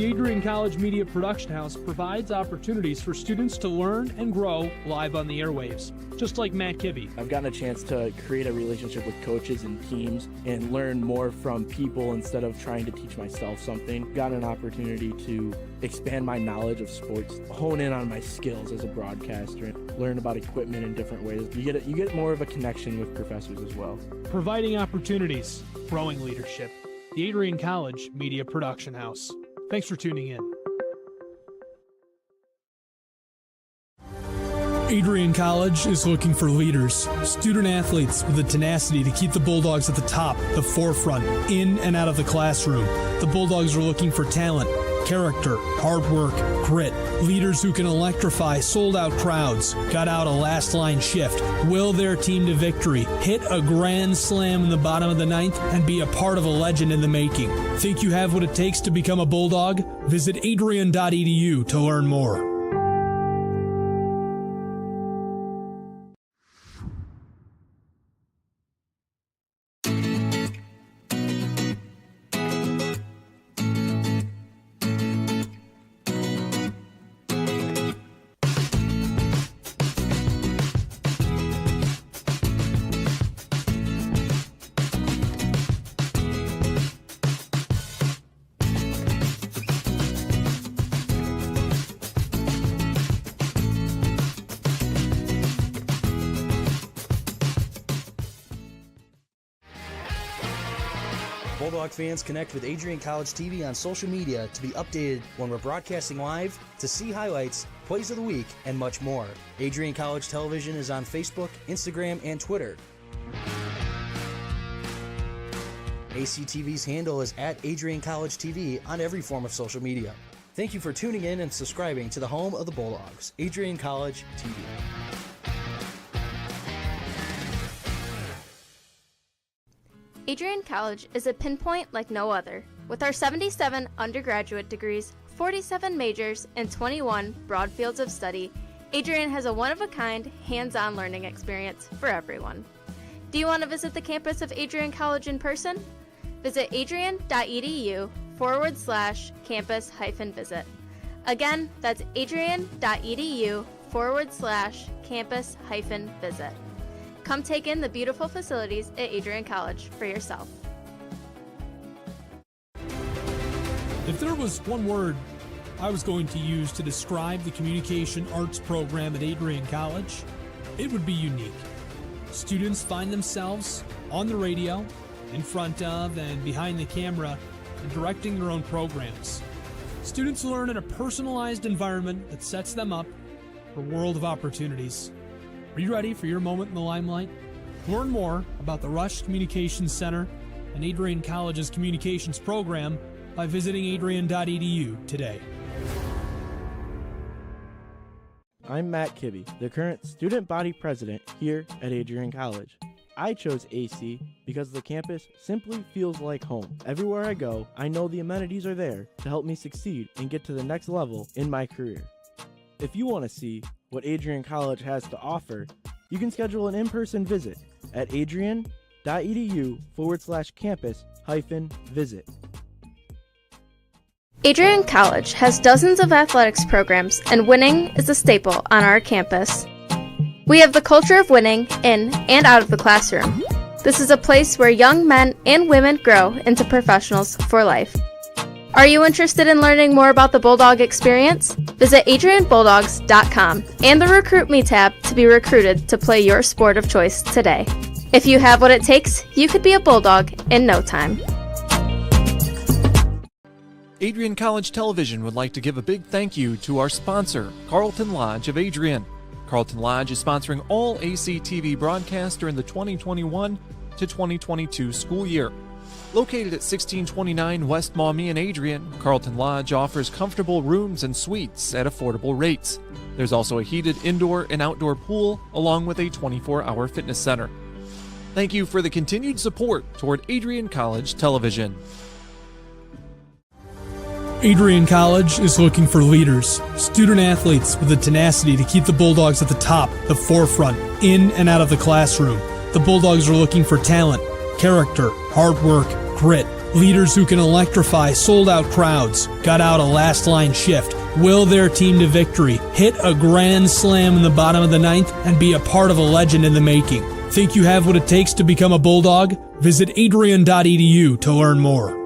The Adrian College Media Production House provides opportunities for students to learn and grow live on the airwaves, just like Matt Kibbe. I've gotten a chance to create a relationship with coaches and teams and learn more from people instead of trying to teach myself something. Got an opportunity to expand my knowledge of sports, hone in on my skills as a broadcaster, and learn about equipment in different ways. You get more of a connection with professors as well. Providing opportunities, growing leadership. The Adrian College Media Production House. Thanks for tuning in. Adrian College is looking for leaders, student athletes with the tenacity to keep the Bulldogs at the top, the forefront, in and out of the classroom. The Bulldogs are looking for talent, character, hard work, grit, leaders who can electrify sold-out crowds, got out a last-line shift, will their team to victory, hit a grand slam in the bottom of the ninth, and be a part of a legend in the making. Think you have what it takes to become a Bulldog? Visit adrian.edu to learn more. Bulldog fans, connect with Adrian College TV on social media to be updated when we're broadcasting live, to see highlights, plays of the week, and much more. Adrian College Television is on Facebook, Instagram, and Twitter. ACTV's handle is at Adrian College TV on every form of social media. Thank you for tuning in and subscribing to the home of the Bulldogs, Adrian College TV. Adrian College is a pinpoint like no other. With our 77 undergraduate degrees, 47 majors, and 21 broad fields of study, Adrian has a one-of-a-kind, hands-on learning experience for everyone. Do you want to visit the campus of Adrian College in person? Visit adrian.edu/campus-visit. Again, that's adrian.edu/campus-visit. Come take in the beautiful facilities at Adrian College for yourself. If there was one word I was going to use to describe the communication arts program at Adrian College, it would be unique. Students find themselves on the radio, in front of and behind the camera, and directing their own programs. Students learn in a personalized environment that sets them up for a world of opportunities. Are you ready for your moment in the limelight? Learn more about the Rush Communications Center and Adrian College's communications program by visiting adrian.edu today. I'm Matt Kibbe, the current student body president here at Adrian College. I chose AC because the campus simply feels like home. Everywhere I go, I know the amenities are there to help me succeed and get to the next level in my career. If you want to see what Adrian College has to offer, you can schedule an in-person visit at adrian.edu/campus-visit. Adrian College has dozens of athletics programs, and winning is a staple on our campus. We have the culture of winning in and out of the classroom. This is a place where young men and women grow into professionals for life. Are you interested in learning more about the Bulldog experience? Visit adrianbulldogs.com and the Recruit Me tab to be recruited to play your sport of choice today. If you have what it takes, you could be a Bulldog in no time. Adrian College Television would like to give a big thank you to our sponsor, Carlton Lodge of Adrian. Carlton Lodge is sponsoring all ACTV broadcasts during the 2021 to 2022 school year. Located at 1629 West Maumee in Adrian, Carlton Lodge offers comfortable rooms and suites at affordable rates. There's also a heated indoor and outdoor pool, along with a 24-hour fitness center. Thank you for the continued support toward Adrian College Television. Adrian College is looking for leaders, student athletes with the tenacity to keep the Bulldogs at the top, the forefront, in and out of the classroom. The Bulldogs are looking for talent, character, hard work, grit, Leaders who can electrify sold-out crowds, gut out a last-line shift, will their team to victory, hit a grand slam in the bottom of the ninth, and be a part of a legend in the making. Think you have what it takes to become a Bulldog? Visit adrian.edu to learn more.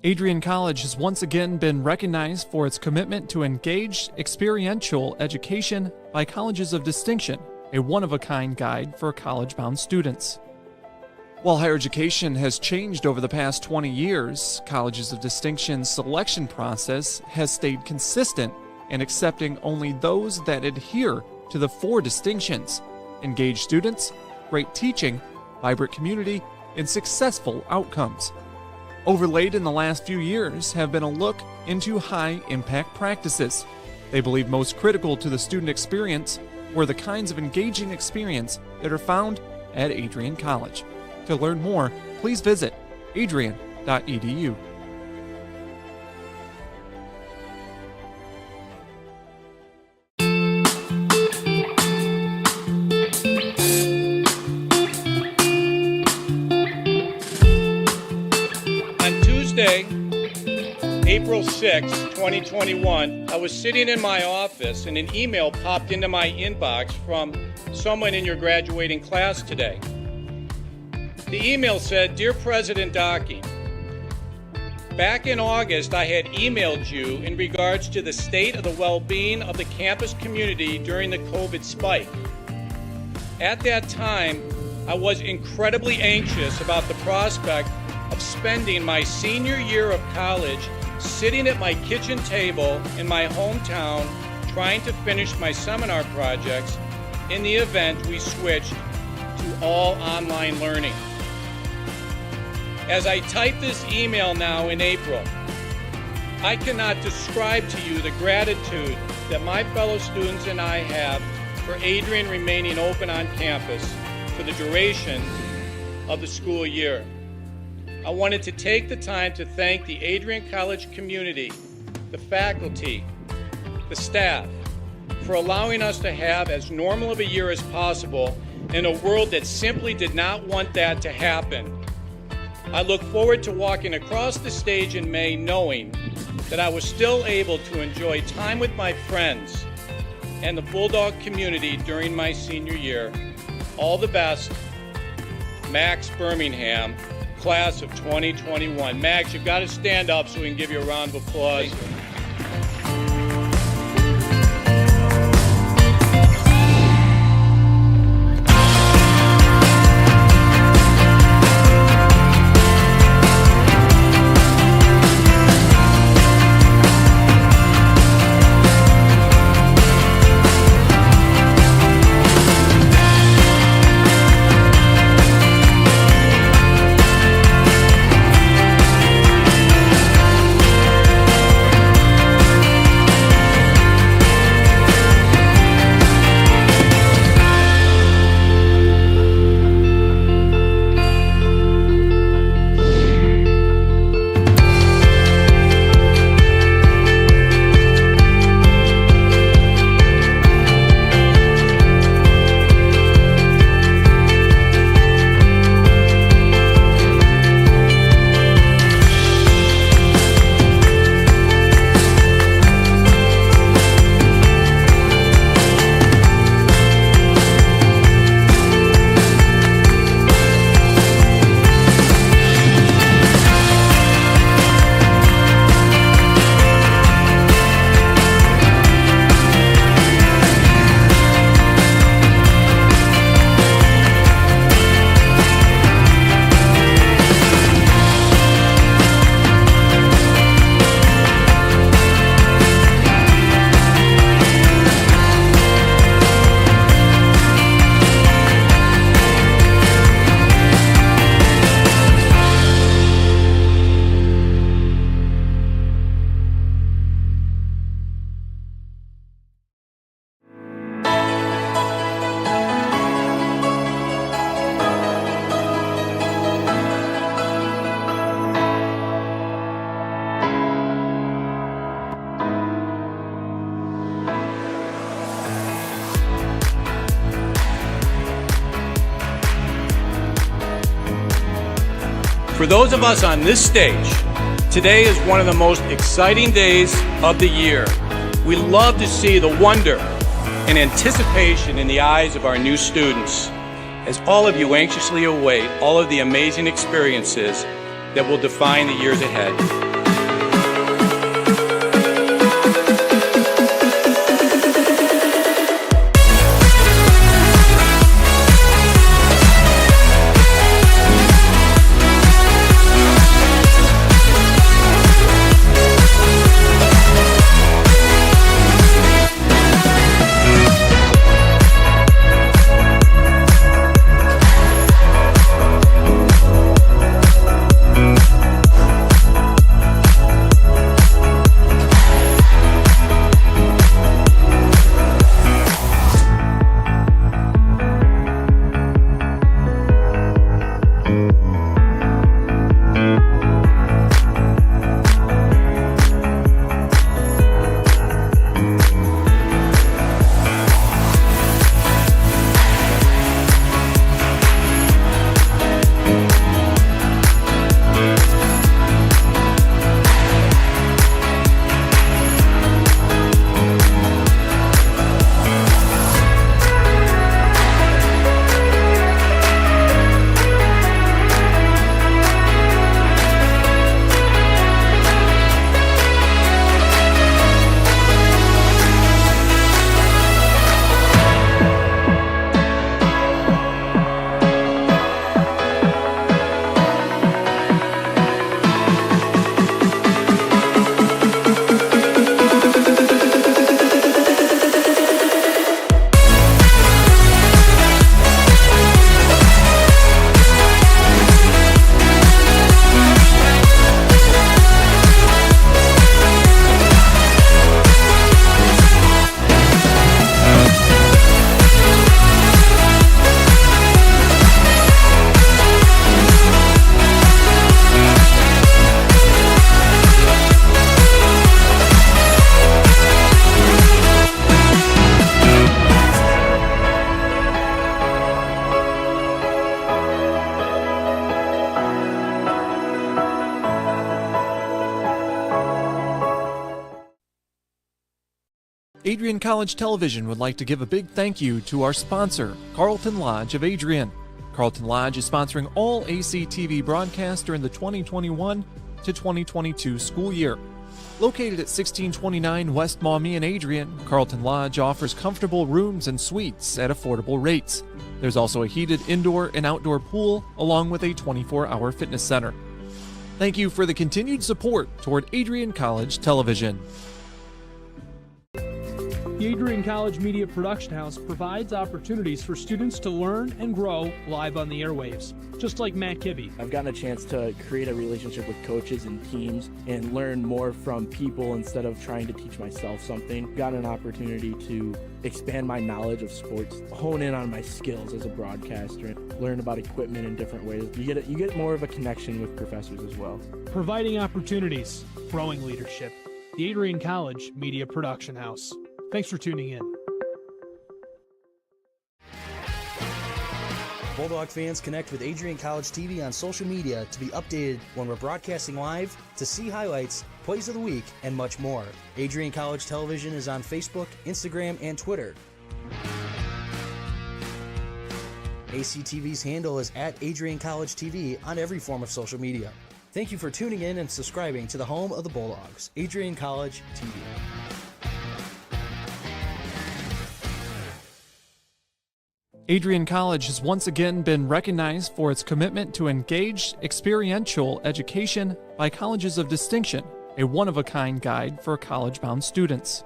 Adrian College has once again been recognized for its commitment to engaged, experiential education by Colleges of Distinction, a one-of-a-kind guide for college-bound students. While higher education has changed over the past 20 years, Colleges of Distinction's selection process has stayed consistent and accepting only those that adhere to the 4 distinctions: engaged students, great teaching, vibrant community, and successful outcomes. Overlaid in the last few years have been a look into high-impact practices. They believe most critical to the student experience were the kinds of engaging experience that are found at Adrian College. To learn more, please visit adrian.edu. Tuesday, April 6, 2021, I was sitting in my office and an email popped into my inbox from someone in your graduating class today. The email said, "Dear President Docking, back in August I had emailed you in regards to the state of the well-being of the campus community during the COVID spike. At that time, I was incredibly anxious about the prospect of spending my senior year of college sitting at my kitchen table in my hometown trying to finish my seminar projects in the event we switched to all online learning. As I type this email now in April, I cannot describe to you the gratitude that my fellow students and I have for Adrian remaining open on campus for the duration of the school year. I wanted to take the time to thank the Adrian College community, the faculty, the staff, for allowing us to have as normal of a year as possible in a world that simply did not want that to happen. I look forward to walking across the stage in May knowing that I was still able to enjoy time with my friends and the Bulldog community during my senior year. All the best, Max Birmingham, class of 2021. Max, you've got to stand up so we can give you a round of applause. For those of us on this stage, today is one of the most exciting days of the year. We love to see the wonder and anticipation in the eyes of our new students, as all of you anxiously await all of the amazing experiences that will define the years ahead. Adrian College Television would like to give a big thank you to our sponsor, Carlton Lodge of Adrian. Carlton Lodge is sponsoring all ACTV broadcasts during the 2021 to 2022 school year. Located at 1629 West Maumee in Adrian, Carlton Lodge offers comfortable rooms and suites at affordable rates. There's also a heated indoor and outdoor pool, along with a 24-hour fitness center. Thank you for the continued support toward Adrian College Television. The Adrian College Media Production House provides opportunities for students to learn and grow live on the airwaves, just like Matt Kibbe. I've gotten a chance to create a relationship with coaches and teams and learn more from people instead of trying to teach myself something. Got an opportunity to expand my knowledge of sports, hone in on my skills as a broadcaster, and learn about equipment in different ways. You get more of a connection with professors as well. Providing opportunities, growing leadership. The Adrian College Media Production House. Thanks for tuning in. Bulldog fans, connect with Adrian College TV on social media to be updated when we're broadcasting live, to see highlights, plays of the week, and much more. Adrian College Television is on Facebook, Instagram, and Twitter. ACTV's handle is at Adrian College TV on every form of social media. Thank you for tuning in and subscribing to the home of the Bulldogs, Adrian College TV. Adrian College has once again been recognized for its commitment to engaged, experiential education by Colleges of Distinction, a one-of-a-kind guide for college-bound students.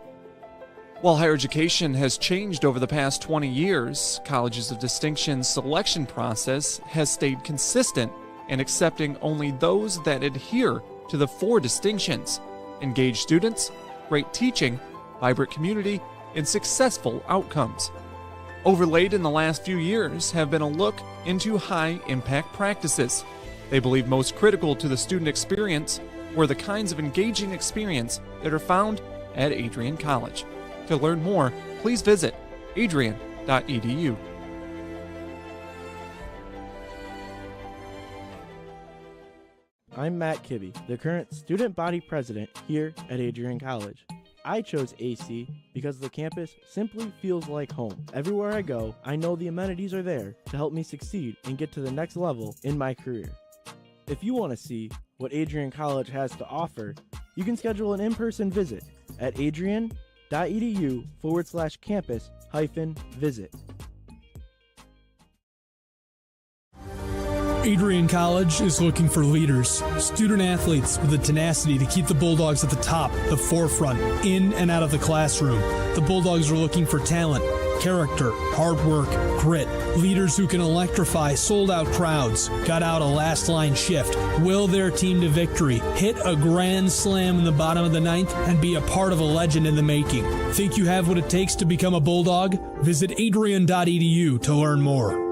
While higher education has changed over the past 20 years, Colleges of Distinction's selection process has stayed consistent in accepting only those that adhere to the 4 distinctions: engaged students, great teaching, vibrant community, and successful outcomes. Overlaid in the last few years have been a look into high-impact practices. They believe most critical to the student experience were the kinds of engaging experience that are found at Adrian College. To learn more, please visit adrian.edu. I'm Matt Kibbe, the current student body president here at Adrian College. I chose AC because the campus simply feels like home. Everywhere I go, I know the amenities are there to help me succeed and get to the next level in my career. If you want to see what Adrian College has to offer, you can schedule an in-person visit at adrian.edu/campus-visit. Adrian College is looking for leaders, student athletes with the tenacity to keep the Bulldogs at the top, the forefront, in and out of the classroom. The Bulldogs are looking for talent, character, hard work, grit, leaders who can electrify sold-out crowds, gut out a last-line shift, will their team to victory, hit a grand slam in the bottom of the 9th, and be a part of a legend in the making. Think you have what it takes to become a Bulldog? Visit adrian.edu to learn more.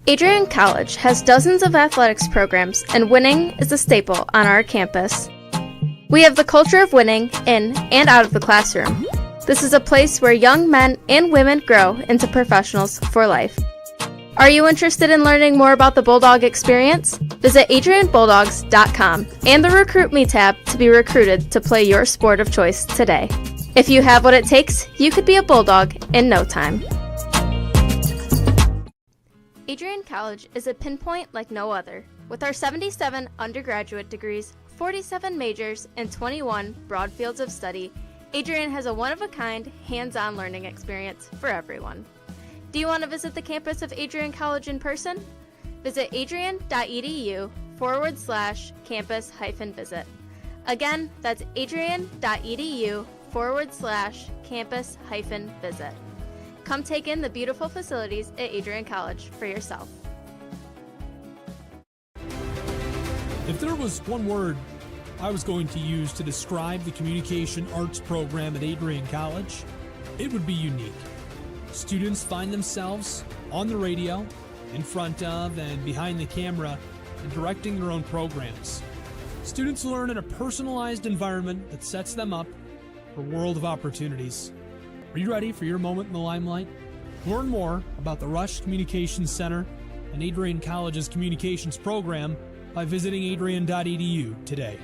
Adrian College has dozens of athletics programs, and winning is a staple on our campus. We have the culture of winning in and out of the classroom. This is a place where young men and women grow into professionals for life. Are you interested in learning more about the Bulldog experience? Visit adrianbulldogs.com and the Recruit Me tab to be recruited to play your sport of choice today. If you have what it takes, you could be a Bulldog in no time. Adrian College is a pinpoint like no other. With our 77 undergraduate degrees, 47 majors, and 21 broad fields of study, Adrian has a one-of-a-kind, hands-on learning experience for everyone. Do you want to visit the campus of Adrian College in person? Visit adrian.edu/campus-visit. Again, that's adrian.edu/campus-visit. Come take in the beautiful facilities at Adrian College for yourself. If there was one word I was going to use to describe the communication arts program at Adrian College, it would be unique. Students find themselves on the radio, in front of and behind the camera, and directing their own programs. Students learn in a personalized environment that sets them up for a world of opportunities. Are you ready for your moment in the limelight? Learn more about the Rush Communications Center and Adrian College's communications program by visiting adrian.edu today.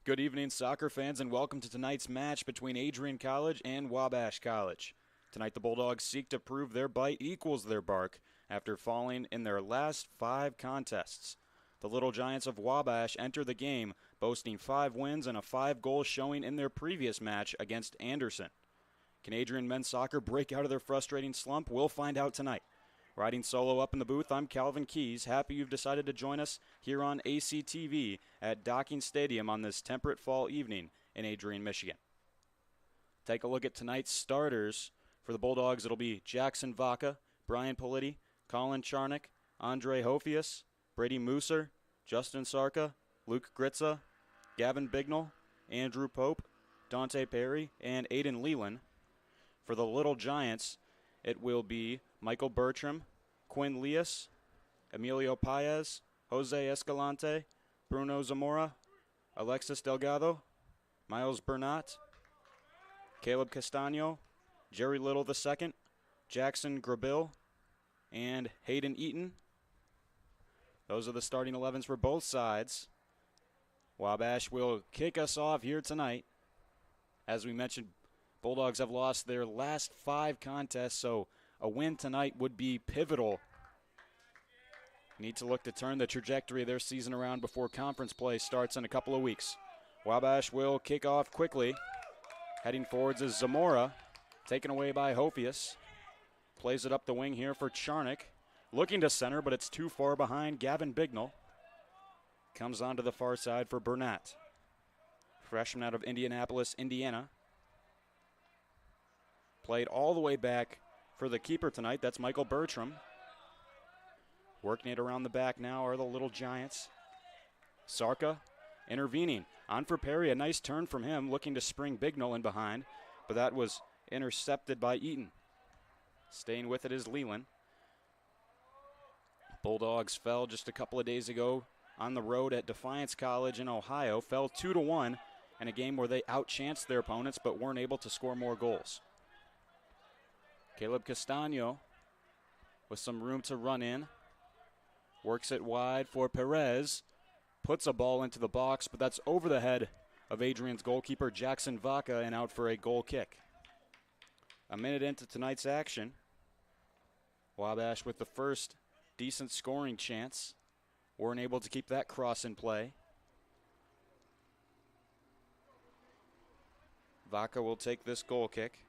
Good evening, soccer fans, and welcome to tonight's match between Adrian College and Wabash College. Tonight, the Bulldogs seek to prove their bite equals their bark after falling in their last 5 contests. The Little Giants of Wabash enter the game boasting 5 wins and a 5-goal showing in their previous match against Anderson. Can Adrian men's soccer break out of their frustrating slump? We'll find out tonight. Riding solo up in the booth, I'm Calvin Keys. Happy you've decided to join us here on ACTV at Docking Stadium on this temperate fall evening in Adrian, Michigan. Take a look at tonight's starters. For the Bulldogs, it'll be Jackson Vaca, Brian Politi, Colin Charnick, Andre Hofius, Brady Mooser, Justin Sarka, Luke Gritza, Gavin Bignell, Andrew Pope, Dante Perry, and Aiden Leland. For the Little Giants, it will be Michael Bertram, Quinn Leas, Emilio Paez, Jose Escalante, Bruno Zamora, Alexis Delgado, Miles Bernat, Caleb Castano, Jerry Little II, Jackson Grabil, and Hayden Eaton. Those are the starting 11s for both sides. Wabash will kick us off here tonight. As we mentioned, Bulldogs have lost their last 5 contests, so a win tonight would be pivotal. Need to look to turn the trajectory of their season around before conference play starts in a couple of weeks. Wabash will kick off quickly. Heading forwards is Zamora, taken away by Hofius. Plays it up the wing here for Charnick. Looking to center, but it's too far behind Gavin Bignell. Comes onto the far side for Burnett. Freshman out of Indianapolis, Indiana. Played all the way back for the keeper tonight. That's Michael Bertram. Working it around the back now are the Little Giants. Sarka intervening. On for Perry, a nice turn from him, looking to spring Bignell in behind, but that was intercepted by Eaton. Staying with it is Leland. Bulldogs fell just a couple of days ago on the road at Defiance College in Ohio. Fell 2-1 in a game where they outchanced their opponents but weren't able to score more goals. Caleb Castano with some room to run in. Works it wide for Perez. Puts a ball into the box, but that's over the head of Adrian's goalkeeper Jackson Vaca and out for a goal kick. A minute into tonight's action. Wabash with the first decent scoring chance. Weren't able to keep that cross in play. Vaca will take this goal kick.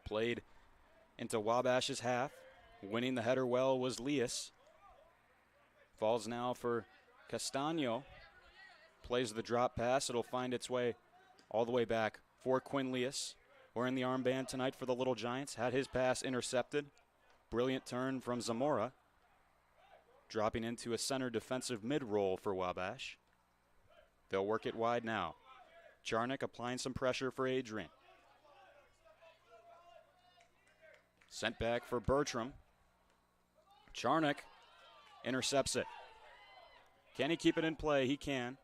Played into Wabash's half. Winning the header well was Leas. Falls now for Castano. Plays the drop pass. It'll find its way all the way back for Quinn Leas. Wearing the armband tonight for the Little Giants. Had his pass intercepted. Brilliant turn from Zamora. Dropping into a center defensive mid-roll for Wabash. They'll work it wide now. Charnick applying some pressure for Adrian. Sent back for Bertram. Charnick intercepts it. Can he keep it in play? He can.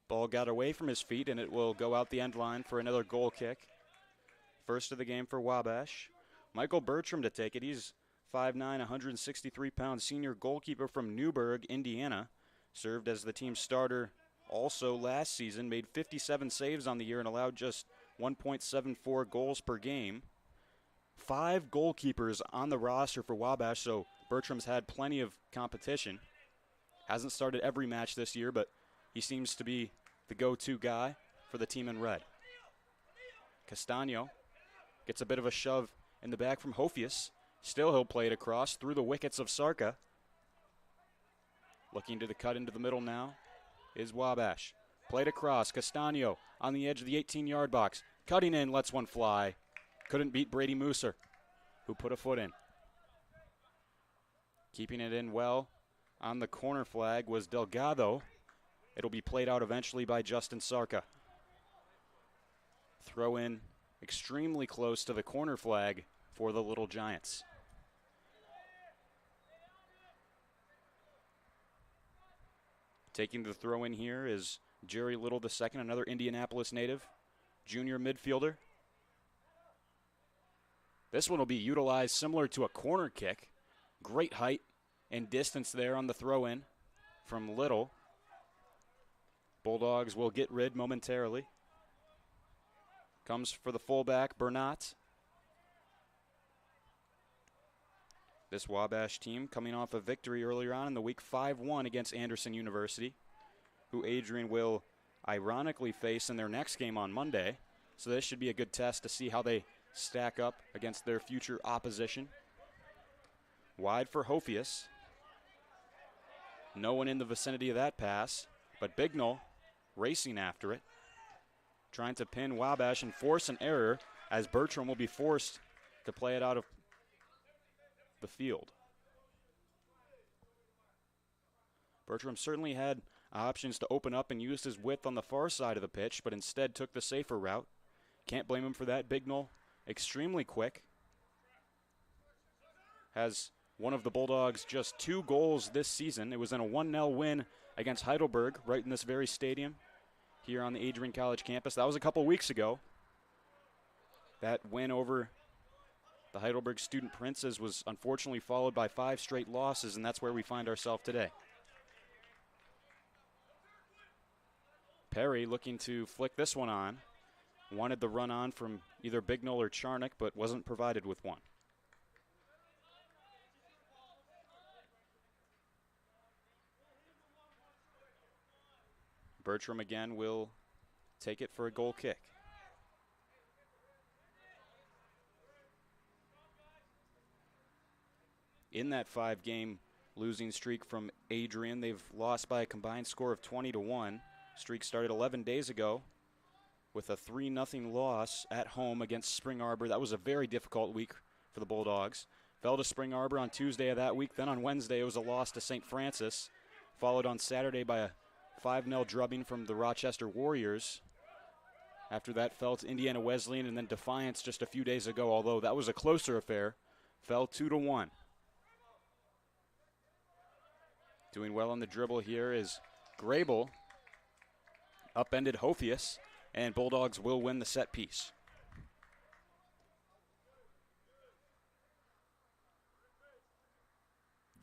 Ball got away from his feet, and it will go out the end line for another goal kick. First of the game for Wabash. Michael Bertram to take it. He's 5'9", 163-pound senior goalkeeper from Newburgh, Indiana. Served as the team starter also last season. Made 57 saves on the year and allowed just 1.74 goals per game. 5 goalkeepers on the roster for Wabash, so Bertram's had plenty of competition. Hasn't started every match this year, but he seems to be the go-to guy for the team in red. Castano gets a bit of a shove in the back from Hofius. Still he'll play it across through the wickets of Sarka. Looking to the cut into the middle now is Wabash. Played across. Castano on the edge of the 18-yard box. Cutting in, lets one fly. Couldn't beat Brady Mooser, who put a foot in. Keeping it in well on the corner flag was Delgado. It'll be played out eventually by Justin Sarka. Throw in extremely close to the corner flag for the Little Giants. Taking the throw in here is Jerry Little II, another Indianapolis native, junior midfielder. This one will be utilized similar to a corner kick. Great height and distance there on the throw-in from Little. Bulldogs will get rid momentarily. Comes for the fullback, Bernat. This Wabash team coming off a victory earlier on in the week, 5-1 against Anderson University, who Adrian will ironically face in their next game on Monday. So this should be a good test to see how they stack up against their future opposition. Wide for Hofius. No one in the vicinity of that pass, but Bignell racing after it, trying to pin Wabash and force an error as Bertram will be forced to play it out of the field. Bertram certainly had options to open up and used his width on the far side of the pitch, but instead took the safer route. Can't blame him for that. Bignell, extremely quick. Has one of the Bulldogs just 2 goals this season. It was in a 1-0 win against Heidelberg right in this very stadium here on the Adrian College campus. That was a couple weeks ago. That win over the Heidelberg Student Princes was unfortunately followed by 5 straight losses, and that's where we find ourselves today. Perry looking to flick this one on. Wanted the run on from either Bignell or Charnock, but wasn't provided with one. Bertram again will take it for a goal kick. In that 5-game losing streak from Adrian, they've lost by a combined score of 20-1. Streak started 11 days ago with a 3-0 loss at home against Spring Arbor. That was a very difficult week for the Bulldogs. Fell to Spring Arbor on Tuesday of that week. Then on Wednesday, it was a loss to St. Francis, followed on Saturday by a 5-0 drubbing from the Rochester Warriors. After that, fell to Indiana Wesleyan and then Defiance just a few days ago, although that was a closer affair. Fell 2-1. Doing well on the dribble here is Grable. Upended Hofius, and Bulldogs will win the set piece.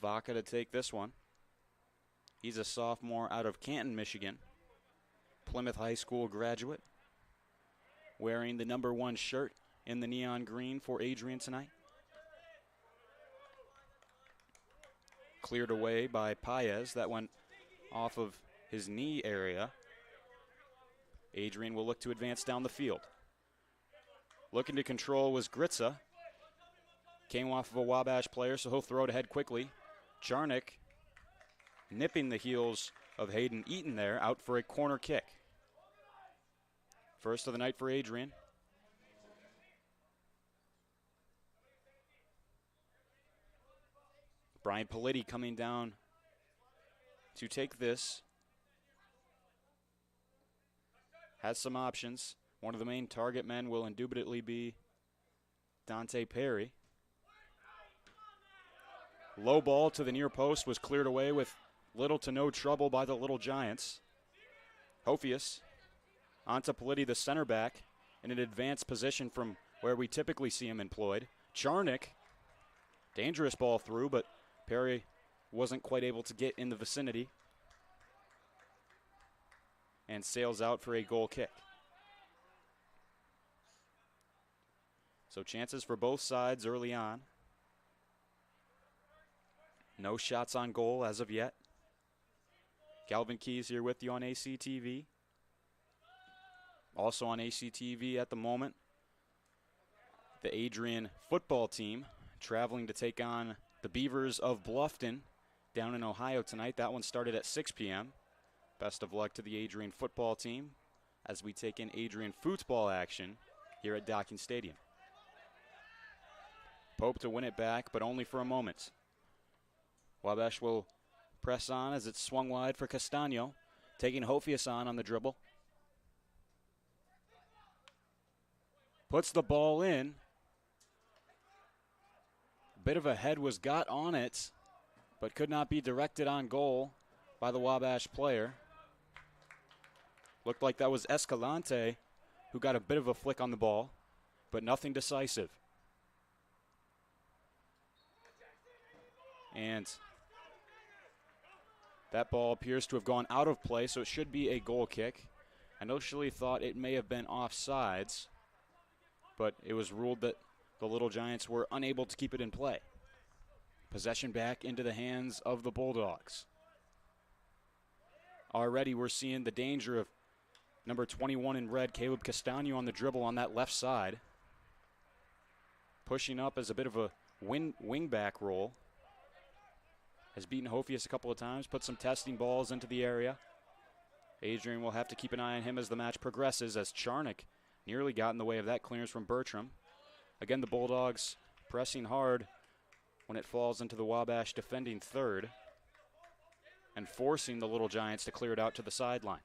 Vaca to take this one. He's a sophomore out of Canton, Michigan. Plymouth High School graduate. Wearing the number 1 shirt in the neon green for Adrian tonight. Cleared away by Paez. That went off of his knee area. Adrian will look to advance down the field. Looking to control was Gritza. Came off of a Wabash player, so he'll throw it ahead quickly. Charnock nipping the heels of Hayden Eaton there, out for a corner kick. First of the night for Adrian. Brian Politti coming down to take this. Has some options. One of the main target men will indubitably be Dante Perry. Low ball to the near post was cleared away with little to no trouble by the Little Giants. Hofius onto Politti, the center back, in an advanced position from where we typically see him employed. Charnock, dangerous ball through, but Perry wasn't quite able to get in the vicinity and sails out for a goal kick. So chances for both sides early on. No shots on goal as of yet. Calvin Keys here with you on ACTV. Also on ACTV at the moment, the Adrian football team traveling to take on the Beavers of Bluffton down in Ohio tonight. That one started at 6 p.m. Best of luck to the Adrian football team as we take in Adrian football action here at Docking Stadium. Pope to win it back, but only for a moment. Wabash will press on as it's swung wide for Castano, taking Hofius on the dribble. Puts the ball in. A bit of a head was got on it, but could not be directed on goal by the Wabash player. Looked like that was Escalante who got a bit of a flick on the ball, but nothing decisive. And that ball appears to have gone out of play, so it should be a goal kick. I initially thought it may have been offsides, but it was ruled that the Little Giants were unable to keep it in play. Possession back into the hands of the Bulldogs. Already we're seeing the danger of number 21 in red, Caleb Castano, on the dribble on that left side. Pushing up as a bit of a wing back role. Has beaten Hofius a couple of times, put some testing balls into the area. Adrian will have to keep an eye on him as the match progresses, as Charnock nearly got in the way of that clearance from Bertram. Again, the Bulldogs pressing hard when it falls into the Wabash defending third and forcing the Little Giants to clear it out to the sideline.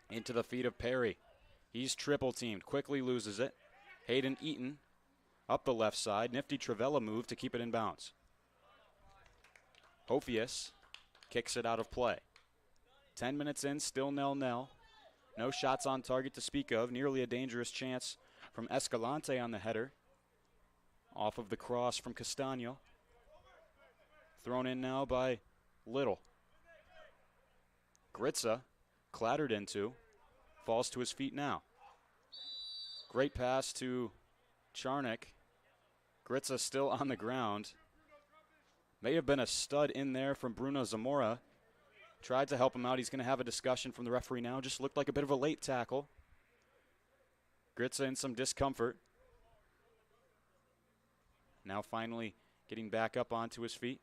Into the feet of Perry. He's triple teamed, quickly loses it. Hayden Eaton up the left side. Nifty Travella move to keep it in bounds. Hofius kicks it out of play. 10 minutes in, still 0-0. No shots on target to speak of. Nearly a dangerous chance from Escalante on the header. Off of the cross from Castano. Thrown in now by Little. Gritza clattered into. Falls to his feet now. Great pass to Charnock. Gritza still on the ground. May have been a stud in there from Bruno Zamora. Tried to help him out. He's going to have a discussion from the referee now. Just looked like a bit of a late tackle. Gritza in some discomfort. Now finally getting back up onto his feet.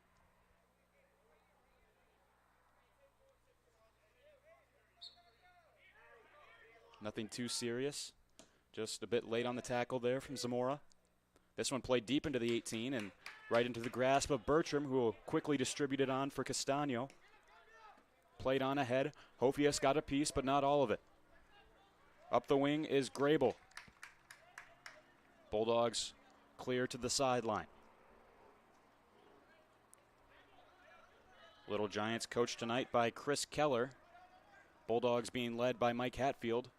Nothing too serious. Just a bit late on the tackle there from Zamora. This one played deep into the 18 and right into the grasp of Bertram, who will quickly distribute it on for Castano. Played on ahead. Hofius got a piece, but not all of it. Up the wing is Grable. Bulldogs clear to the sideline. Little Giants coached tonight by Chris Keller. Bulldogs being led by Mike Hatfield.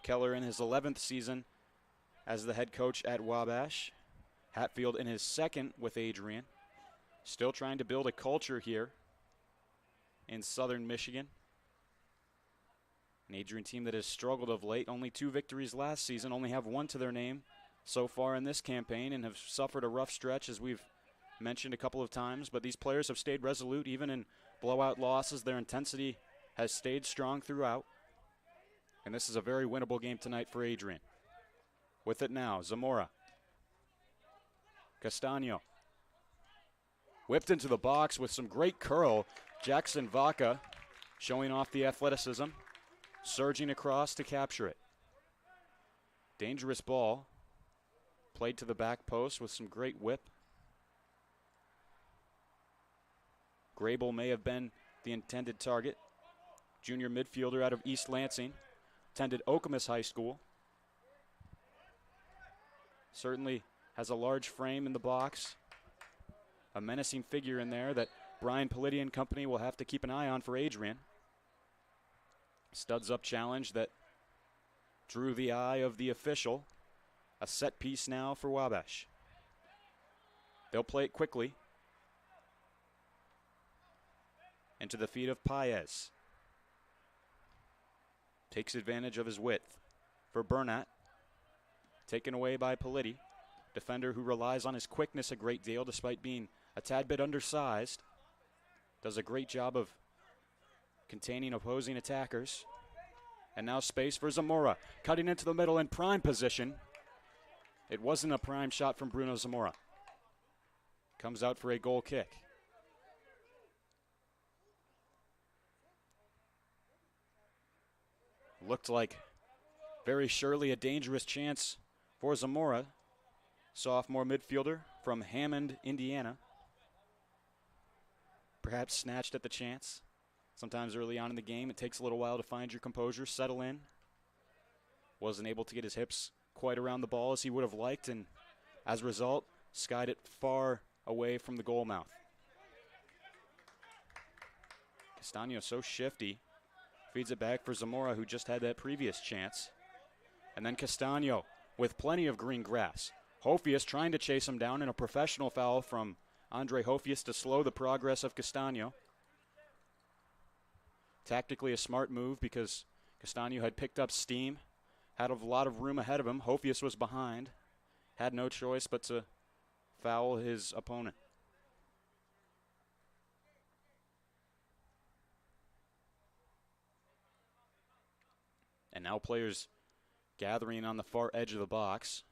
Keller in his 11th season as the head coach at Wabash. Hatfield in his second with Adrian. Still trying to build a culture here in Southern Michigan. An Adrian team that has struggled of late. Only 2 victories last season. Only have 1 to their name so far in this campaign and have suffered a rough stretch, as we've mentioned a couple of times. But these players have stayed resolute even in blowout losses. Their intensity has stayed strong throughout. And this is a very winnable game tonight for Adrian. With it now, Zamora. Castano. Whipped into the box with some great curl. Jackson Vaca showing off the athleticism. Surging across to capture it. Dangerous ball. Played to the back post with some great whip. Grable may have been the intended target. Junior midfielder out of East Lansing. Attended Okemos High School. Certainly has a large frame in the box. A menacing figure in there that Brian Politti and company will have to keep an eye on for Adrian. Studs up challenge that drew the eye of the official. A set piece now for Wabash. They'll play it quickly. Into the feet of Paez. Takes advantage of his width for Burnett. Taken away by Politti. Defender who relies on his quickness a great deal despite being a tad bit undersized. Does a great job of containing opposing attackers. And now space for Zamora. Cutting into the middle in prime position. It wasn't a prime shot from Bruno Zamora. Comes out for a goal kick. Looked like very surely a dangerous chance for Zamora. Sophomore midfielder from Hammond, Indiana. Perhaps snatched at the chance. Sometimes early on in the game, it takes a little while to find your composure, settle in. Wasn't able to get his hips quite around the ball as he would have liked, and as a result, skied it far away from the goal mouth. Castano so shifty. Feeds it back for Zamora, who just had that previous chance. And then Castano with plenty of green grass. Hofius trying to chase him down, in a professional foul from Andre Hofius to slow the progress of Castano. Tactically a smart move because Castano had picked up steam, had a lot of room ahead of him. Hofius was behind, had no choice but to foul his opponent. And now players gathering on the far edge of the box.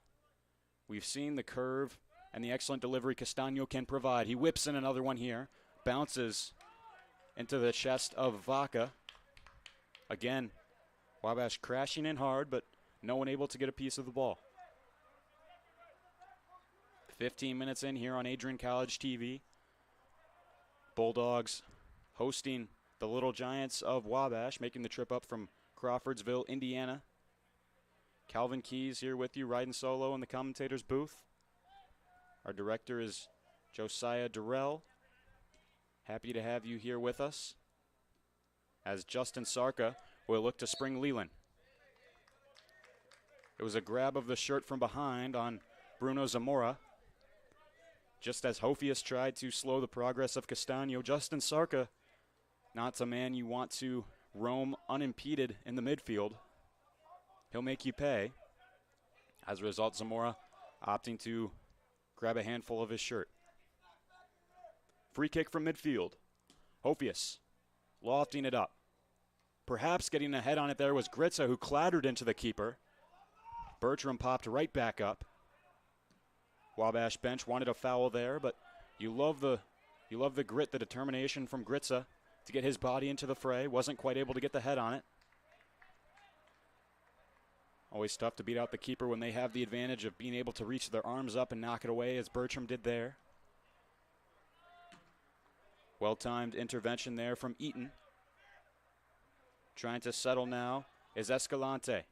We've seen the curve and the excellent delivery Castano can provide. He whips in another one here, bounces into the chest of Vaca. Again, Wabash crashing in hard, but no one able to get a piece of the ball. 15 minutes in here on Adrian College TV. Bulldogs hosting the Little Giants of Wabash, making the trip up from Crawfordsville, Indiana. Calvin Keys here with you, riding solo in the commentator's booth. Our director is Josiah Durrell. Happy to have you here with us as Justin Sarka will look to spring Leland. It was a grab of the shirt from behind on Bruno Zamora. Just as Hofius tried to slow the progress of Castano, Justin Sarka, not a man you want to roam unimpeded in the midfield. He'll make you pay. As a result, Zamora opting to grab a handful of his shirt. Free kick from midfield. Hofius lofting it up. Perhaps getting a head on it there was Gritza, who clattered into the keeper. Bertram popped right back up. Wabash bench wanted a foul there, but you love the grit, the determination from Gritza to get his body into the fray. Wasn't quite able to get the head on it. Always tough to beat out the keeper when they have the advantage of being able to reach their arms up and knock it away, as Bertram did there. Well-timed intervention there from Eaton. Trying to settle now is Escalante.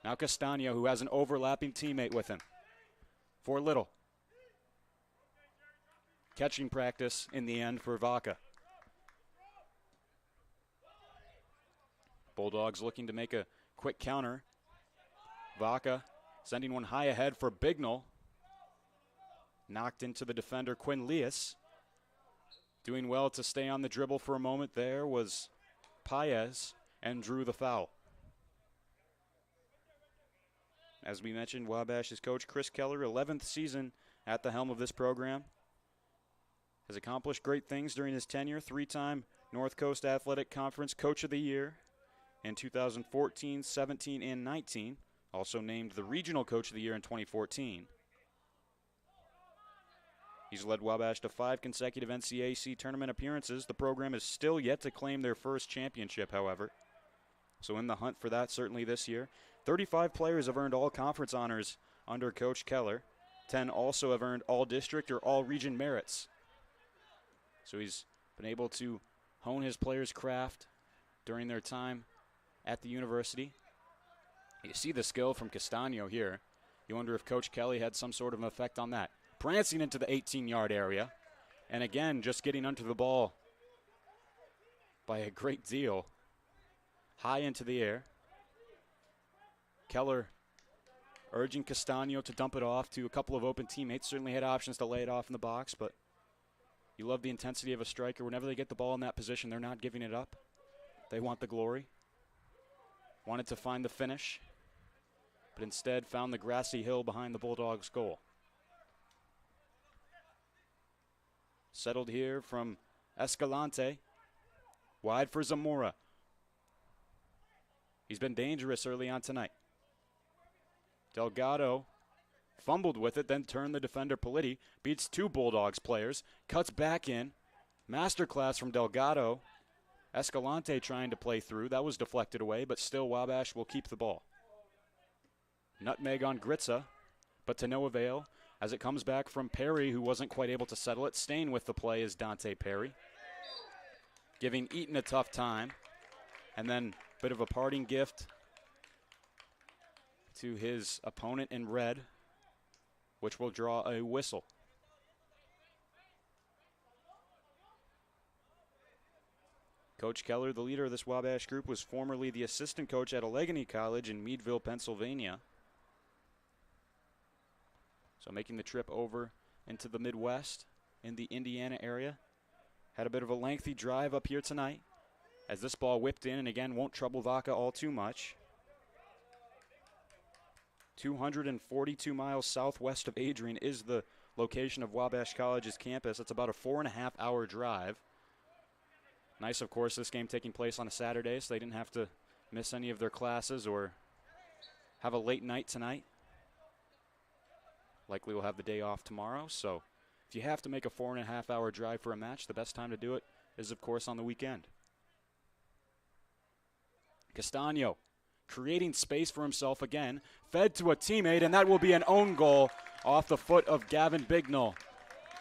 Now Castano, who has an overlapping teammate with him. For Little. Catching practice in the end for Vaca. Bulldogs looking to make a quick counter. Vaca sending one high ahead for Bignell. Knocked into the defender Quinn Leas. Doing well to stay on the dribble for a moment there was Paez and drew the foul. As we mentioned, Wabash's coach Chris Keller, 11th season at the helm of this program, has accomplished great things during his tenure. 3-time North Coast Athletic Conference Coach of the Year in 2014, 17, and 19. Also named the Regional Coach of the Year in 2014. He's led Wabash to 5 consecutive NCAC tournament appearances. The program is still yet to claim their first championship, however. So in the hunt for that certainly this year. 35 players have earned all conference honors under Coach Keller. 10 also have earned all district or all region merits. So he's been able to hone his players' craft during their time at the university. You see the skill from Castano here. You wonder if Coach Kelly had some sort of an effect on that. Prancing into the 18-yard area. And again, just getting under the ball by a great deal. High into the air. Keller urging Castano to dump it off to a couple of open teammates. Certainly had options to lay it off in the box, but you love the intensity of a striker. Whenever they get the ball in that position, they're not giving it up. They want the glory. Wanted to find the finish, but instead found the grassy hill behind the Bulldogs' goal. Settled here from Escalante. Wide for Zamora. He's been dangerous early on tonight. Delgado fumbled with it, then turned the defender Politi. Beats 2 Bulldogs players. Cuts back in. Masterclass from Delgado. Escalante trying to play through. That was deflected away, but still Wabash will keep the ball. Nutmeg on Gritza, but to no avail as it comes back from Perry, who wasn't quite able to settle it. Staying with the play is Dante Perry. Giving Eaton a tough time. And then a bit of a parting gift to his opponent in red, which will draw a whistle. Coach Keller, the leader of this Wabash group, was formerly the assistant coach at Allegheny College in Meadville, Pennsylvania. So making the trip over into the Midwest in the Indiana area. Had a bit of a lengthy drive up here tonight as this ball whipped in and again won't trouble Vaca all too much. 242 miles southwest of Adrian is the location of Wabash College's campus. It's about a 4.5-hour drive. Nice, of course, this game taking place on a Saturday, so they didn't have to miss any of their classes or have a late night tonight. Likely will have the day off tomorrow, so if you have to make a 4.5-hour drive for a match, the best time to do it is, of course, on the weekend. Castaño creating space for himself again, fed to a teammate, and that will be an own goal off the foot of Gavin Bignell.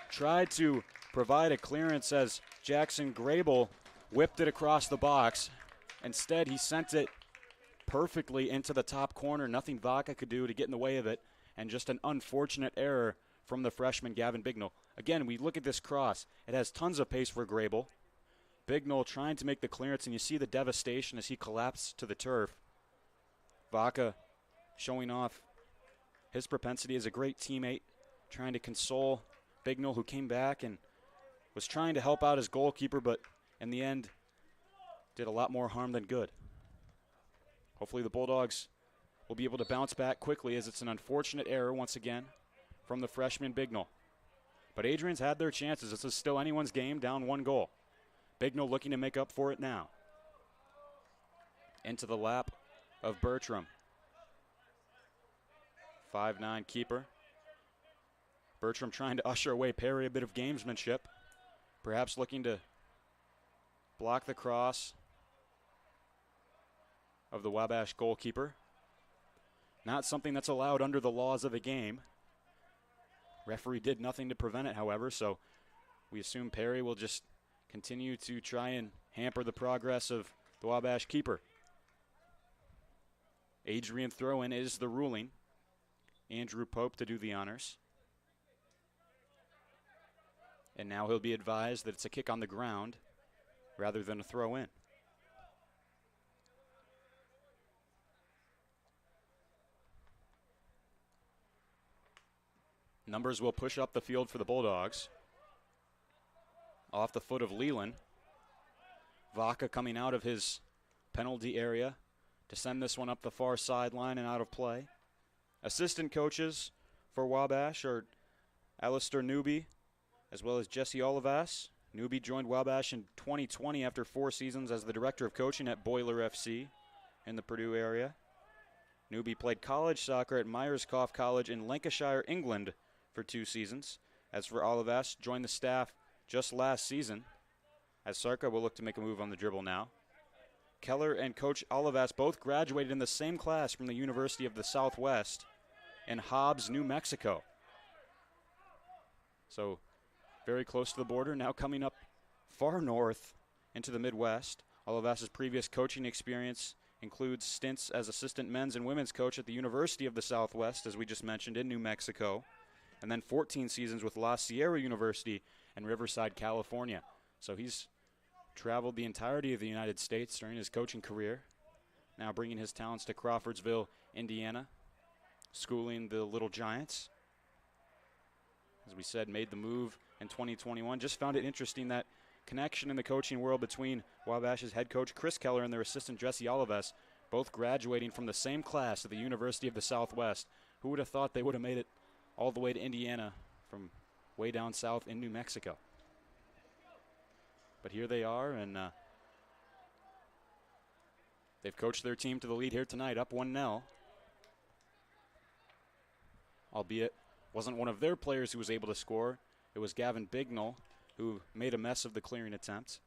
Tried to provide a clearance as Jackson Grable whipped it across the box. Instead, he sent it perfectly into the top corner. Nothing Vaca could do to get in the way of it, and just an unfortunate error from the freshman Gavin Bignell. Again, we look at this cross. It has tons of pace for Grable. Bignell trying to make the clearance, and you see the devastation as he collapsed to the turf. Vaca showing off his propensity as a great teammate, trying to console Bignell, who came back and was trying to help out his goalkeeper, but in the end did a lot more harm than good. Hopefully the Bulldogs will be able to bounce back quickly, as it's an unfortunate error once again from the freshman Bignell. But Adrian's had their chances. This is still anyone's game, down 1 goal. Bignell looking to make up for it now. Into the lap of Bertram. 5'9" keeper. Bertram trying to usher away Perry, a bit of gamesmanship. Perhaps looking to block the cross of the Wabash goalkeeper. Not something that's allowed under the laws of the game. Referee did nothing to prevent it, however, so we assume Perry will just continue to try and hamper the progress of the Wabash keeper. Adrian throw-in is the ruling. Andrew Pope to do the honors. And now he'll be advised that it's a kick on the ground rather than a throw-in. Numbers will push up the field for the Bulldogs. Off the foot of Leland. Vaca coming out of his penalty area to send this one up the far sideline and out of play. Assistant coaches for Wabash are Alistair Newby as well as Jesse Olivas. Newby joined Wabash in 2020 after 4 seasons as the director of coaching at Boiler FC in the Purdue area. Newby played college soccer at Myerscough College in Lancashire, England for 2 seasons. As for Olivas, joined the staff just last season, as Sarka will look to make a move on the dribble now. Keller and Coach Olivas both graduated in the same class from the University of the Southwest in Hobbs, New Mexico. So very close to the border, now coming up far north into the Midwest. Olivas' previous coaching experience includes stints as assistant men's and women's coach at the University of the Southwest, as we just mentioned, in New Mexico, and then 14 seasons with La Sierra University in Riverside, California. So he's traveled the entirety of the United States during his coaching career, now bringing his talents to Crawfordsville, Indiana, schooling the Little Giants. As we said, made the move in 2021. Just found it interesting, that connection in the coaching world between Wabash's head coach Chris Keller and their assistant Jesse Olivas, both graduating from the same class at the University of the Southwest. Who would have thought they would have made it all the way to Indiana from way down south in New Mexico? But here they are, and they've coached their team to the lead here tonight, up 1-0. Albeit wasn't one of their players who was able to score. It was Gavin Bignell who made a mess of the clearing attempt.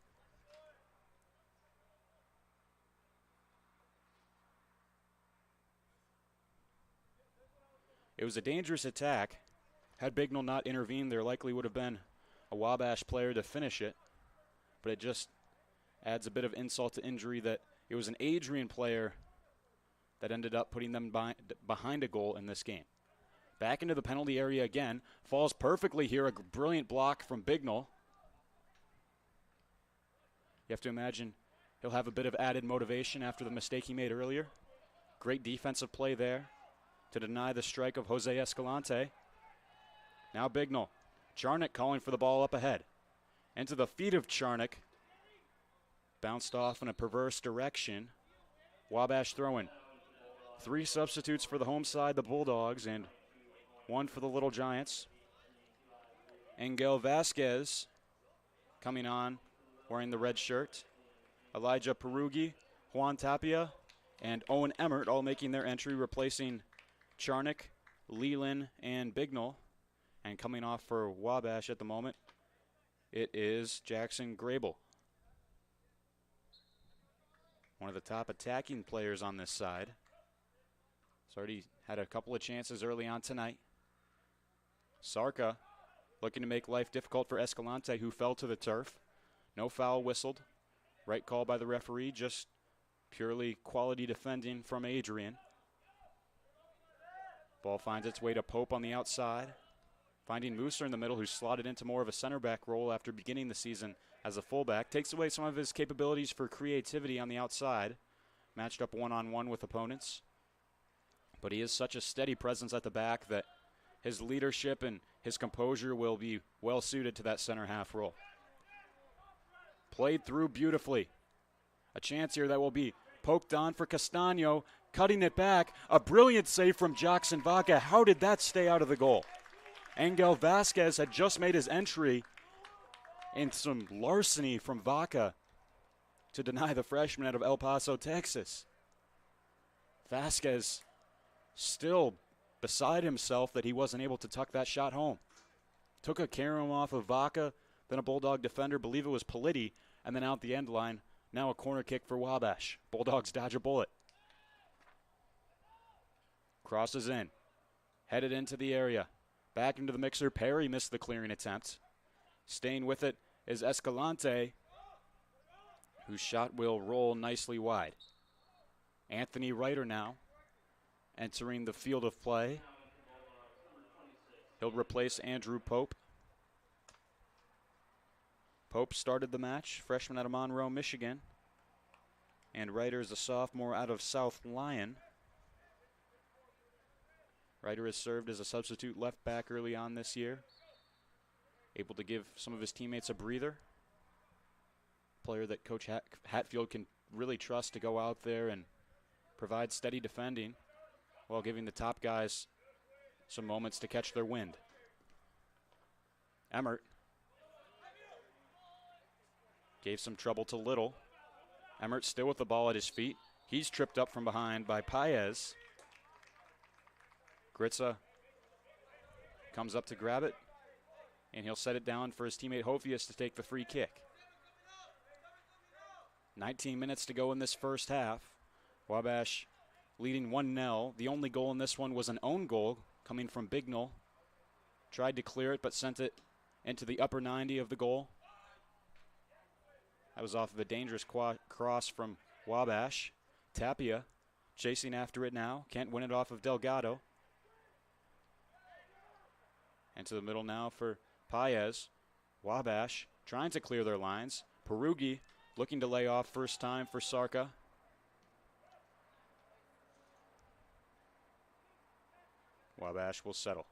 It was a dangerous attack. Had Bignell not intervened, there likely would have been a Wabash player to finish it. But it just adds a bit of insult to injury that it was an Adrian player that ended up putting them behind a goal in this game. Back into the penalty area again. Falls perfectly here. A brilliant block from Bignell. You have to imagine he'll have a bit of added motivation after the mistake he made earlier. Great defensive play there to deny the strike of Jose Escalante. Now Bignell. Charnock calling for the ball up ahead. Into the feet of Charnock. Bounced off in a perverse direction. Wabash throwing. 3 substitutes for the home side, the Bulldogs, and 1 for the Little Giants. Angel Vasquez coming on wearing the red shirt. Elijah Perugi, Juan Tapia, and Owen Emmert all making their entry, replacing Charnock, Leland, and Bignell. And coming off for Wabash at the moment, it is Jackson Grable, one of the top attacking players on this side. He's already had a couple of chances early on tonight. Sarka looking to make life difficult for Escalante, who fell to the turf. No foul whistled. Right call by the referee, just purely quality defending from Adrian. Ball finds its way to Pope on the outside. Finding Mooser in the middle, who's slotted into more of a center back role after beginning the season as a fullback. Takes away some of his capabilities for creativity on the outside. Matched up one-on-one with opponents. But he is such a steady presence at the back that his leadership and his composure will be well suited to that center half role. Played through beautifully. A chance here that will be poked on for Castano. Cutting it back. A brilliant save from Jackson Vaca. How did that stay out of the goal? Angel Vasquez had just made his entry, and some larceny from Vaca to deny the freshman out of El Paso, Texas. Vasquez still beside himself that he wasn't able to tuck that shot home. Took a carom off of Vaca, then a Bulldog defender, believe it was Politi, and then out the end line. Now a corner kick for Wabash. Bulldogs dodge a bullet. Crosses in. Headed into the area. Back into the mixer. Perry missed the clearing attempt. Staying with it is Escalante, whose shot will roll nicely wide. Anthony Ryder now entering the field of play. He'll replace Andrew Pope. Pope started the match, freshman out of Monroe, Michigan. And Ryder is a sophomore out of South Lyon. Ryder has served as a substitute left back early on this year. Able to give some of his teammates a breather. Player that Coach Hatfield can really trust to go out there and provide steady defending while giving the top guys some moments to catch their wind. Emmert gave some trouble to Little. Emmert still with the ball at his feet. He's tripped up from behind by Paez. Gritza comes up to grab it, and he'll set it down for his teammate Hofius to take the free kick. 19 minutes to go in this first half. Wabash leading 1-0. The only goal in this one was an own goal coming from Bignell. Tried to clear it, but sent it into the upper 90 of the goal. That was off of a dangerous cross from Wabash. Tapia chasing after it now. Can't win it off of Delgado. Into the middle now for Paez. Wabash trying to clear their lines. Perugi looking to lay off first time for Sarka. Wabash will settle.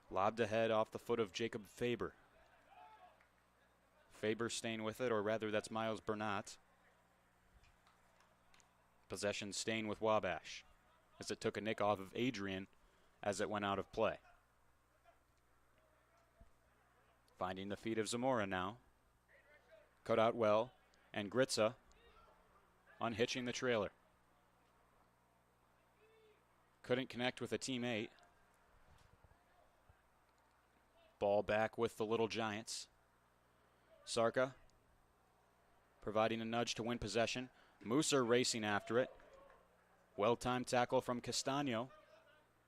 Lobbed ahead off the foot of Jacob Faber. Faber staying with it, or rather that's Miles Burnett. Possession staying with Wabash as it took a nick off of Adrian as it went out of play. Finding the feet of Zamora now. Cut out well, and Gritza unhitching the trailer. Couldn't connect with a teammate. Ball back with the Little Giants. Sarka providing a nudge to win possession. Mooser racing after it. Well-timed tackle from Castano,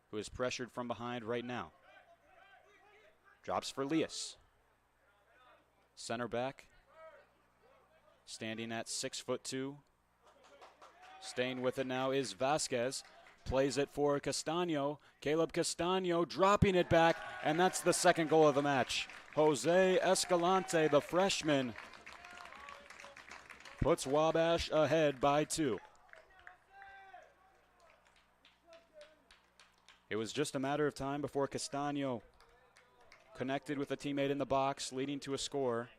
who is pressured from behind right now. Drops for Lias. Center back, standing at 6'2". Staying with it now is Vasquez. Plays it for Castano. Caleb Castano dropping it back, and that's the second goal of the match. Jose Escalante, the freshman, puts Wabash ahead by 2. It was just a matter of time before Castano connected with a teammate in the box, leading to a score.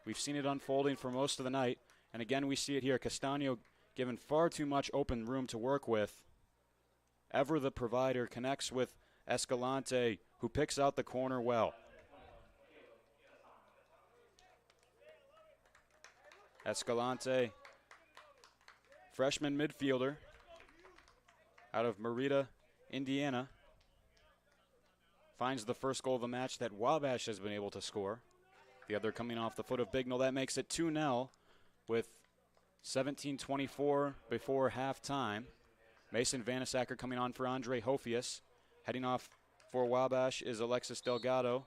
We've seen it unfolding for most of the night, and again we see it here. Castano given far too much open room to work with. Ever the provider connects with Escalante, who picks out the corner well. Escalante, freshman midfielder out of Merida, Indiana, finds the first goal of the match that Wabash has been able to score. The other coming off the foot of Bignell. That makes it 2-0 with 17:24 before halftime. Mason Vanasacker coming on for Andre Hofius. Heading off for Wabash is Alexis Delgado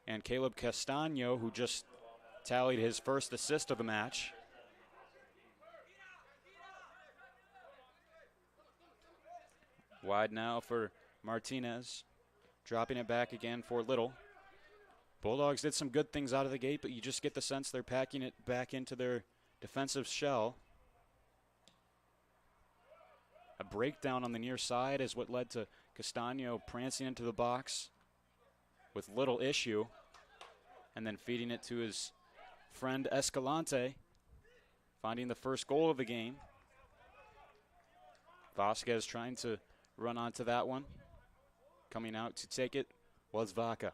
and Caleb Castano, who just tallied his first assist of the match. Wide now for Martinez. Dropping it back again for Little. Bulldogs did some good things out of the gate, but you just get the sense they're packing it back into their defensive shell. A breakdown on the near side is what led to Castano prancing into the box with little issue and then feeding it to his friend Escalante, finding the first goal of the game. Vasquez trying to run onto that one. Coming out to take it was Vaca.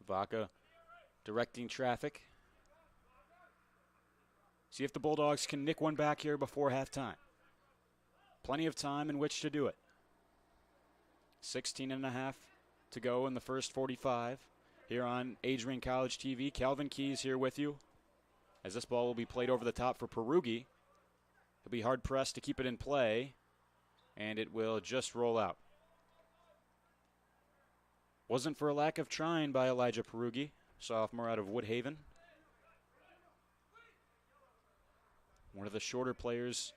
Vaca directing traffic. See if the Bulldogs can nick one back here before halftime. Plenty of time in which to do it. 16.5 to go in the first 45. Here on Adrian College TV, Calvin Keys here with you. As this ball will be played over the top for Perugi. He'll be hard pressed to keep it in play, and it will just roll out. Wasn't for a lack of trying by Elijah Perugi, sophomore out of Woodhaven. One of the shorter players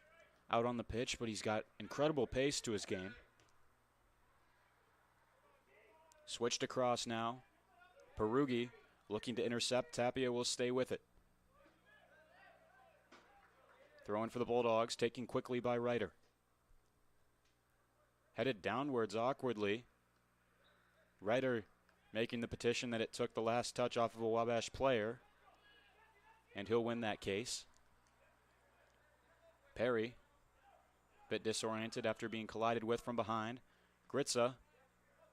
out on the pitch, but he's got incredible pace to his game. Switched across now. Perugi looking to intercept. Tapia will stay with it. Throwing for the Bulldogs, taken quickly by Ryder. Headed downwards awkwardly. Ryder making the petition that it took the last touch off of a Wabash player, and he'll win that case. Perry, a bit disoriented after being collided with from behind. Gritza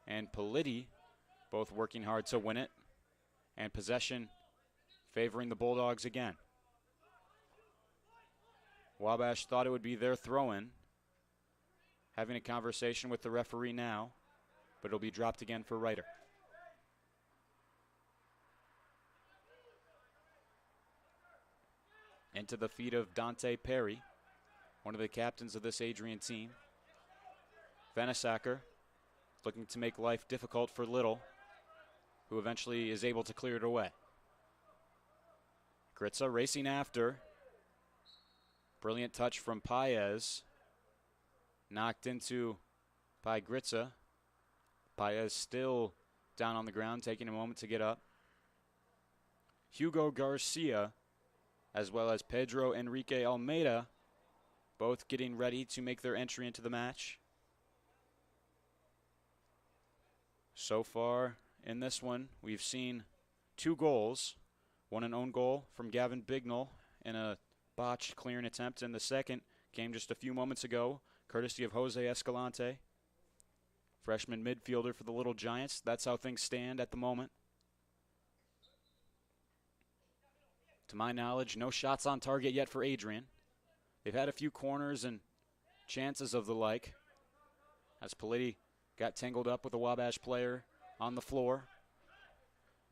and Politi both working hard to win it, and possession favoring the Bulldogs again. Wabash thought it would be their throw-in. Having a conversation with the referee now, but it'll be dropped again for Ryder. Into the feet of Dante Perry, one of the captains of this Adrian team. Vanasacker looking to make life difficult for Little, who eventually is able to clear it away. Gritza racing after. Brilliant touch from Paez. Knocked into by Gritza. Paez still down on the ground, taking a moment to get up. Hugo Garcia, as well as Pedro Enrique Almeida, both getting ready to make their entry into the match. So far in this one, we've seen 2 goals. One an own goal from Gavin Bignell in a botched clearing attempt, and the second came just a few moments ago, courtesy of Jose Escalante, freshman midfielder for the Little Giants. That's how things stand at the moment. To my knowledge, no shots on target yet for Adrian. They've had a few corners and chances of the like, as Politi got tangled up with a Wabash player on the floor.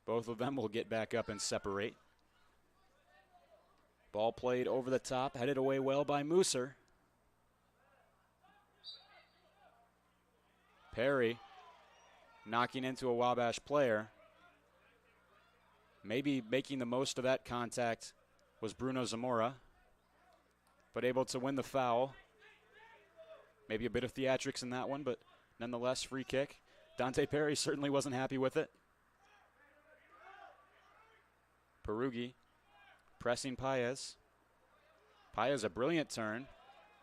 Both of them will get back up and separate. Ball played over the top, headed away well by Mooser. Perry knocking into a Wabash player. Maybe making the most of that contact was Bruno Zamora, but able to win the foul. Maybe a bit of theatrics in that one, but nonetheless, free kick. Dante Perry certainly wasn't happy with it. Perugi pressing Paez. Paez a brilliant turn.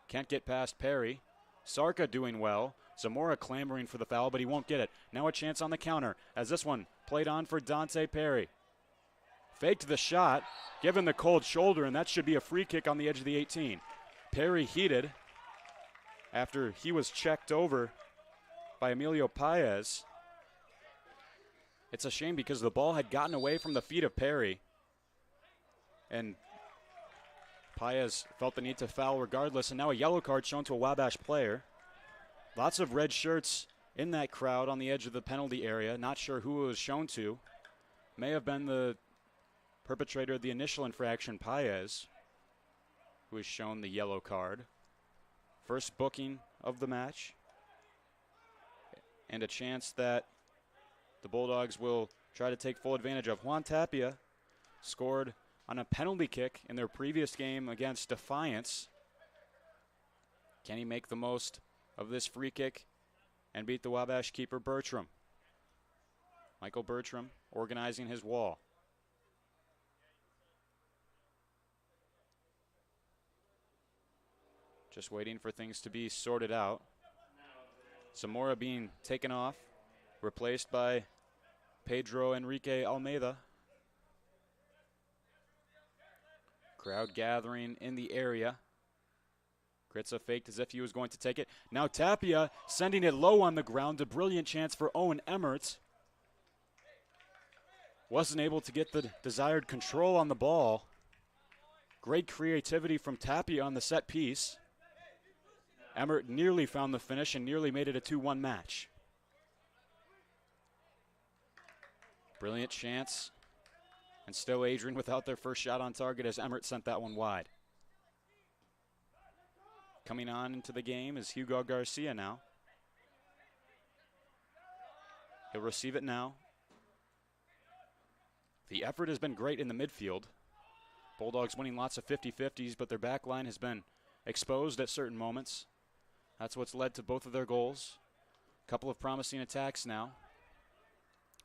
Can't get past Perry. Sarka doing well. Zamora clamoring for the foul, but he won't get it. Now a chance on the counter as this one played on for Dante Perry. Faked the shot, given the cold shoulder, and that should be a free kick on the edge of the 18. Perry heated after he was checked over by Emilio Paez. It's a shame because the ball had gotten away from the feet of Perry, and Paez felt the need to foul regardless, and now a yellow card shown to a Wabash player. Lots of red shirts in that crowd on the edge of the penalty area. Not sure who it was shown to. May have been the perpetrator of the initial infraction, Paez, who was shown the yellow card. First booking of the match, and a chance that the Bulldogs will try to take full advantage of. Juan Tapia scored on a penalty kick in their previous game against Defiance. Can he make the most of this free kick and beat the Wabash keeper Bertram? Michael Bertram organizing his wall. Just waiting for things to be sorted out. Zamora being taken off, replaced by Pedro Enrique Almeida. Crowd gathering in the area. Kritza faked as if he was going to take it. Now Tapia sending it low on the ground. A brilliant chance for Owen Emmert. Wasn't able to get the desired control on the ball. Great creativity from Tapia on the set piece. Emmert nearly found the finish and nearly made it a 2-1 match. Brilliant chance. And still Adrian without their first shot on target as Emmert sent that one wide. Coming on into the game is Hugo Garcia now. He'll receive it now. The effort has been great in the midfield. Bulldogs winning lots of 50-50s, but their back line has been exposed at certain moments. That's what's led to both of their goals. A couple of promising attacks now.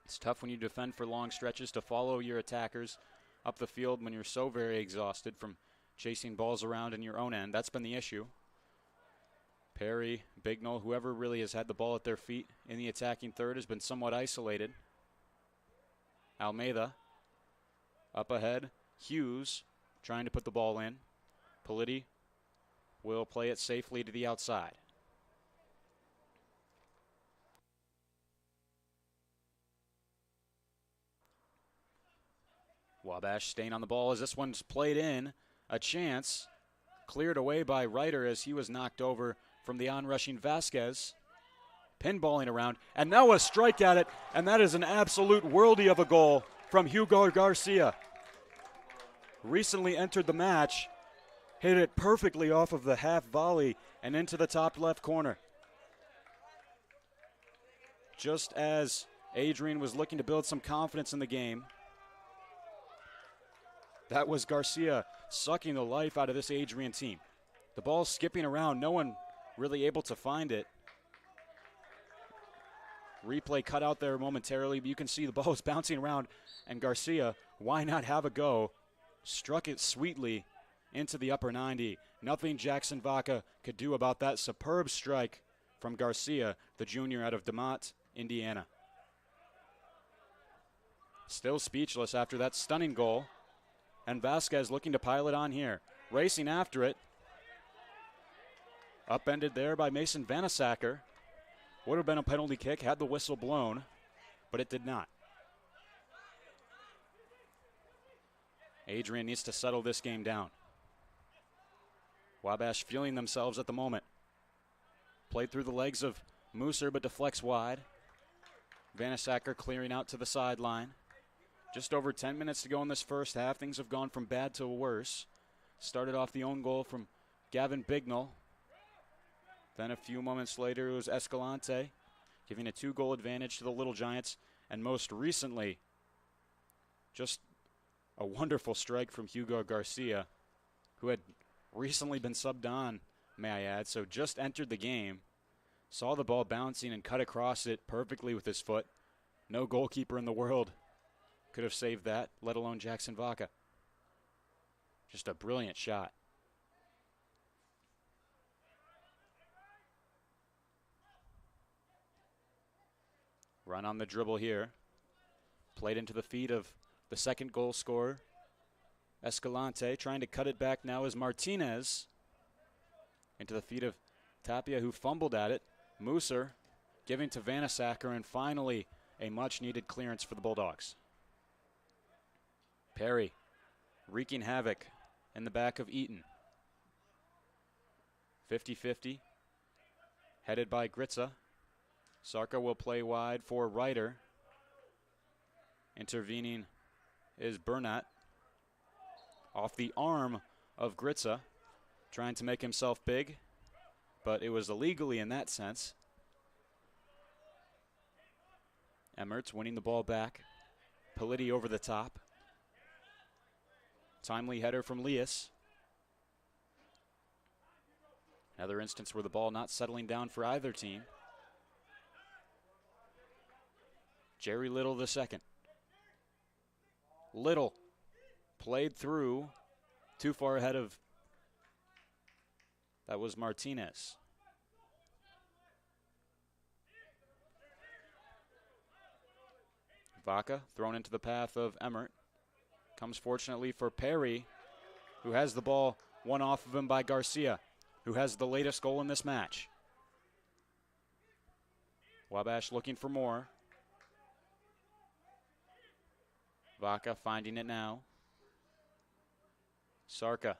It's tough when you defend for long stretches to follow your attackers up the field when you're so very exhausted from chasing balls around in your own end. That's been the issue. Perry, Bignell, whoever really has had the ball at their feet in the attacking third has been somewhat isolated. Almeida up ahead. Hughes trying to put the ball in. Politi will play it safely to the outside. Wabash staying on the ball as this one's played in. A chance cleared away by Ryder as he was knocked over from the onrushing Vasquez. Pinballing around, and now a strike at it, and that is an absolute worldie of a goal from Hugo Garcia. Recently entered the match, hit it perfectly off of the half volley and into the top left corner. Just as Adrian was looking to build some confidence in the game, that was Garcia sucking the life out of this Adrian team. The ball skipping around, no one really able to find it. Replay cut out there momentarily, but you can see the ball is bouncing around, and Garcia, why not have a go? Struck it sweetly into the upper 90. Nothing Jackson Vaca could do about that superb strike from Garcia, the junior out of DeMont, Indiana. Still speechless after that stunning goal, and Vasquez looking to pile it on here. Racing after it. Upended there by Mason Vanasacker. Would have been a penalty kick had the whistle blown, but it did not. Adrian needs to settle this game down. Wabash feeling themselves at the moment. Played through the legs of Mooser, but deflects wide. Vanasacker clearing out to the sideline. Just over 10 minutes to go in this first half. Things have gone from bad to worse. Started off the own goal from Gavin Bignell. Then a few moments later, it was Escalante, giving a 2-goal advantage to the Little Giants. And most recently, just a wonderful strike from Hugo Garcia, who had recently been subbed on, may I add, so just entered the game. Saw the ball bouncing and cut across it perfectly with his foot. No goalkeeper in the world could have saved that, let alone Jackson Vaca. Just a brilliant shot. Run on the dribble here. Played into the feet of the second goal scorer, Escalante. Trying to cut it back now is Martinez. Into the feet of Tapia, who fumbled at it. Musser giving to Vanasacker, and finally a much-needed clearance for the Bulldogs. Perry wreaking havoc in the back of Eaton. 50-50. Headed by Gritza. Sarka will play wide for Ryder. Intervening is Burnett. Off the arm of Gritza. Trying to make himself big, but it was illegally in that sense. Emmert's winning the ball back. Politi over the top. Timely header from Lias. Another instance where the ball not settling down for either team. Jerry Little the second. Little played through, too far ahead of, that was Martinez. Vaca thrown into the path of Emmert. Comes fortunately for Perry, who has the ball won off of him by Garcia, who has the latest goal in this match. Wabash looking for more. Vaca finding it now. Sarka.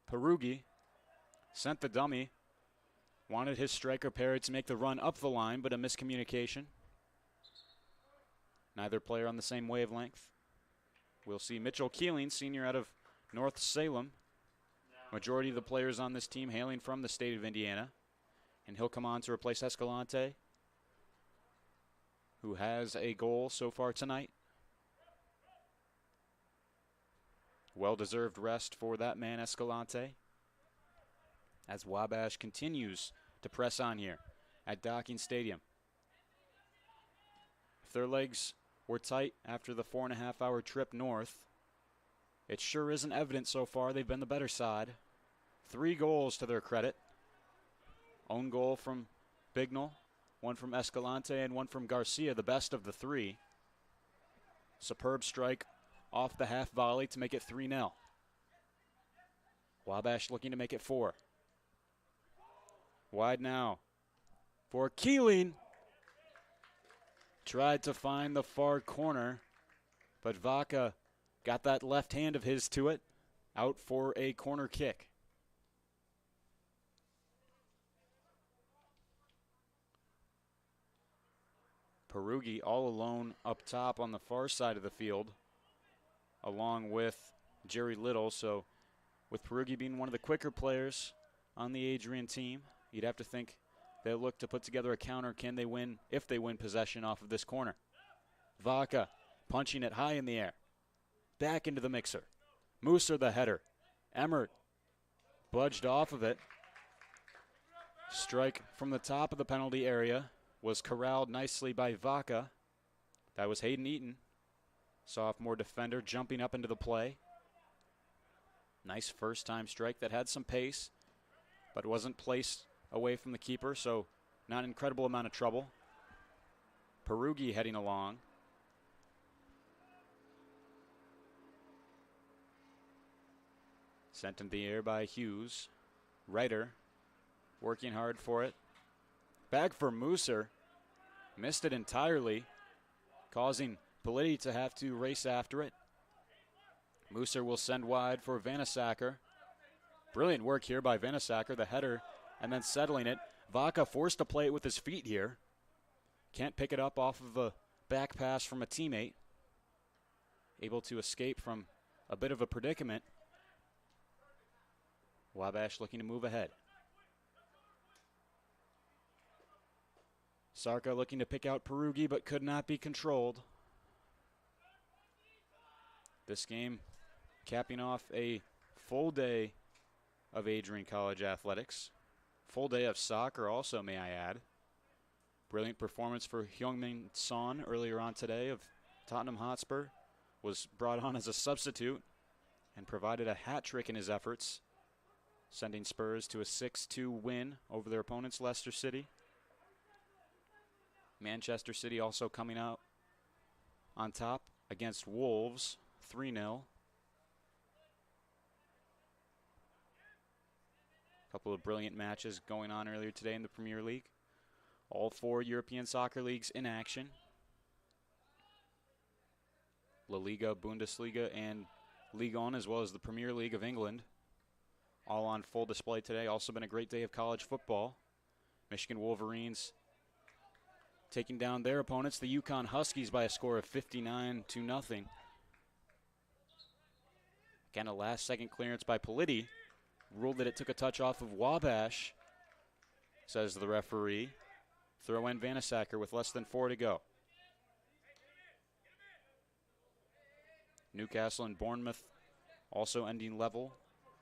Perugi sent the dummy. Wanted his striker Perry to make the run up the line, but a miscommunication. Neither player on the same wavelength. We'll see Mitchell Keeling, senior out of North Salem. Majority of the players on this team hailing from the state of Indiana. And he'll come on to replace Escalante, who has a goal so far tonight. Well-deserved rest for that man, Escalante, as Wabash continues to press on here at Docking Stadium. If their legs were tight after the 4.5-hour trip north, it sure isn't evident so far. They've been the better side. 3 goals to their credit. Own goal from Bignell, one from Escalante, and one from Garcia, the best of the 3. Superb strike off the half volley to make it 3-0. Wabash looking to make it 4. Wide now for Keeling. Tried to find the far corner, but Vaca got that left hand of his to it. Out for a corner kick. Perugi all alone up top on the far side of the field, along with Jerry Little. So with Perugi being one of the quicker players on the Adrian team, you'd have to think they'll look to put together a counter. Can they win if they win possession off of this corner? Vaca punching it high in the air. Back into the mixer. Musser the header. Emmert budged off of it. Strike from the top of the penalty area was corralled nicely by Vaca. That was Hayden Eaton, sophomore defender, jumping up into the play. Nice first-time strike that had some pace, but wasn't placed away from the keeper, so not an incredible amount of trouble. Perugi heading along. Sent in the air by Hughes. Ryder working hard for it. Back for Musser. Missed it entirely, causing Politi to have to race after it. Musser will send wide for Vanasacker. Brilliant work here by Vanasacker, the header, and then settling it. Vaca forced to play it with his feet here. Can't pick it up off of a back pass from a teammate. Able to escape from a bit of a predicament. Wabash looking to move ahead. Sarka looking to pick out Perugi, but could not be controlled. This game capping off a full day of Adrian College athletics. Full day of soccer also, may I add. Brilliant performance for Hyungmin Son earlier on today of Tottenham Hotspur. Was brought on as a substitute and provided a hat trick in his efforts, sending Spurs to a 6-2 win over their opponents, Leicester City. Manchester City also coming out on top against Wolves, 3-0. A couple of brilliant matches going on earlier today in the Premier League. All 4 European soccer leagues in action. La Liga, Bundesliga, and Ligue 1, as well as the Premier League of England, all on full display today. Also been a great day of college football. Michigan Wolverines taking down their opponents, the Yukon Huskies, by a score of 59-0. Again, a last-second clearance by Politi. Ruled that it took a touch off of Wabash, says the referee. Throw in Vanasacker with less than 4 to go. Newcastle and Bournemouth also ending level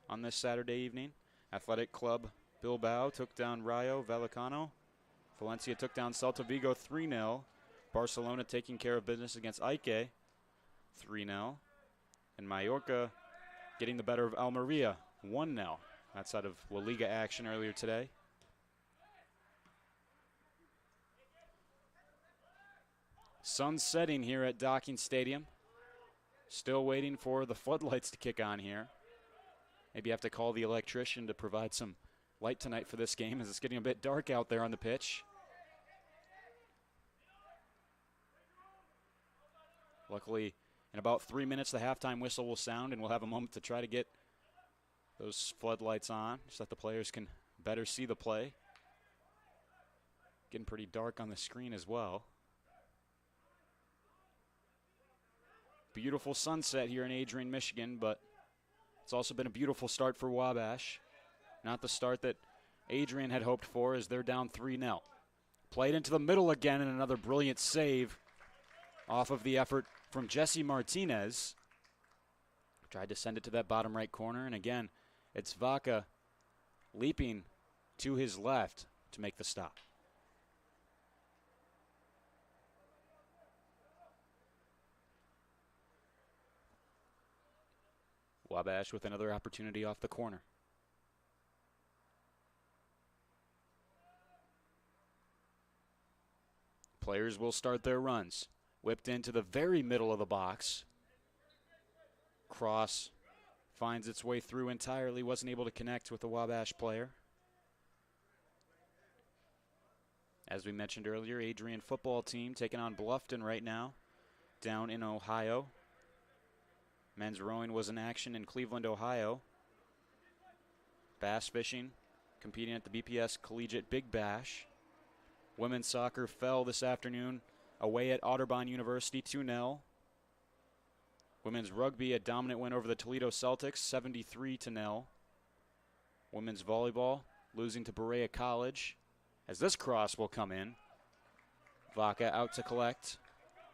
on this Saturday evening. Athletic Club Bilbao took down Rayo Vallecano. Valencia took down Celta Vigo 3-0. Barcelona taking care of business against Ike 3-0. And Mallorca getting the better of Almeria 1-0. That's out of La Liga action earlier today. Sun setting here at Docking Stadium. Still waiting for the floodlights to kick on here. Maybe have to call the electrician to provide some light tonight for this game, as it's getting a bit dark out there on the pitch. Luckily, in about 3 minutes, the halftime whistle will sound, and we'll have a moment to try to get those floodlights on so that the players can better see the play. Getting pretty dark on the screen as well. Beautiful sunset here in Adrian, Michigan, but it's also been a beautiful start for Wabash. Not the start that Adrian had hoped for, as they're down 3-0. Played into the middle again, and another brilliant save off of the effort from Jesse Martinez. Tried to send it to that bottom right corner, and again, it's Vaca leaping to his left to make the stop. Wabash with another opportunity off the corner. Players will start their runs. Whipped into the very middle of the box. Cross finds its way through entirely. Wasn't able to connect with the Wabash player. As we mentioned earlier, Adrian football team taking on Bluffton right now down in Ohio. Men's rowing was in action in Cleveland, Ohio. Bass fishing competing at the BPS Collegiate Big Bash. Women's soccer fell this afternoon away at Otterbein University 2-0. Women's rugby, a dominant win over the Toledo Celtics 73-0. Women's volleyball losing to Berea College, as this cross will come in. Vaca out to collect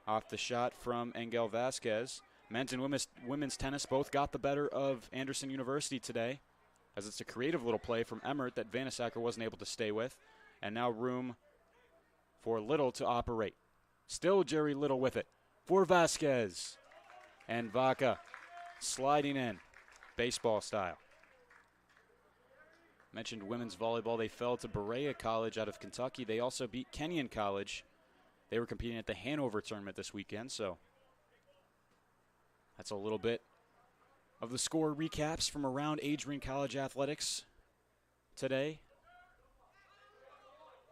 off the shot from Engel Vasquez. Men's and women's tennis both got the better of Anderson University today, as it's a creative little play from Emmert that Vanasacker wasn't able to stay with. And now room for Little to operate. Still Jerry Little with it for Vasquez. And Vaca sliding in, baseball style. Mentioned women's volleyball. They fell to Berea College out of Kentucky. They also beat Kenyon College. They were competing at the Hanover tournament this weekend, so that's a little bit of the score recaps from around Adrian College athletics today.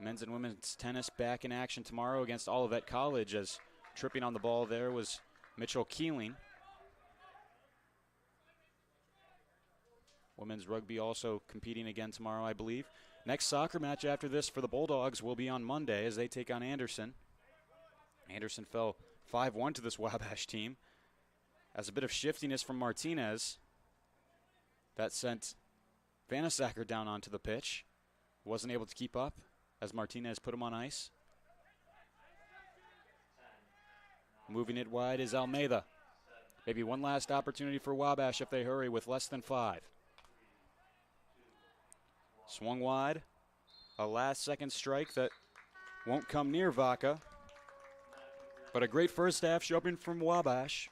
Men's and women's tennis back in action tomorrow against Olivet College, as tripping on the ball there was Mitchell Keeling. Women's rugby also competing again tomorrow, I believe. Next soccer match after this for the Bulldogs will be on Monday as they take on Anderson. Anderson fell 5-1 to this Wabash team, as a bit of shiftiness from Martinez that sent Vanasacker down onto the pitch. Wasn't able to keep up as Martinez put him on ice. Moving it wide is Almeida. Maybe one last opportunity for Wabash if they hurry with less than 5. Swung wide. A last-second strike that won't come near Vaca. But a great first half showing from Wabash.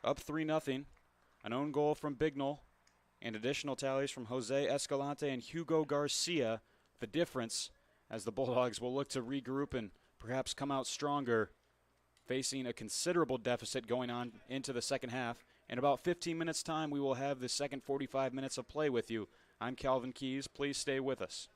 Up 3-0. An own goal from Bignell and additional tallies from Jose Escalante and Hugo Garcia. The difference as the Bulldogs will look to regroup and perhaps come out stronger, facing a considerable deficit going on into the second half. In about 15 minutes' time, we will have the second 45 minutes of play with you. I'm Calvin Keys. Please stay with us.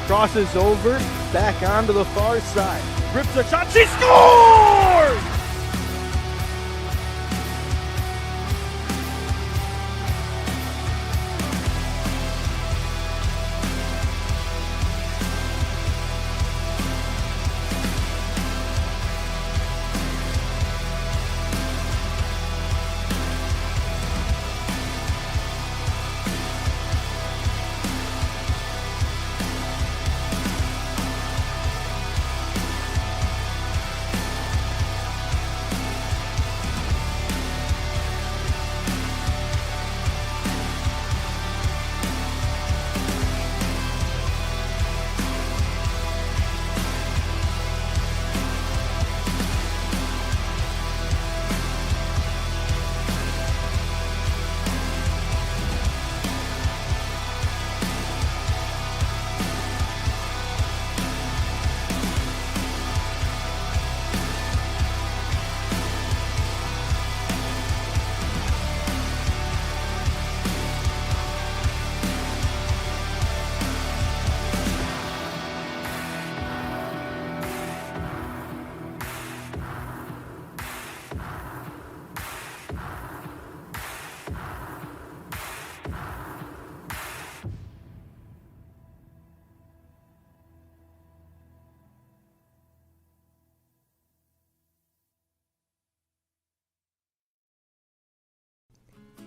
Crosses over, back onto the far side. Rips a shot, she scores!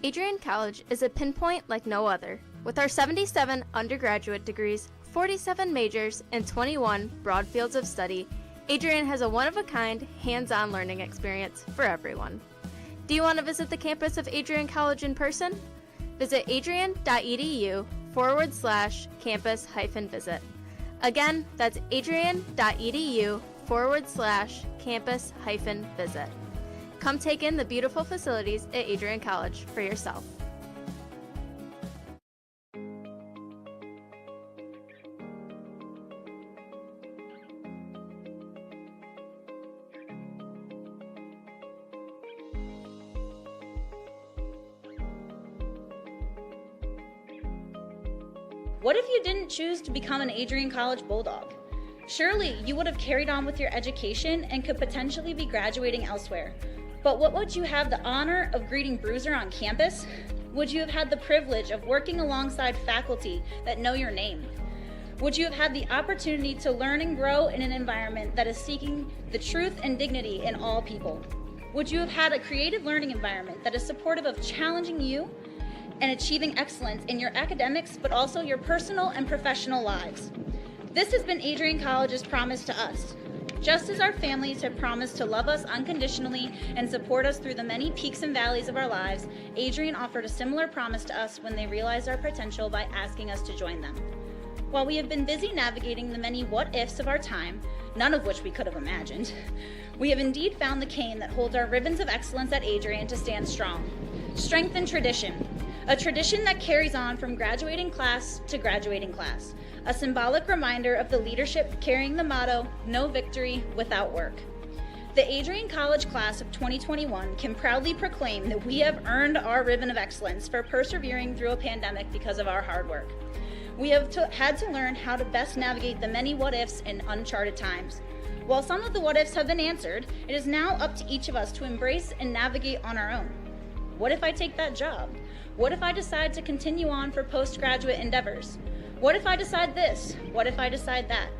Adrian College is a pinpoint like no other. With our 77 undergraduate degrees, 47 majors, and 21 broad fields of study, Adrian has a one-of-a-kind, hands-on learning experience for everyone. Do you want to visit the campus of Adrian College in person? Visit adrian.edu/campus-visit. Again, that's adrian.edu/campus-visit. Come take in the beautiful facilities at Adrian College for yourself. What if you didn't choose to become an Adrian College Bulldog? Surely you would have carried on with your education and could potentially be graduating elsewhere. But what would you have the honor of greeting Bruiser on campus? Would you have had the privilege of working alongside faculty that know your name? Would you have had the opportunity to learn and grow in an environment that is seeking the truth and dignity in all people? Would you have had a creative learning environment that is supportive of challenging you and achieving excellence in your academics, but also your personal and professional lives? This has been Adrian College's promise to us. Just as our families have promised to love us unconditionally and support us through the many peaks and valleys of our lives, Adrian offered a similar promise to us when they realized our potential by asking us to join them. While we have been busy navigating the many what-ifs of our time, none of which we could have imagined, we have indeed found the cane that holds our ribbons of excellence at Adrian to stand strong. Strength and tradition. A tradition that carries on from graduating class to graduating class. A symbolic reminder of the leadership carrying the motto, no victory without work. The Adrian College class of 2021 can proudly proclaim that we have earned our ribbon of excellence for persevering through a pandemic because of our hard work. We have had to learn how to best navigate the many what-ifs in uncharted times. While some of the what-ifs have been answered, it is now up to each of us to embrace and navigate on our own. What if I take that job? What if I decide to continue on for postgraduate endeavors? What if I decide this? What if I decide that?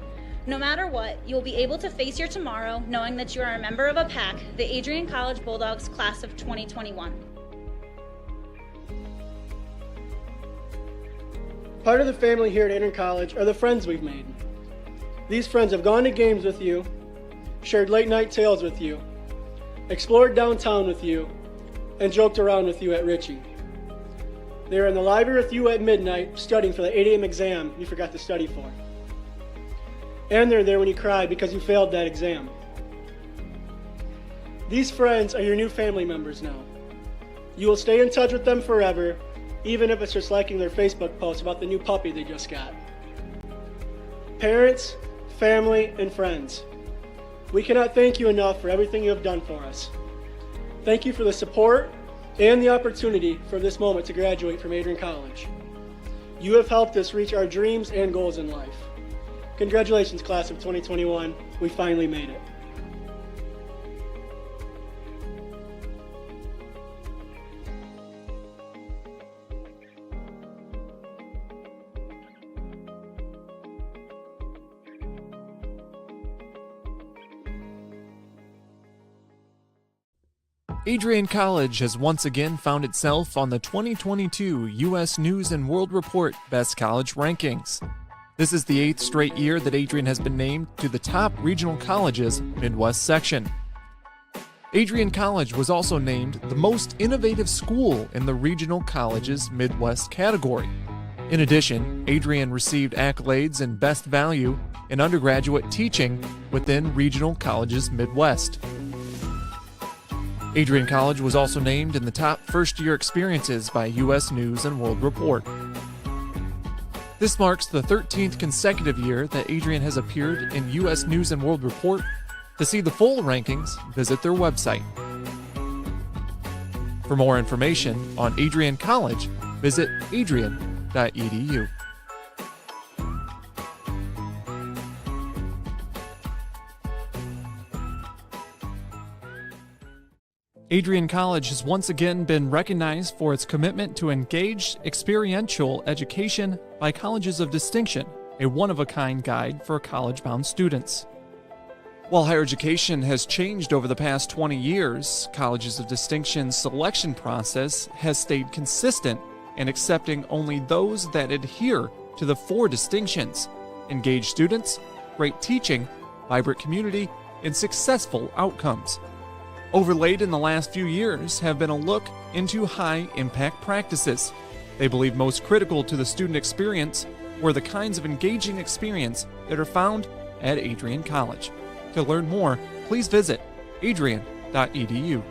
No matter what, you'll be able to face your tomorrow knowing that you are a member of a pack, the Adrian College Bulldogs class of 2021. Part of the family here at Adrian College are the friends we've made. These friends have gone to games with you, shared late night tales with you, explored downtown with you, and joked around with you at Ritchie. They were in the library with you at midnight studying for the 8 a.m. exam you forgot to study for. And they're there when you cried because you failed that exam. These friends are your new family members now. You will stay in touch with them forever, even if it's just liking their Facebook post about the new puppy they just got. Parents, family, and friends, we cannot thank you enough for everything you have done for us. Thank you for the support and the opportunity for this moment to graduate from Adrian College. You have helped us reach our dreams and goals in life. Congratulations, class of 2021. We finally made it. Adrian College has once again found itself on the 2022 U.S. News & World Report Best College Rankings. This is the 8th straight year that Adrian has been named to the top regional colleges Midwest section. Adrian College was also named the most innovative school in the regional colleges Midwest category. In addition, Adrian received accolades in Best Value in undergraduate teaching within regional colleges Midwest. Adrian College was also named in the top first-year experiences by U.S. News & World Report. This marks the 13th consecutive year that Adrian has appeared in U.S. News & World Report. To see the full rankings, visit their website. For more information on Adrian College, visit adrian.edu. Adrian College has once again been recognized for its commitment to engaged, experiential education by Colleges of Distinction, a one-of-a-kind guide for college-bound students. While higher education has changed over the past 20 years, Colleges of Distinction's selection process has stayed consistent in accepting only those that adhere to the 4 distinctions: engaged students, great teaching, vibrant community, and successful outcomes. Overlaid in the last few years have been a look into high-impact practices. They believe most critical to the student experience were the kinds of engaging experience that are found at Adrian College. To learn more, please visit adrian.edu.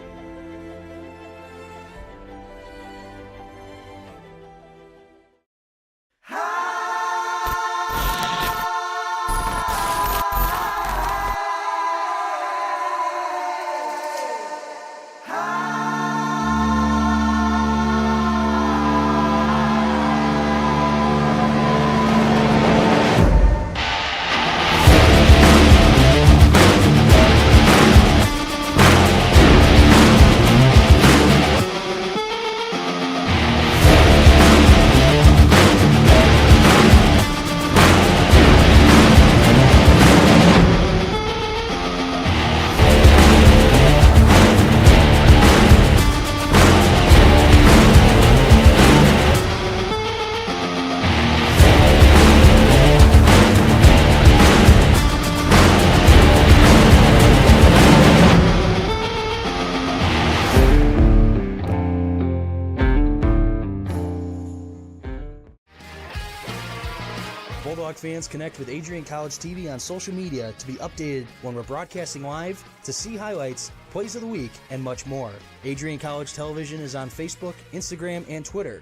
Bulldog fans, connect with Adrian College TV on social media to be updated when we're broadcasting live, to see highlights, plays of the week, and much more. Adrian College Television is on Facebook, Instagram, and Twitter.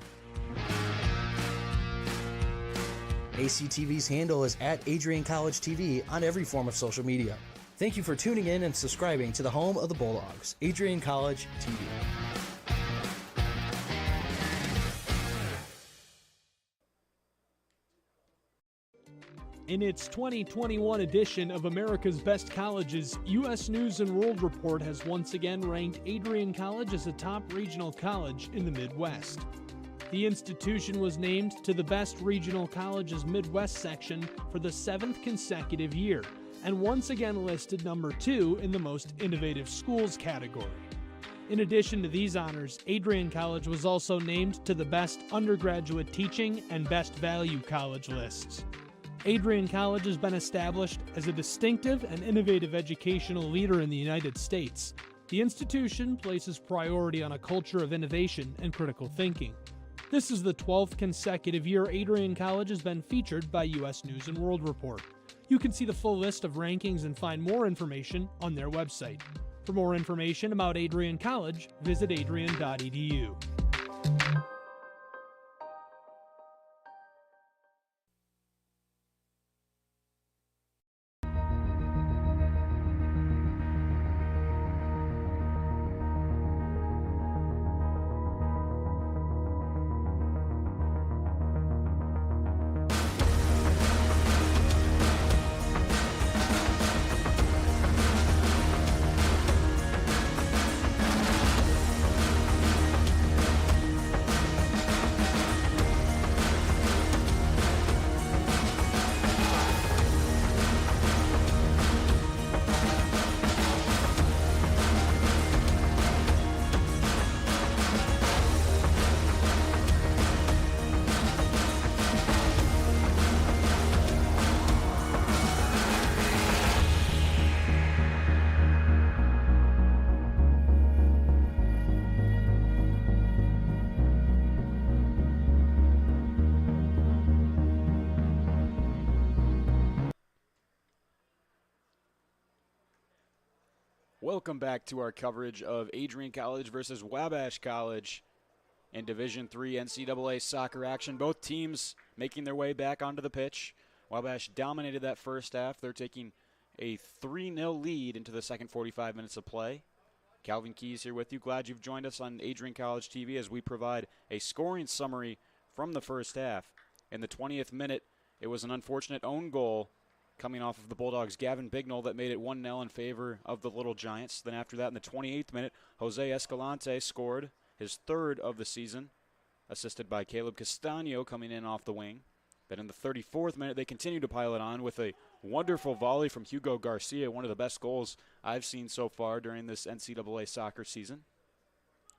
ACTV's handle is at Adrian College TV on every form of social media. Thank you for tuning in and subscribing to the home of the Bulldogs, Adrian College TV. In its 2021 edition of America's Best Colleges, U.S. News & World Report has once again ranked Adrian College as a top regional college in the Midwest. The institution was named to the Best Regional Colleges Midwest section for the 7th consecutive year, and once again listed number 2 in the Most Innovative Schools category. In addition to these honors, Adrian College was also named to the Best Undergraduate Teaching and Best Value College lists. Adrian College has been established as a distinctive and innovative educational leader in the United States. The institution places priority on a culture of innovation and critical thinking. This is the 12th consecutive year Adrian College has been featured by U.S. News & World Report. You can see the full list of rankings and find more information on their website. For more information about Adrian College, visit adrian.edu. Welcome back to our coverage of Adrian College versus Wabash College in Division III NCAA soccer action. Both teams making their way back onto the pitch. Wabash dominated that first half. They're taking a 3-0 lead into the second 45 minutes of play. Calvin Keys here with you. Glad you've joined us on Adrian College TV as we provide a scoring summary from the first half. In the 20th minute, it was an unfortunate own goal coming off of the Bulldogs' Gavin Bignell that made it 1-0 in favor of the Little Giants. Then after that, in the 28th minute, Jose Escalante scored his third of the season, assisted by Caleb Castano coming in off the wing. Then in the 34th minute, they continued to pile it on with a wonderful volley from Hugo Garcia, one of the best goals I've seen so far during this NCAA soccer season.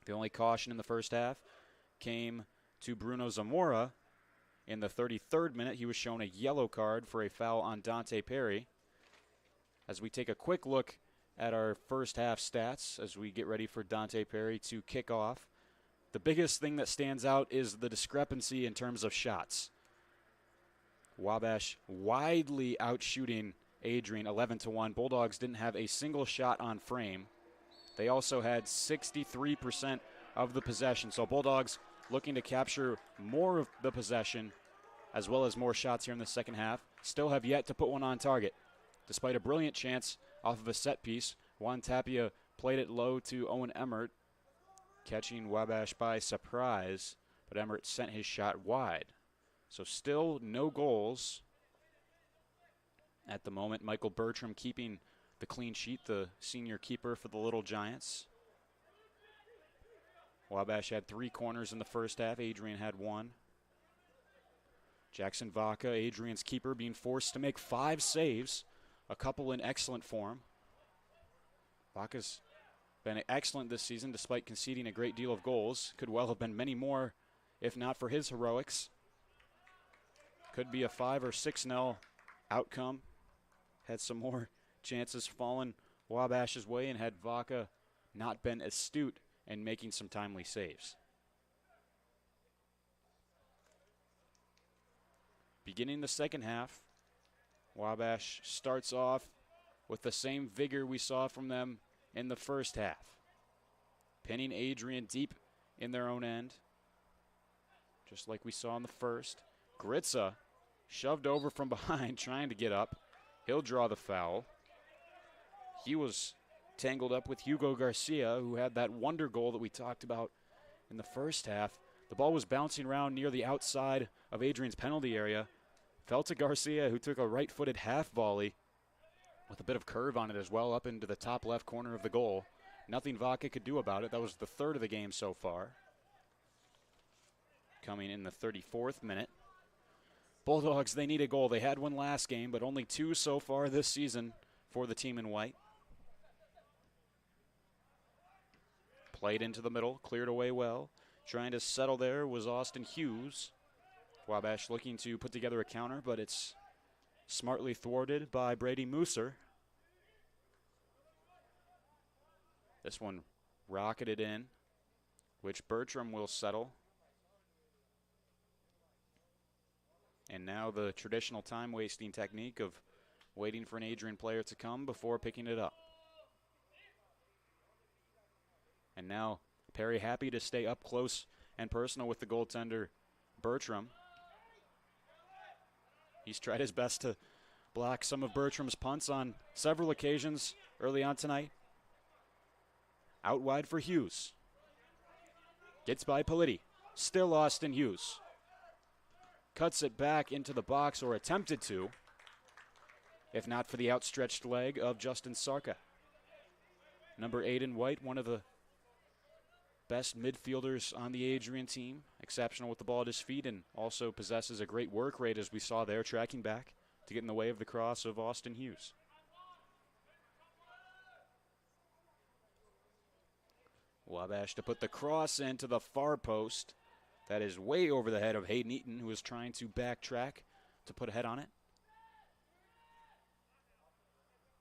The only caution in the first half came to Bruno Zamora. In the 33rd minute, he was shown a yellow card for a foul on Dante Perry. As we take a quick look at our first half stats as we get ready for Dante Perry to kick off, the biggest thing that stands out is the discrepancy in terms of shots. Wabash widely outshooting Adrian 11-1. Bulldogs didn't have a single shot on frame. They also had 63% of the possession. So Bulldogs looking to capture more of the possession as well as more shots here in the second half. Still have yet to put one on target. Despite a brilliant chance off of a set piece, Juan Tapia played it low to Owen Emmert, catching Wabash by surprise, but Emmert sent his shot wide. So still no goals at the moment. Michael Bertram keeping the clean sheet, the senior keeper for the Little Giants. Wabash had 3 corners in the first half. Adrian had 1. Jackson Vaca, Adrian's keeper, being forced to make 5 saves, a couple in excellent form. Vaca's been excellent this season despite conceding a great deal of goals. Could well have been many more if not for his heroics. Could be a 5 or 6-0 outcome. Had some more chances fallen Wabash's way, and had Vaca not been astute in making some timely saves. Beginning the second half, Wabash starts off with the same vigor we saw from them in the first half. Pinning Adrian deep in their own end, just like we saw in the first. Gritza shoved over from behind, trying to get up. He'll draw the foul. He was tangled up with Hugo Garcia, who had that wonder goal that we talked about in the first half. The ball was bouncing around near the outside of Adrian's penalty area. Fell to Garcia, who took a right-footed half volley with a bit of curve on it as well, up into the top left corner of the goal. Nothing Vaca could do about it. That was the third of the game so far. Coming in the 34th minute. Bulldogs, they need a goal. They had one last game, but only 2 so far this season for the team in white. Played into the middle, cleared away well. Trying to settle there was Austin Hughes. Wabash looking to put together a counter, but it's smartly thwarted by Brady Mooser. This one rocketed in, which Bertram will settle. And now the traditional time-wasting technique of waiting for an Adrian player to come before picking it up. And now Perry happy to stay up close and personal with the goaltender, Bertram. He's tried his best to block some of Bertram's punts on several occasions early on tonight. Out wide for Hughes. Gets by Politi. Still Austin Hughes. Cuts it back into the box, or attempted to, if not for the outstretched leg of Justin Sarka. Number 8 in white, one of the best midfielders on the Adrian team. Exceptional with the ball at his feet, and also possesses a great work rate, as we saw there, tracking back to get in the way of the cross of Austin Hughes. Wabash to put the cross into the far post. That is way over the head of Hayden Eaton, who is trying to backtrack to put a head on it.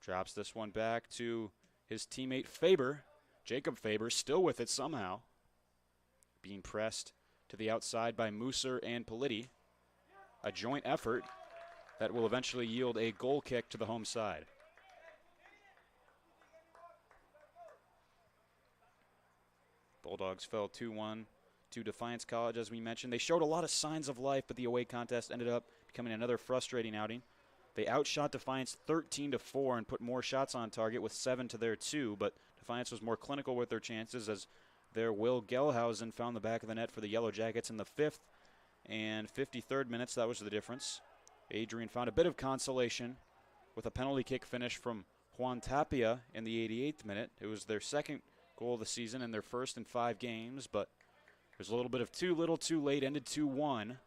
Drops this one back to his teammate Faber. Jacob Faber still with it somehow. Being pressed to the outside by Mooser and Politi. A joint effort that will eventually yield a goal kick to the home side. Bulldogs fell 2-1 to Defiance College, as we mentioned. They showed a lot of signs of life, but the away contest ended up becoming another frustrating outing. They outshot Defiance 13-4 and put more shots on target with 7 to their 2, but Defiance was more clinical with their chances, as their Will Gelhausen found the back of the net for the Yellow Jackets in the 5th and 53rd minutes. That was the difference. Adrian found a bit of consolation with a penalty kick finish from Juan Tapia in the 88th minute. It was their second goal of the season and their first in 5 games, but there's a little bit of too little too late, ended 2-1.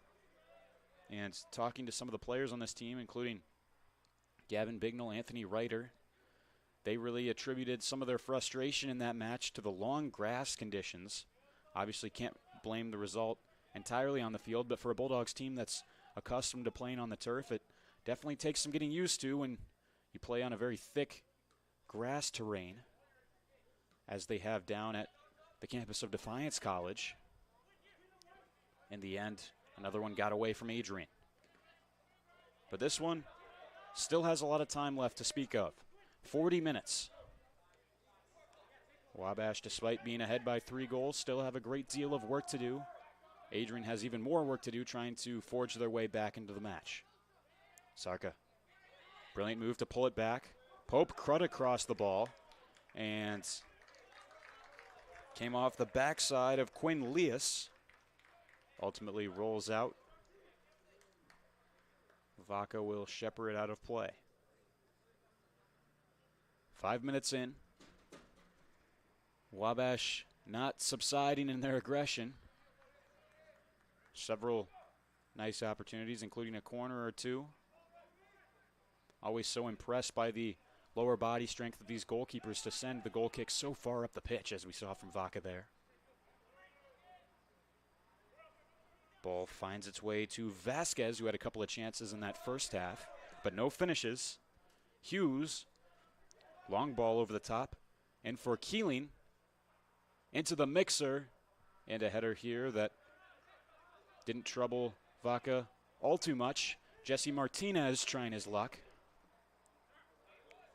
And talking to some of the players on this team, including Gavin Bignell, Anthony Reiter. They really attributed some of their frustration in that match to the long grass conditions. Obviously can't blame the result entirely on the field, but for a Bulldogs team that's accustomed to playing on the turf, it definitely takes some getting used to when you play on a very thick grass terrain, as they have down at the campus of Defiance College. In the end, another one got away from Adrian. But this one still has a lot of time left to speak of. 40 minutes. Wabash, despite being ahead by 3 goals, still have a great deal of work to do. Adrian has even more work to do trying to forge their way back into the match. Sarka, brilliant move to pull it back. Pope crud across the ball and came off the backside of Quinn Leas. Ultimately rolls out. Vaca will shepherd it out of play. 5 minutes in. Wabash not subsiding in their aggression. Several nice opportunities, including a corner or two. Always so impressed by the lower body strength of these goalkeepers to send the goal kick so far up the pitch, as we saw from Vaca there. Ball finds its way to Vasquez, who had a couple of chances in that first half, but no finishes. Hughes, long ball over the top, and for Keeling, into the mixer, and a header here that didn't trouble Vaca all too much. Jesse Martinez trying his luck.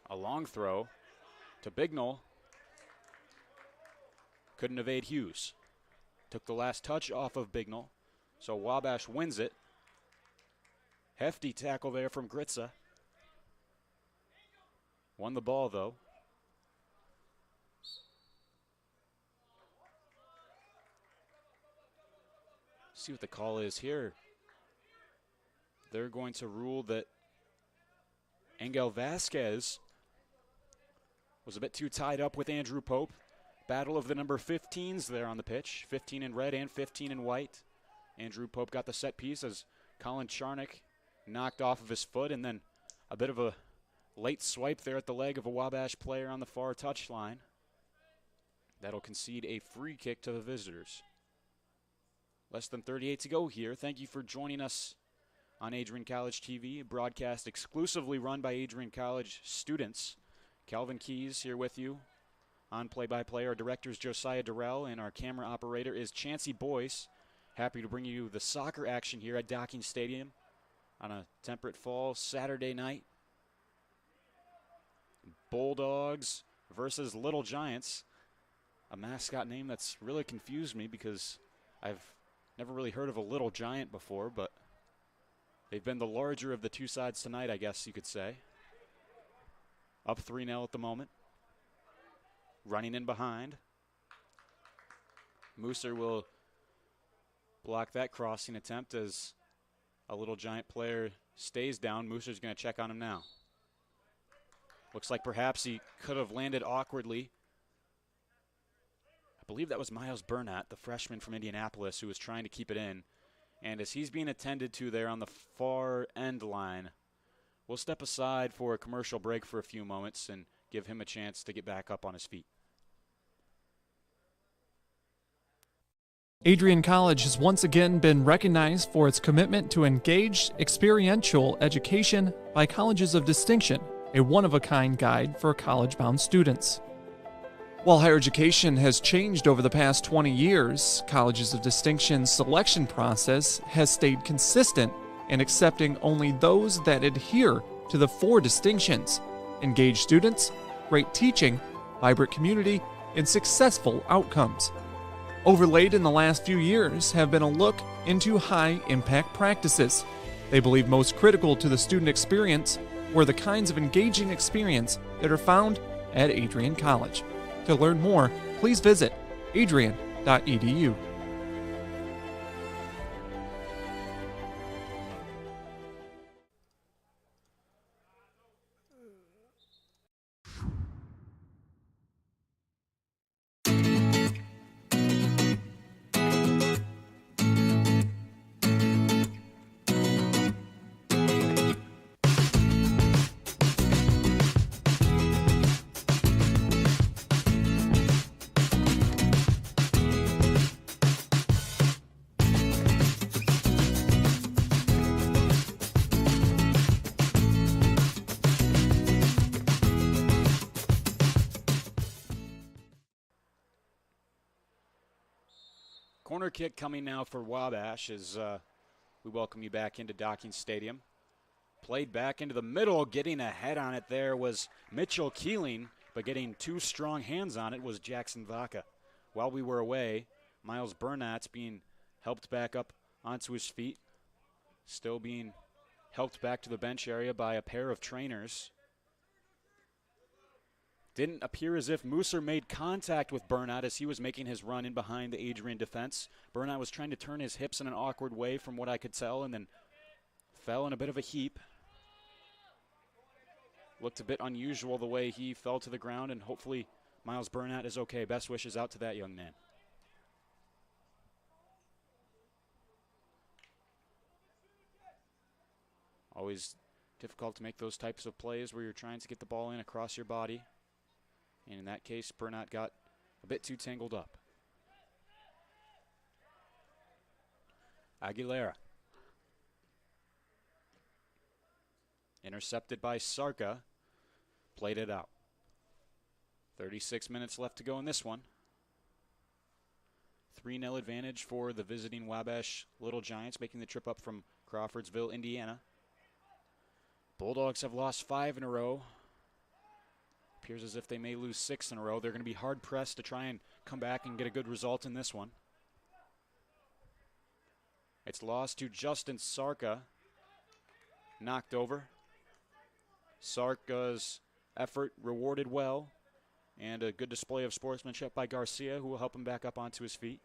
A long throw to Bignell. Couldn't evade Hughes. Took the last touch off of Bignell, so Wabash wins it. Hefty tackle there from Gritza. Won the ball, though. See what the call is here. They're going to rule that Angel Vasquez was a bit too tied up with Andrew Pope. Battle of the number 15s there on the pitch. 15 in red and 15 in white. Andrew Pope got the set piece as Colin Charnick knocked off of his foot, and then a bit of a late swipe there at the leg of a Wabash player on the far touchline. That'll concede a free kick to the visitors. Less than 38 to go here. Thank you for joining us on Adrian College TV, a broadcast exclusively run by Adrian College students. Calvin Keys here with you on play-by-play. Our director is Josiah Durrell, and our camera operator is Chancey Boyce. Happy to bring you the soccer action here at Docking Stadium on a temperate fall Saturday night. Bulldogs versus Little Giants, a mascot name that's really confused me because I've never really heard of a Little Giant before, but they've been the larger of the two sides tonight, I guess you could say. Up 3-0 at the moment. Running in behind. Mooser will block that crossing attempt as a Little Giant player stays down. Mooser's going to check on him now. Looks like perhaps he could have landed awkwardly. I believe that was Miles Burnett, the freshman from Indianapolis, who was trying to keep it in. And as he's being attended to there on the far end line, we'll step aside for a commercial break for a few moments and give him a chance to get back up on his feet. Adrian College has once again been recognized for its commitment to engaged, experiential education by Colleges of Distinction, a one-of-a-kind guide for college-bound students. While higher education has changed over the past 20 years, Colleges of Distinction's selection process has stayed consistent in accepting only those that adhere to the 4 distinctions: engaged students, great teaching, vibrant community, and successful outcomes. Overlaid in the last few years have been a look into high-impact practices. They believe most critical to the student experience were the kinds of engaging experience that are found at Adrian College. To learn more, please visit adrian.edu. Corner kick coming now for Wabash as we welcome you back into Docking Stadium. Played back into the middle, getting a head on it there was Mitchell Keeling, but getting 2 strong hands on it was Jackson Vaca. While we were away, Miles Burnat's being helped back up onto his feet, still being helped back to the bench area by a pair of trainers. Didn't appear as if Mooser made contact with Burnat as he was making his run in behind the Adrian defense. Burnat was trying to turn his hips in an awkward way from what I could tell, and then fell in a bit of a heap. Looked a bit unusual the way he fell to the ground, and hopefully Miles Burnat is okay. Best wishes out to that young man. Always difficult to make those types of plays where you're trying to get the ball in across your body. And in that case, Burnat got a bit too tangled up. Aguilera. Intercepted by Sarka. Played it out. 36 minutes left to go in this one. 3-0 advantage for the visiting Wabash Little Giants, making the trip up from Crawfordsville, Indiana. Bulldogs have lost 5 in a row. Appears as if they may lose 6 in a row. They're going to be hard-pressed to try and come back and get a good result in this one. It's lost to Justin Sarka. Knocked over. Sarka's effort rewarded well. And a good display of sportsmanship by Garcia, who will help him back up onto his feet.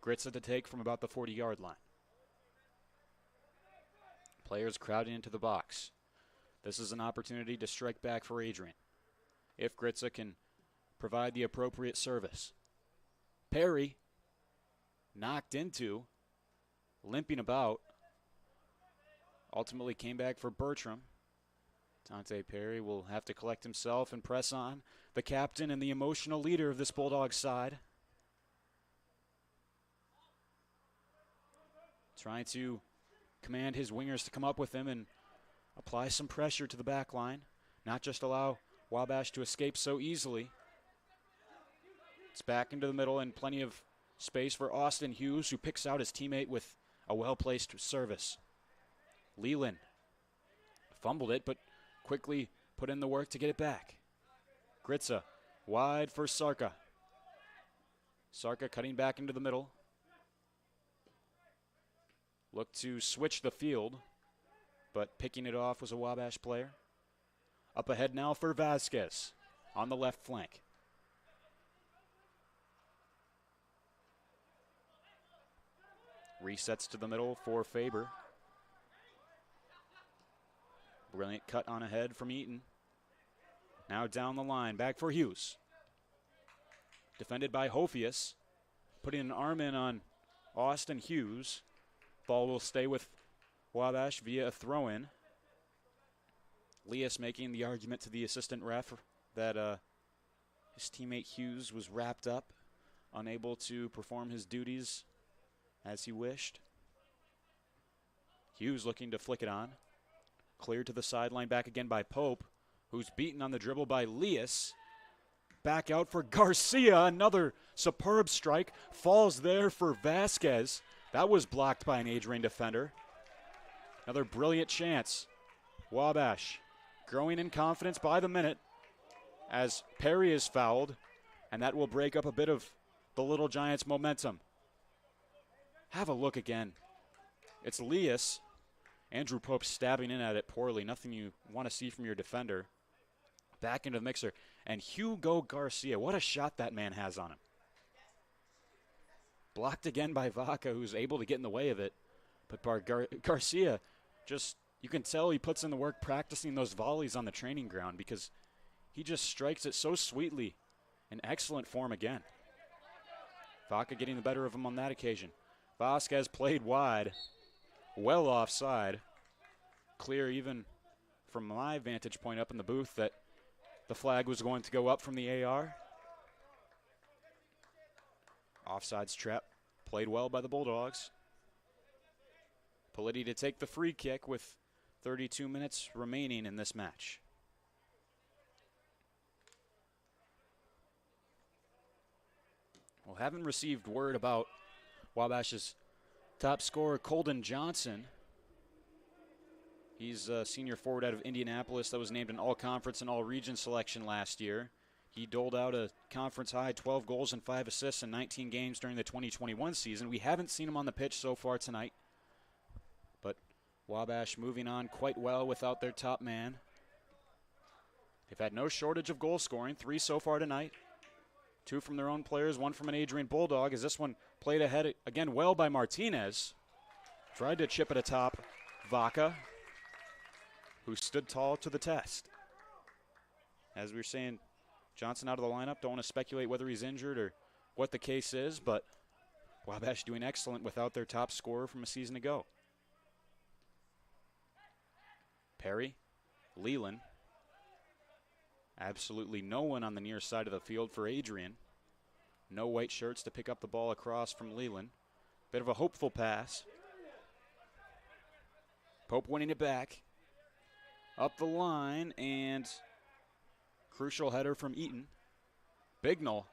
Gritza to take from about the 40-yard line. Players crowding into the box. This is an opportunity to strike back for Adrian, if Gritza can provide the appropriate service. Perry, knocked into, limping about, ultimately came back for Bertram. Dante Perry will have to collect himself and press on. The captain and the emotional leader of this Bulldog side. Trying to command his wingers to come up with him and apply some pressure to the back line. Not just allow Wabash to escape so easily. It's back into the middle and plenty of space for Austin Hughes, who picks out his teammate with a well-placed service. Leland fumbled it, but quickly put in the work to get it back. Gritza wide for Sarka. Sarka cutting back into the middle. Looked to switch the field, but picking it off was a Wabash player. Up ahead now for Vasquez on the left flank. Resets to the middle for Faber. Brilliant cut on ahead from Eaton. Now down the line, back for Hughes. Defended by Hofius. Putting an arm in on Austin Hughes. Ball will stay with Wabash via a throw-in. Leas making the argument to the assistant ref that his teammate Hughes was wrapped up, unable to perform his duties as he wished. Hughes looking to flick it on. Cleared to the sideline, back again by Pope, who's beaten on the dribble by Leas. Back out for Garcia, another superb strike. Falls there for Vasquez. That was blocked by an Adrian defender. Another brilliant chance. Wabash growing in confidence by the minute as Perry is fouled, and that will break up a bit of the Little Giants' momentum. Have a look again. It's Leas. Andrew Pope stabbing in at it poorly. Nothing you want to see from your defender. Back into the mixer. And Hugo Garcia, what a shot that man has on him. Blocked again by Vaca, who's able to get in the way of it. But Garcia, just, you can tell he puts in the work practicing those volleys on the training ground because he just strikes it so sweetly. In excellent form again. Vaca getting the better of him on that occasion. Vasquez played wide. Well offside. Clear even from my vantage point up in the booth that the flag was going to go up from the AR. Offsides trap played well by the Bulldogs. Politi to take the free kick with 32 minutes remaining in this match. Well, haven't received word about Wabash's top scorer, Colden Johnson. He's a senior forward out of Indianapolis that was named an all-conference and all-region selection last year. He doled out a conference-high 12 goals and 5 assists in 19 games during the 2021 season. We haven't seen him on the pitch so far tonight, but Wabash moving on quite well without their top man. They've had no shortage of goal scoring, 3 so far tonight. 2 from their own players, 1 from an Adrian Bulldog, as this one played ahead again well by Martinez. Tried to chip it atop Vaca, who stood tall to the test. As we were saying, Johnson out of the lineup. Don't want to speculate whether he's injured or what the case is, but Wabash doing excellent without their top scorer from a season ago. Perry, Leland. Absolutely no one on the near side of the field for Adrian. No white shirts to pick up the ball across from Leland. Bit of a hopeful pass. Pope winning it back. Up the line, and crucial header from Eaton. Bignell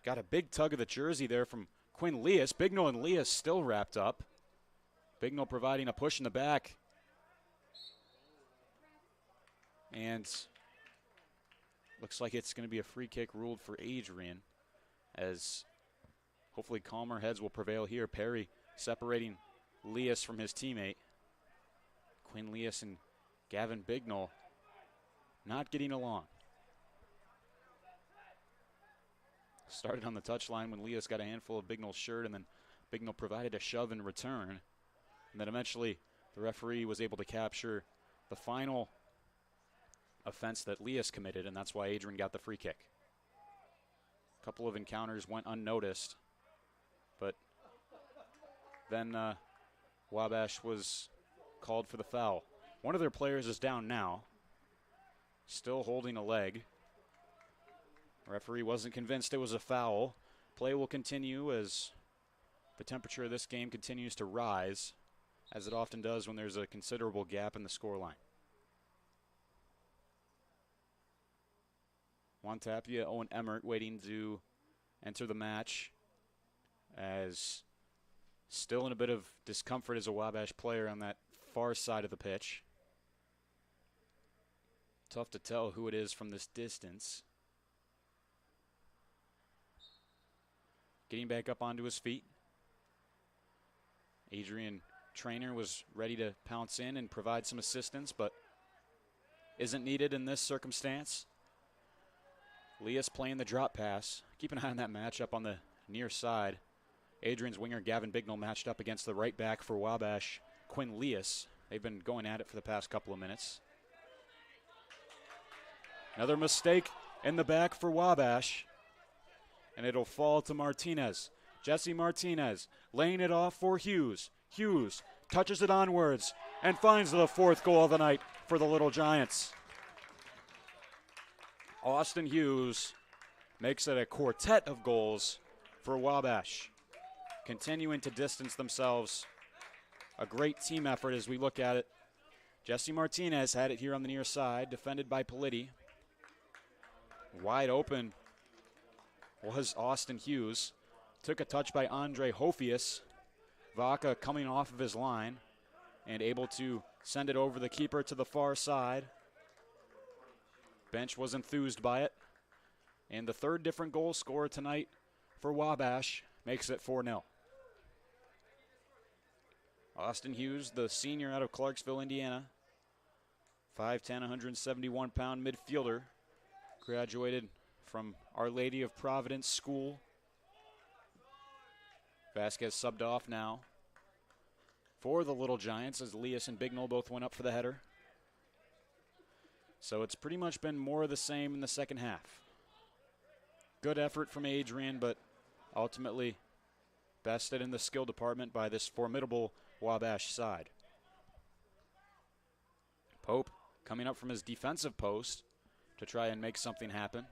got a big tug of the jersey there from Quinn Leas. Bignell and Leas still wrapped up. Bignell providing a push in the back. And looks like it's going to be a free kick ruled for Adrian, as hopefully calmer heads will prevail here. Perry separating Leas from his teammate. Quinn Leas and Gavin Bignell not getting along. Started on the touchline when Leas got a handful of Bignell's shirt, and then Bignell provided a shove in return. And then eventually the referee was able to capture the final offense that Leas committed, and that's why Adrian got the free kick. A couple of encounters went unnoticed, but then Wabash was called for the foul. One of their players is down now, still holding a leg. Referee wasn't convinced it was a foul. Play will continue as the temperature of this game continues to rise, as it often does when there's a considerable gap in the scoreline. Juan Tapia, Owen Emmert waiting to enter the match, as still in a bit of discomfort as a Wabash player on that far side of the pitch. Tough to tell who it is from this distance. Getting back up onto his feet. Adrian Trainer was ready to pounce in and provide some assistance, but isn't needed in this circumstance. Leas playing the drop pass. Keep an eye on that matchup on the near side. Adrian's winger Gavin Bignell matched up against the right back for Wabash, Quinn Leas. They've been going at it for the past couple of minutes. Another mistake in the back for Wabash, and it'll fall to Martinez. Jesse Martinez laying it off for Hughes. Hughes touches it onwards and finds the 4th goal of the night for the Little Giants. Austin Hughes makes it a quartet of goals for Wabash, continuing to distance themselves. A great team effort as we look at it. Jesse Martinez had it here on the near side, defended by Politi. Wide open was Austin Hughes. Took a touch by Andre Hofius. Vaca coming off of his line and able to send it over the keeper to the far side. Bench was enthused by it. And the 3rd different goal scorer tonight for Wabash makes it 4-0. Austin Hughes, the senior out of Clarksville, Indiana. 5'10", 171-pound midfielder. Graduated from Our Lady of Providence School. Vasquez subbed off now for the Little Giants as Leas and Bignell both went up for the header. So it's pretty much been more of the same in the second half. Good effort from Adrian, but ultimately bested in the skill department by this formidable Wabash side. Pope coming up from his defensive post to try and make something happen.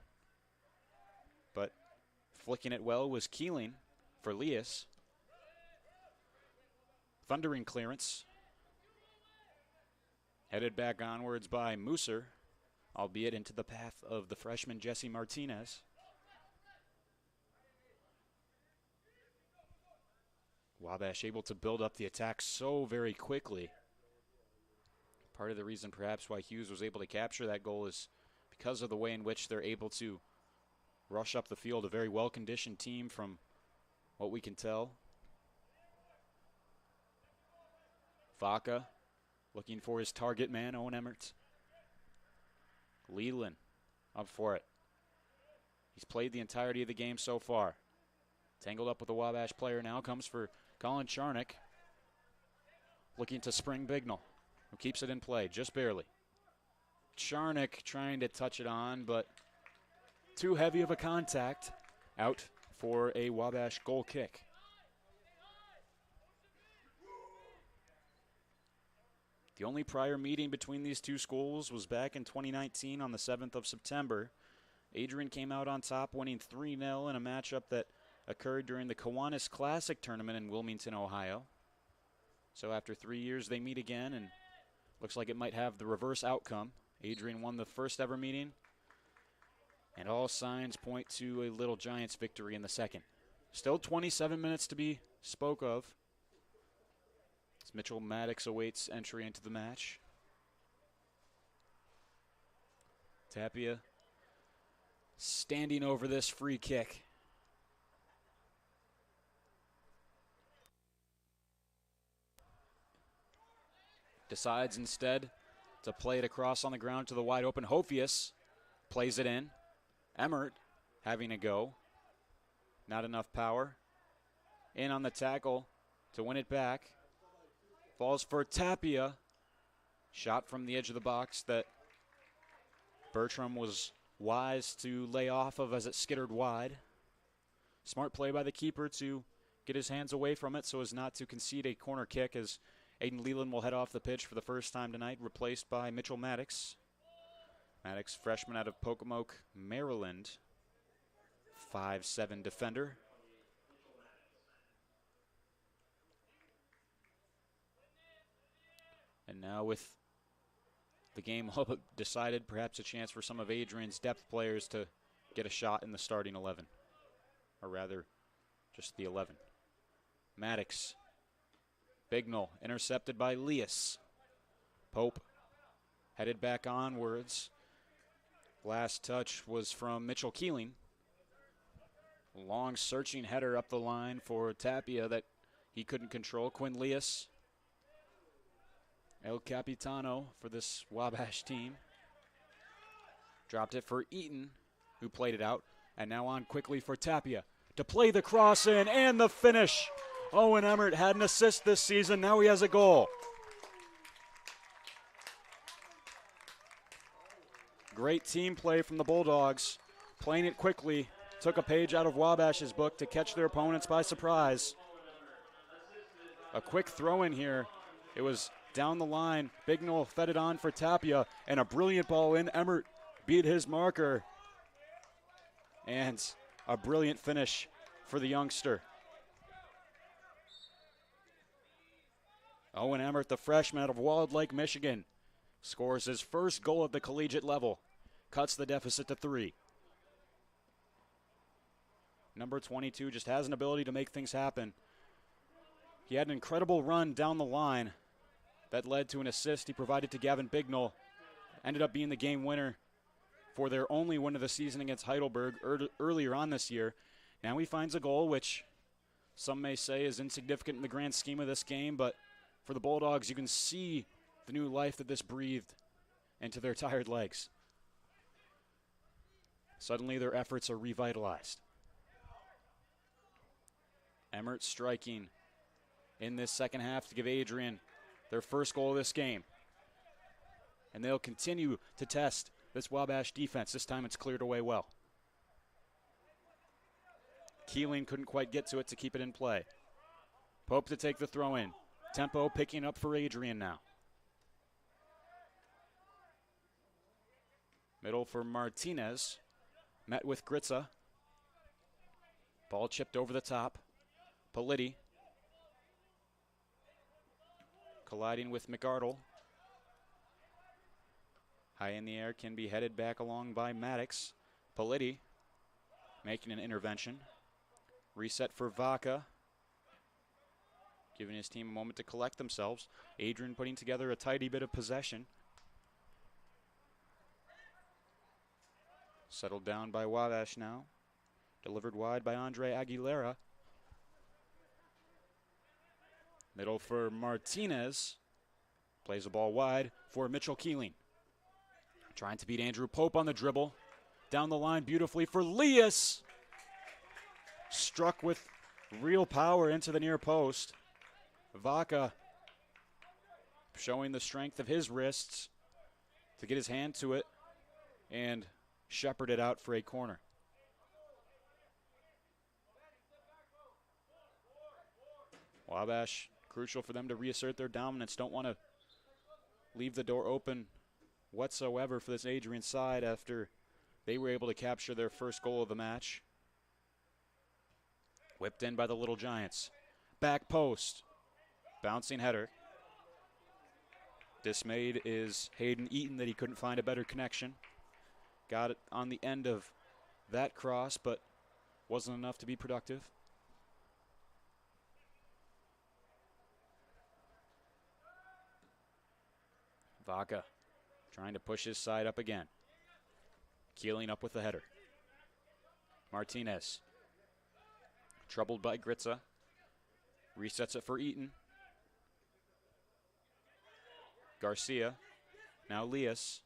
But flicking it well was Keeling for Leas. Thundering clearance. Headed back onwards by Mooser, albeit into the path of the freshman Jesse Martinez. Wabash able to build up the attack so very quickly. Part of the reason perhaps why Hughes was able to capture that goal is because of the way in which they're able to rush up the field. A very well-conditioned team from what we can tell. Vaca looking for his target man, Owen Emmert. Leland up for it. He's played the entirety of the game so far. Tangled up with the Wabash player now, comes for Colin Charnick. Looking to spring Bignell, who keeps it in play, just barely. Charnick trying to touch it on, but too heavy of a contact. Out for a Wabash goal kick. The only prior meeting between these two schools was back in 2019 on the 7th of September. Adrian came out on top, winning 3-0 in a matchup that occurred during the Kiwanis Classic tournament in Wilmington, Ohio. So after 3 years, they meet again, and looks like it might have the reverse outcome. Adrian won the first ever meeting, and all signs point to a Little Giants victory in the second. Still 27 minutes to be spoke of, as Mitchell Maddox awaits entry into the match. Tapia standing over this free kick. Decides instead to play it across on the ground to the wide open Hofius. Plays it in. Emmert having a go. Not enough power. In on the tackle to win it back. Falls for Tapia. Shot from the edge of the box that Bertram was wise to lay off of as it skittered wide. Smart play by the keeper to get his hands away from it so as not to concede a corner kick, as Aiden Leland will head off the pitch for the first time tonight, replaced by Mitchell Maddox. Maddox, freshman out of Pocomoke, Maryland. 5'7" defender. And now with the game all but decided, perhaps a chance for some of Adrian's depth players to get a shot in the starting 11. Or rather, just the 11. Maddox. Bignell intercepted by Leas. Pope headed back onwards. Last touch was from Mitchell Keeling. Long searching header up the line for Tapia that he couldn't control. Quinn Leas, El Capitano for this Wabash team. Dropped it for Eaton, who played it out. And now on quickly for Tapia to play the cross in and the finish. Owen Emmert had an assist this season. Now he has a goal. Great team play from the Bulldogs. Playing it quickly. Took a page out of Wabash's book to catch their opponents by surprise. A quick throw in here. It was down the line. Bignell fed it on for Tapia. And a brilliant ball in. Emmert beat his marker. And a brilliant finish for the youngster. Owen Emmert, the freshman out of Walled Lake, Michigan, scores his first goal at the collegiate level. Cuts the deficit to 3. Number 22 just has an ability to make things happen. He had an incredible run down the line that led to an assist he provided to Gavin Bignell. Ended up being the game winner for their only win of the season against Heidelberg earlier on this year. Now he finds a goal, which some may say is insignificant in the grand scheme of this game, but for the Bulldogs, you can see the new life that this breathed into their tired legs. Suddenly their efforts are revitalized. Emmert striking in this second half to give Adrian their first goal of this game. And they'll continue to test this Wabash defense. This time it's cleared away well. Keeling couldn't quite get to it to keep it in play. Pope to take the throw in. Tempo picking up for Adrian now. Middle for Martinez. Met with Gritza. Ball chipped over the top. Politi. Colliding with McArdle. High in the air, can be headed back along by Maddox. Politi making an intervention. Reset for Vaca. giving his team a moment to collect themselves. Adrian putting together a tidy bit of possession. Settled down by Wabash now. Delivered wide by Andre Aguilera. Middle for Martinez. Plays the ball wide for Mitchell Keeling. Trying to beat Andrew Pope on the dribble. Down the line beautifully for Leas. Struck with real power into the near post. Vaca showing the strength of his wrists to get his hand to it and shepherd it out for a corner. Wabash, crucial for them to reassert their dominance. Don't want to leave the door open whatsoever for this Adrian side after they were able to capture their first goal of the match. Whipped in by the Little Giants. Back post. Bouncing header. Dismayed is Hayden Eaton that he couldn't find a better connection. Got it on the end of that cross, but wasn't enough to be productive. Vaca trying to push his side up again. Keeling up with the header. Martinez. Troubled by Gritza. Resets it for Eaton. Garcia. Now Leas.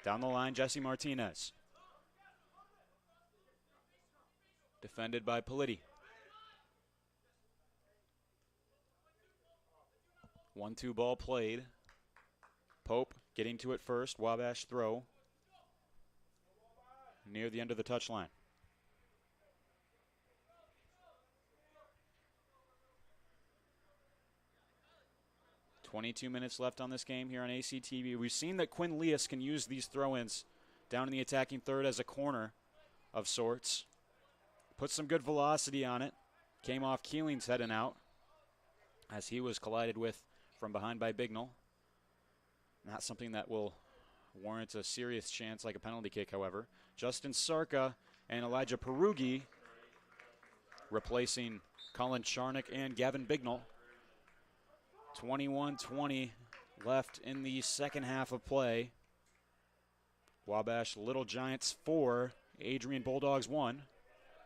Down the line, Jesse Martinez. Defended by Politi. 1-2 ball played. Pope getting to it first. Wabash throw. Near the end of the touchline. .22 minutes left on this game here on ACTV. We've seen that Quinn Leas can use these throw-ins down in the attacking third as a corner of sorts. Put some good velocity on it. Came off Keeling's head and out as he was collided with from behind by Bignell. Not something that will warrant a serious chance like a penalty kick, however. Justin Sarka and Elijah Perugi replacing Colin Charnock and Gavin Bignell. 21-20 left in the second half of play. Wabash Little Giants 4, Adrian Bulldogs 1.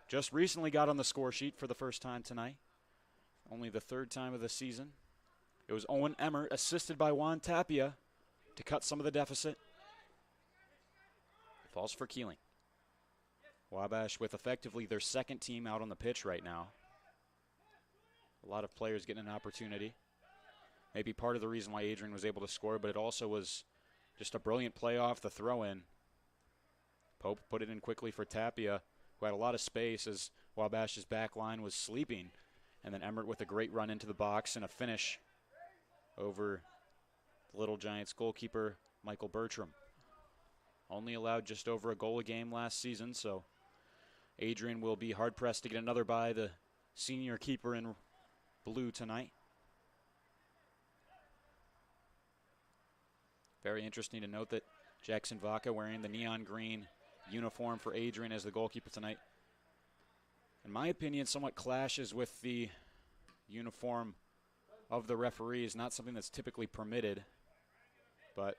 Just recently got on the score sheet for the first time tonight. Only the third time of the season. It was Owen Emmert, assisted by Juan Tapia, to cut some of the deficit. Falls for Keeling. Wabash with effectively their second team out on the pitch right now. A lot of players getting an opportunity. Maybe part of the reason why Adrian was able to score, but it also was just a brilliant play off the throw-in. Pope put it in quickly for Tapia, who had a lot of space as Wabash's back line was sleeping. And then Emmert with a great run into the box and a finish over the Little Giants goalkeeper, Michael Bertram. Only allowed just over a goal a game last season, so Adrian will be hard-pressed to get another by the senior keeper in blue tonight. Very interesting to note that Jackson Vaca wearing the neon green uniform for Adrian as the goalkeeper tonight. In my opinion, somewhat clashes with the uniform of the referees. Not something that's typically permitted, but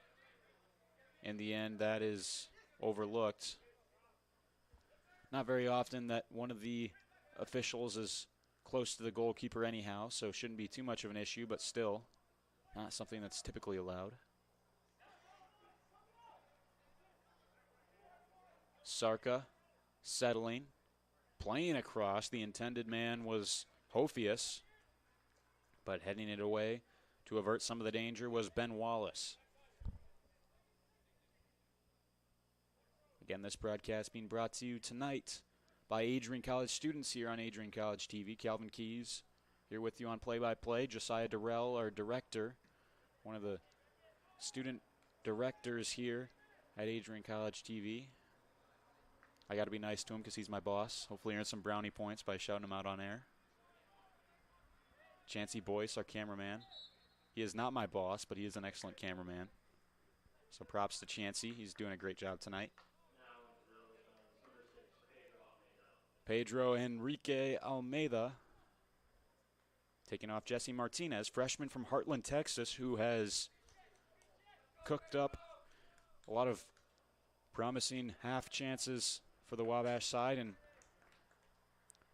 in the end, that is overlooked. Not very often that one of the officials is close to the goalkeeper anyhow, so shouldn't be too much of an issue, but still not something that's typically allowed. Sarka settling, playing across. The intended man was Hofius, but heading it away to avert some of the danger was Ben Wallace. Again, this broadcast being brought to you tonight by Adrian College students here on Adrian College TV. Calvin Keys here with you on play-by-play. Josiah Durrell, our director, one of the student directors here at Adrian College TV. I got to be nice to him because he's my boss. Hopefully earn some brownie points by shouting him out on air. Chancey Boyce, our cameraman. He is not my boss, but he is an excellent cameraman. So props to Chancey. He's doing a great job tonight. Pedro Enrique Almeida taking off Jesse Martinez, freshman from Heartland, Texas, who has cooked up a lot of promising half chances for the Wabash side and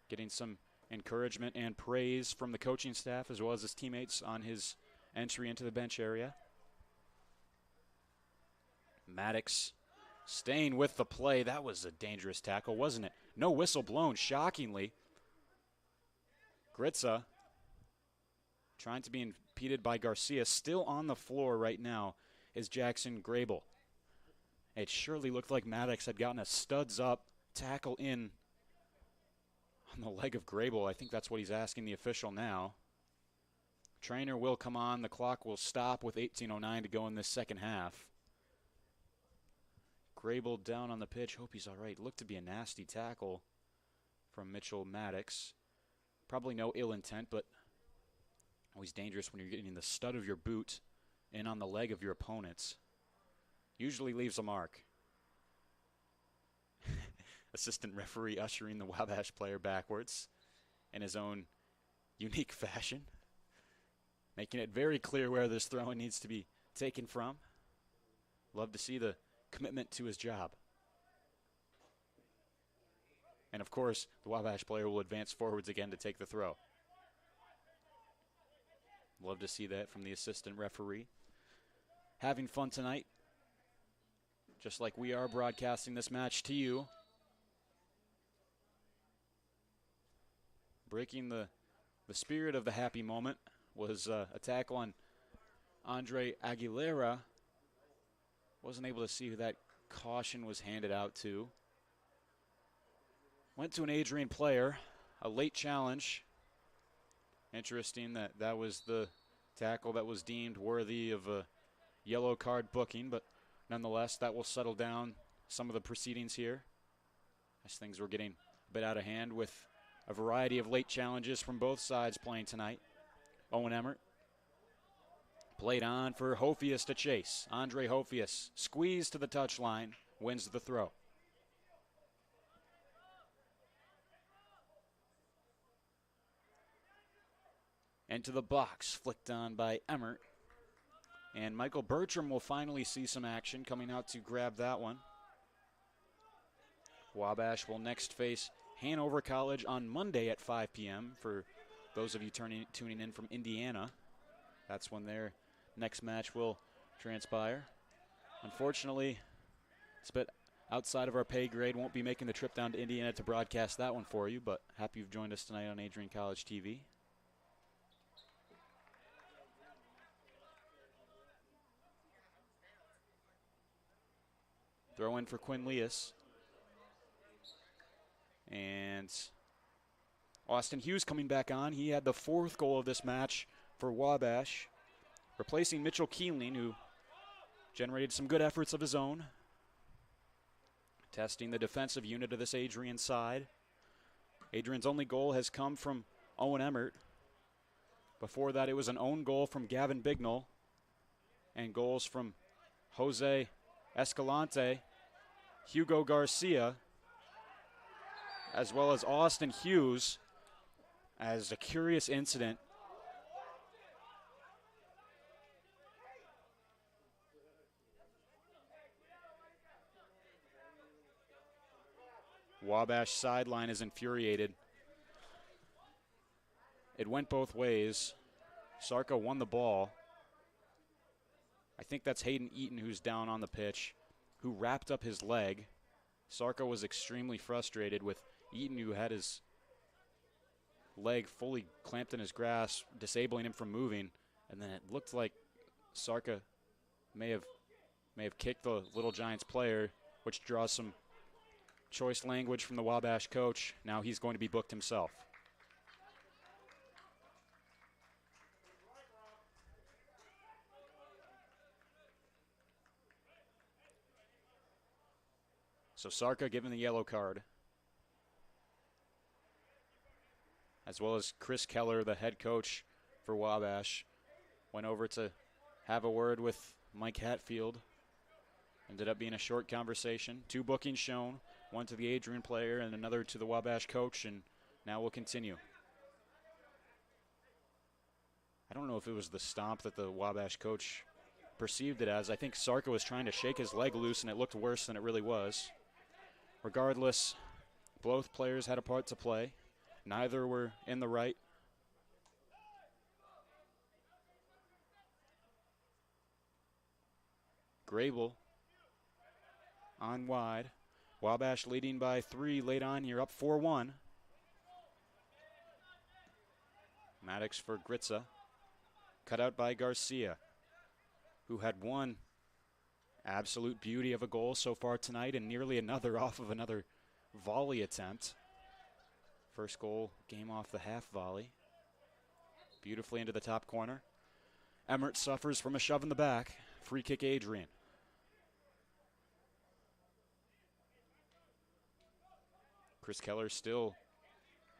getting some encouragement and praise from the coaching staff as well as his teammates on his entry into the bench area. Maddox staying with the play. That was a dangerous tackle, wasn't it? No whistle blown, shockingly. Gritza trying to be impeded by Garcia. Still on the floor right now is Jackson Grable. It surely looked like Maddox had gotten a studs up tackle in on the leg of Grable. I think that's what he's asking the official now. Trainer will come on. The clock will stop with 18:09 to go in this second half. Grable down on the pitch. Hope he's all right. Looked to be a nasty tackle from Mitchell Maddox. Probably no ill intent, but always dangerous when you're getting the stud of your boot in on the leg of your opponents. Usually leaves a mark. Assistant referee ushering the Wabash player backwards in his own unique fashion, making it very clear where this throw-in needs to be taken from. Love to see the commitment to his job. And of course, the Wabash player will advance forwards again to take the throw. Love to see that from the assistant referee. Having fun tonight, just like we are broadcasting this match to you. Breaking the spirit of the happy moment was a tackle on Andre Aguilera. Wasn't able to see who that caution was handed out to. Went to an Adrian player, a late challenge. Interesting that that was the tackle that was deemed worthy of a yellow card booking, but nonetheless, that will settle down some of the proceedings here as things were getting a bit out of hand with a variety of late challenges from both sides playing tonight. Owen Emmert played on for Hofius to chase. Andre Hofius squeezed to the touchline, wins the throw. Into the box, flicked on by Emmert. And Michael Bertram will finally see some action coming out to grab that one. Wabash will next face Hanover College on Monday at 5 p.m. for those of you tuning in from Indiana. That's when their next match will transpire. Unfortunately, it's a bit outside of our pay grade. Won't be making the trip down to Indiana to broadcast that one for you, but happy you've joined us tonight on Adrian College TV. Throw in for Quinn Leas. And Austin Hughes coming back on. He had the fourth goal of this match for Wabash, replacing Mitchell Keeling, who generated some good efforts of his own. Testing the defensive unit of this Adrian side. Adrian's only goal has come from Owen Emmert. Before that, it was an own goal from Gavin Bignell and goals from Jose Escalante, Hugo Garcia, as well as Austin Hughes. As a curious incident, Wabash sideline is infuriated. It went both ways. Sarka won the ball. I think that's Hayden Eaton who's down on the pitch, who wrapped up his leg. Sarka was extremely frustrated with Eaton, who had his leg fully clamped in his grasp, disabling him from moving. And then it looked like Sarka may have kicked the Little Giants player, which draws some choice language from the Wabash coach. Now he's going to be booked himself. So Sarka given the yellow card, as well as Chris Keller, the head coach for Wabash, went over to have a word with Mike Hatfield. Ended up being a short conversation. 2 bookings shown, one to the Adrian player and another to the Wabash coach, and now we'll continue. I don't know if it was the stomp that the Wabash coach perceived it as. I think Sarka was trying to shake his leg loose, and it looked worse than it really was. Regardless, both players had a part to play. Neither were in the right. Grable on wide. Wabash leading by 3 late on here, up 4-1. Maddox for Gritza. Cut out by Garcia, who had one absolute beauty of a goal so far tonight and nearly another off of another volley attempt. First goal game off the half volley. Beautifully into the top corner. Emmert suffers from a shove in the back. Free kick Adrian. Chris Keller still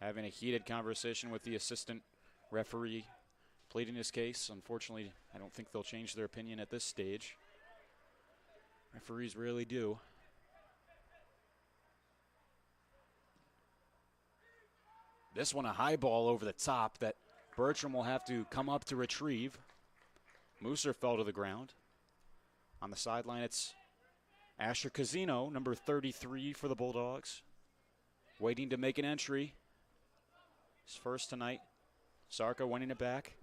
having a heated conversation with the assistant referee, pleading his case. Unfortunately, I don't think they'll change their opinion at this stage. Referees rarely do. This one a high ball over the top that Bertram will have to come up to retrieve. Mooser fell to the ground. On the sideline, it's Asher Casino, number 33 for the Bulldogs, waiting to make an entry. His first tonight. Sarka winning it back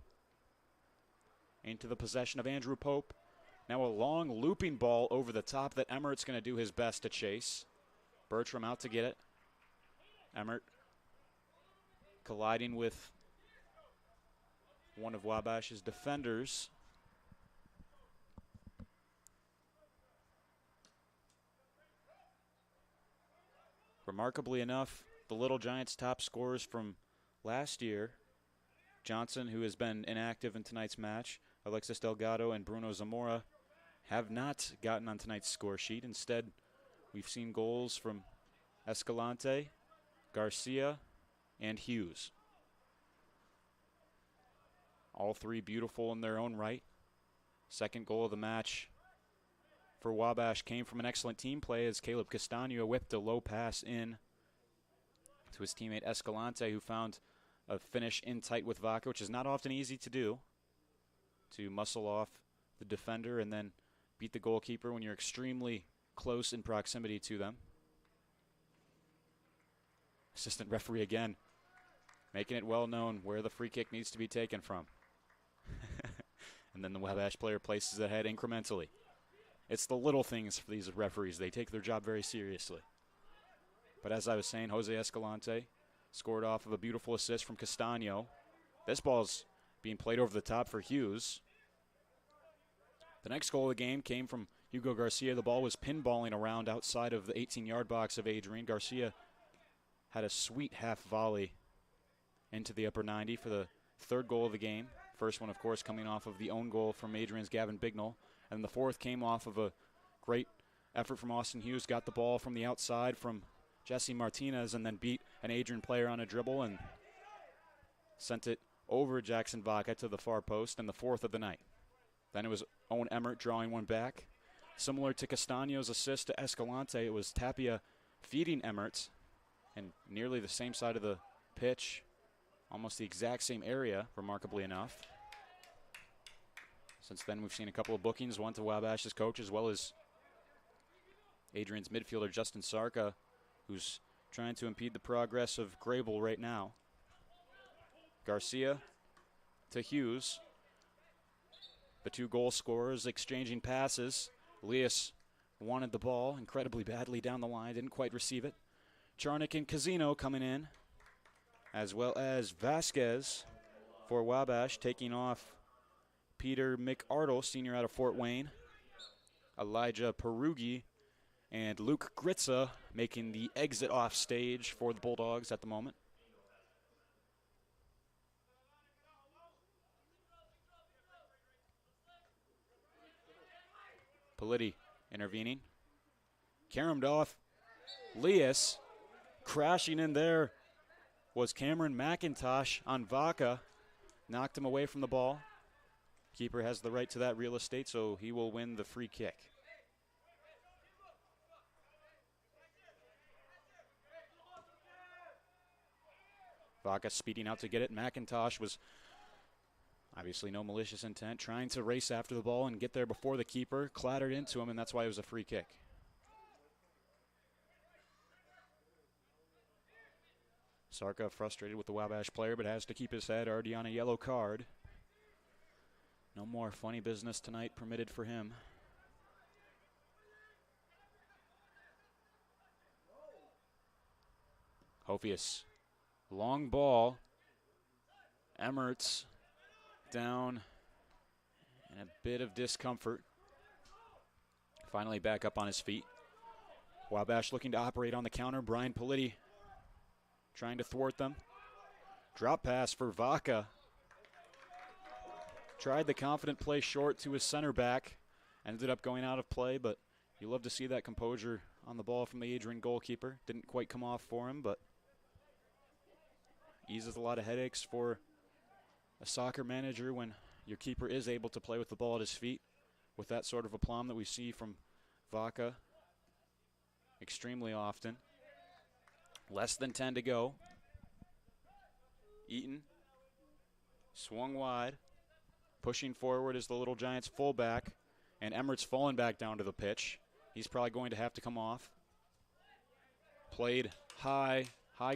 into the possession of Andrew Pope. Now a long looping ball over the top that Emmert's going to do his best to chase. Bertram out to get it. Emmert colliding with one of Wabash's defenders. Remarkably enough, the Little Giants' top scorers from last year, Johnson, who has been inactive in tonight's match, Alexis Delgado and Bruno Zamora, have not gotten on tonight's score sheet. Instead, we've seen goals from Escalante, Garcia, and Hughes. All three beautiful in their own right. Second goal of the match for Wabash came from an excellent team play as Caleb Castano whipped a low pass in to his teammate Escalante, who found a finish in tight with Vaca, which is not often easy to do, to muscle off the defender and then beat the goalkeeper when you're extremely close in proximity to them. Assistant referee again, making it well known where the free kick needs to be taken from. And then the Wabash player places it ahead incrementally. It's the little things for these referees. They take their job very seriously. But as I was saying, Jose Escalante scored off of a beautiful assist from Castano. This ball's being played over the top for Hughes. The next goal of the game came from Hugo Garcia. The ball was pinballing around outside of the 18-yard box of Adrian. Garcia had a sweet half volley into the upper 90 for the third goal of the game. First one, of course, coming off of the own goal from Adrian's Gavin Bignell. And the fourth came off of a great effort from Austin Hughes. Got the ball from the outside from Jesse Martinez and then beat an Adrian player on a dribble and sent it over Jackson Vaca to the far post, and the fourth of the night. Then it was Owen Emmert drawing one back. Similar to Castano's assist to Escalante, it was Tapia feeding Emmert, and nearly the same side of the pitch, almost the exact same area, remarkably enough. Since then, we've seen a couple of bookings, one to Wabash's coach as well as Adrian's midfielder, Justin Sarka, who's trying to impede the progress of Grable right now. Garcia to Hughes. The two goal scorers exchanging passes. Elias wanted the ball incredibly badly down the line, didn't quite receive it. Charnick and Casino coming in, as well as Vasquez for Wabash, taking off Peter McArdle, senior out of Fort Wayne. Elijah Perugi and Luke Gritza making the exit off stage for the Bulldogs at the moment. Politi intervening. Caromed off. Lias crashing in there was Cameron McIntosh on Vaca. Knocked him away from the ball. Keeper has the right to that real estate, so he will win the free kick. Vaca speeding out to get it. McIntosh was, Obviously no malicious intent, trying to race after the ball and get there before the keeper, clattered into him, and that's why it was a free kick. Sarka frustrated with the Wabash player, but has to keep his head, already on a yellow card. No more funny business tonight permitted for him. Hofius, long ball. Emmert's down in a bit of discomfort. Finally back up on his feet. Wabash looking to operate on the counter. Brian Politi trying to thwart them. Drop pass for Vaca. Tried the confident play short to his center back. Ended up going out of play, but you love to see that composure on the ball from the Adrian goalkeeper. Didn't quite come off for him, but eases a lot of headaches for a soccer manager when your keeper is able to play with the ball at his feet with that sort of aplomb that we see from Vaca extremely often. Less than 10 to go. Eaton swung wide. Pushing forward is the Little Giants fullback, and Emmert's fallen back down to the pitch. He's probably going to have to come off. Played high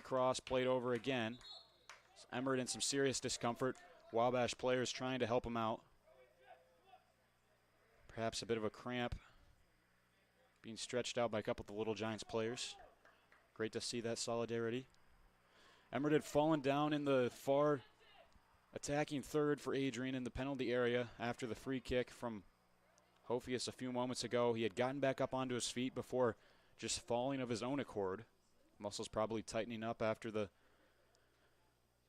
cross, played over again. Emmert in some serious discomfort. Wabash players trying to help him out. Perhaps a bit of a cramp being stretched out by a couple of the Little Giants players. Great to see that solidarity. Emmert had fallen down in the far attacking third for Adrian in the penalty area after the free kick from Hofius a few moments ago. He had gotten back up onto his feet before just falling of his own accord. Muscles probably tightening up after the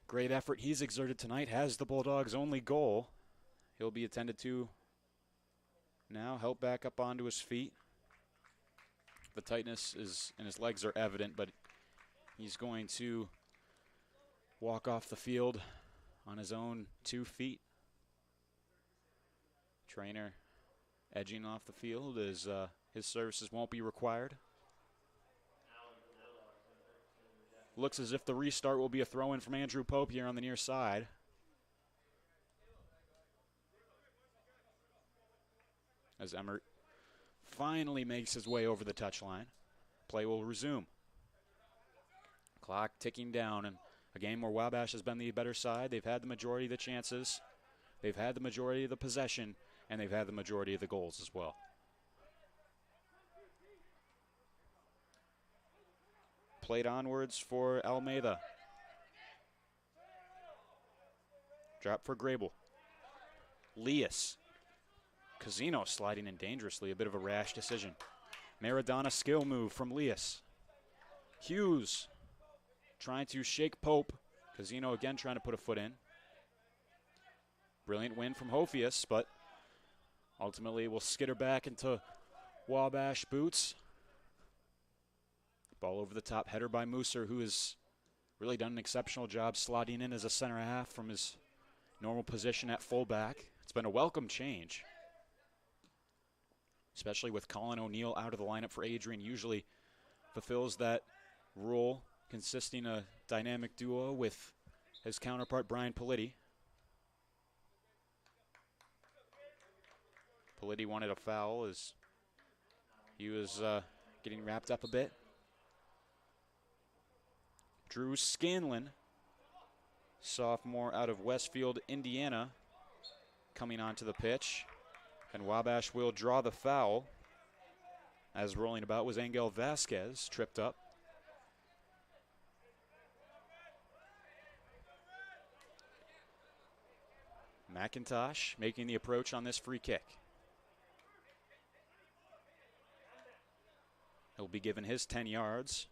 great effort he's exerted tonight. Has the Bulldogs' only goal. He'll be attended to now, helped back up onto his feet. The tightness is in his legs are evident, but he's going to walk off the field on his own 2 feet. Trainer edging off the field as his services won't be required. Looks as if the restart will be a throw-in from Andrew Pope here on the near side. As Emmert finally makes his way over the touchline. Play will resume. Clock ticking down, and a game where Wabash has been the better side. They've had the majority of the chances. They've had the majority of the possession, and they've had the majority of the goals as well. Played onwards for Almeida. Drop for Grable. Lias. Casino sliding in dangerously, a bit of a rash decision. Maradona skill move from Lias. Hughes trying to shake Pope. Casino again trying to put a foot in. Brilliant win from Hofius, but ultimately will skitter back into Wabash boots. Ball over the top, header by Musser, who has really done an exceptional job slotting in as a center half from his normal position at fullback. It's been a welcome change, especially with Colin O'Neill out of the lineup for Adrian. Usually fulfills that role, consisting a dynamic duo with his counterpart Brian Politi. Politi wanted a foul as he was getting wrapped up a bit. Drew Scanlon, sophomore out of Westfield, Indiana, coming onto the pitch. And Wabash will draw the foul, as rolling about was Angel Vasquez, tripped up. McIntosh making the approach on this free kick. He'll be given his 10 yards.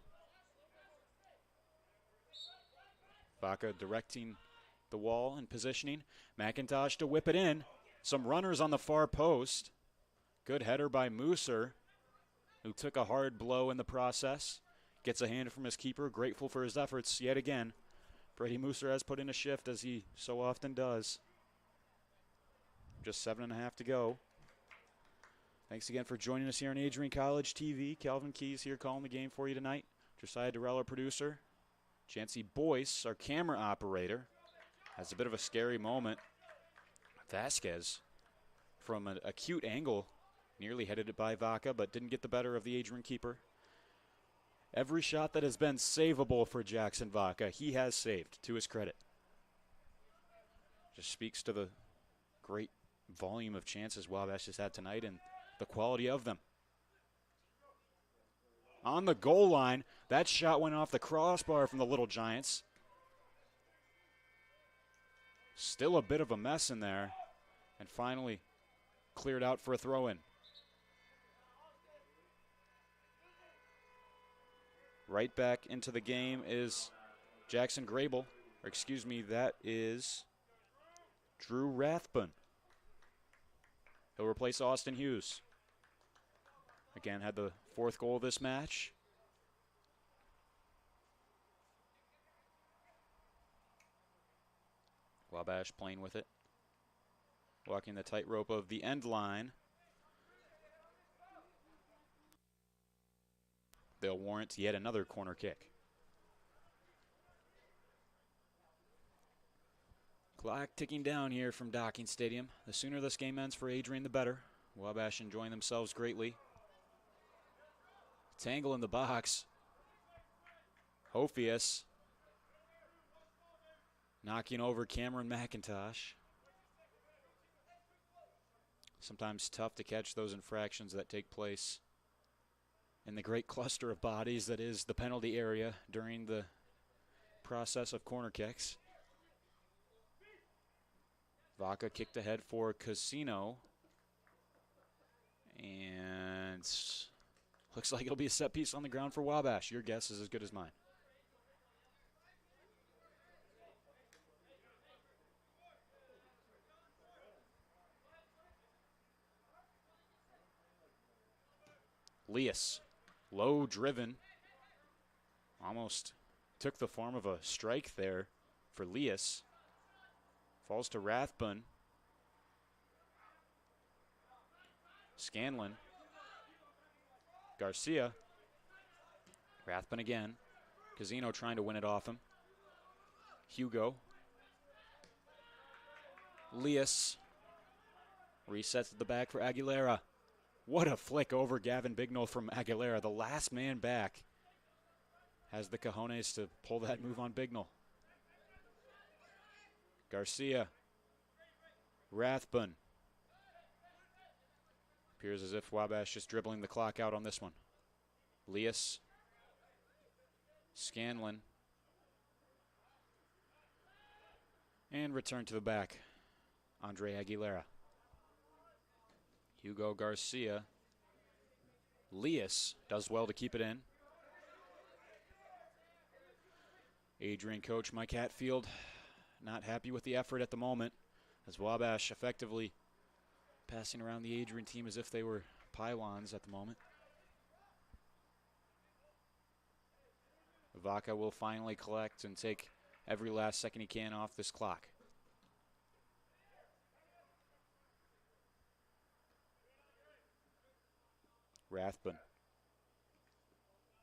Vaca directing the wall and positioning. McIntosh to whip it in. Some runners on the far post. Good header by Musser, who took a hard blow in the process. Gets a hand from his keeper, grateful for his efforts yet again. Brady Musser has put in a shift, as he so often does. Just 7.5 to go. Thanks again for joining us here on Adrian College TV. Calvin Keys here calling the game for you tonight. Josiah Durrell, our producer. Jancy Boyce, our camera operator. Has a bit of a scary moment Vasquez from an acute angle nearly headed it by Vaca, but didn't get the better of the Adrian keeper. Every shot that has been savable for Jackson Vaca, he has saved, to his credit. Just speaks to the great volume of chances Wabash has had tonight and the quality of them. On the goal line, that shot went off the crossbar from the Little Giants. Still a bit of a mess in there, and finally cleared out for a throw-in. Right back into the game is Jackson Grable, or excuse me, that is Drew Rathbun. He'll replace Austin Hughes. Again, had the 4th goal of this match. Wabash playing with it. Walking the tightrope of the end line. They'll warrant yet another corner kick. Clock ticking down here from Docking Stadium. The sooner this game ends for Adrian, the better. Wabash enjoying themselves greatly. Tangle in the box. Hophius knocking over Cameron McIntosh. Sometimes tough to catch those infractions that take place in the great cluster of bodies that is the penalty area during the process of corner kicks. Vaca kicked ahead for Casino. And looks like it'll be a set piece on the ground for Wabash. Your guess is as good as mine. Leas, low driven, almost took the form of a strike there for Leas. Falls to Rathbun. Scanlon. Garcia. Rathbun again. Casino trying to win it off him. Hugo. Leas. Resets at the back for Aguilera. What a flick over Gavin Bignell from Aguilera. The last man back has the cojones to pull that move on Bignell. Garcia. Rathbun. Appears as if Wabash is dribbling the clock out on this one. Leas. Scanlon. And return to the back. Andre Aguilera. Hugo Garcia. Leas does well to keep it in. Adrian coach Mike Hatfield not happy with the effort at the moment, as Wabash effectively passing around the Adrian team as if they were pylons at the moment. Vaca will finally collect and take every last second he can off this clock. Rathbun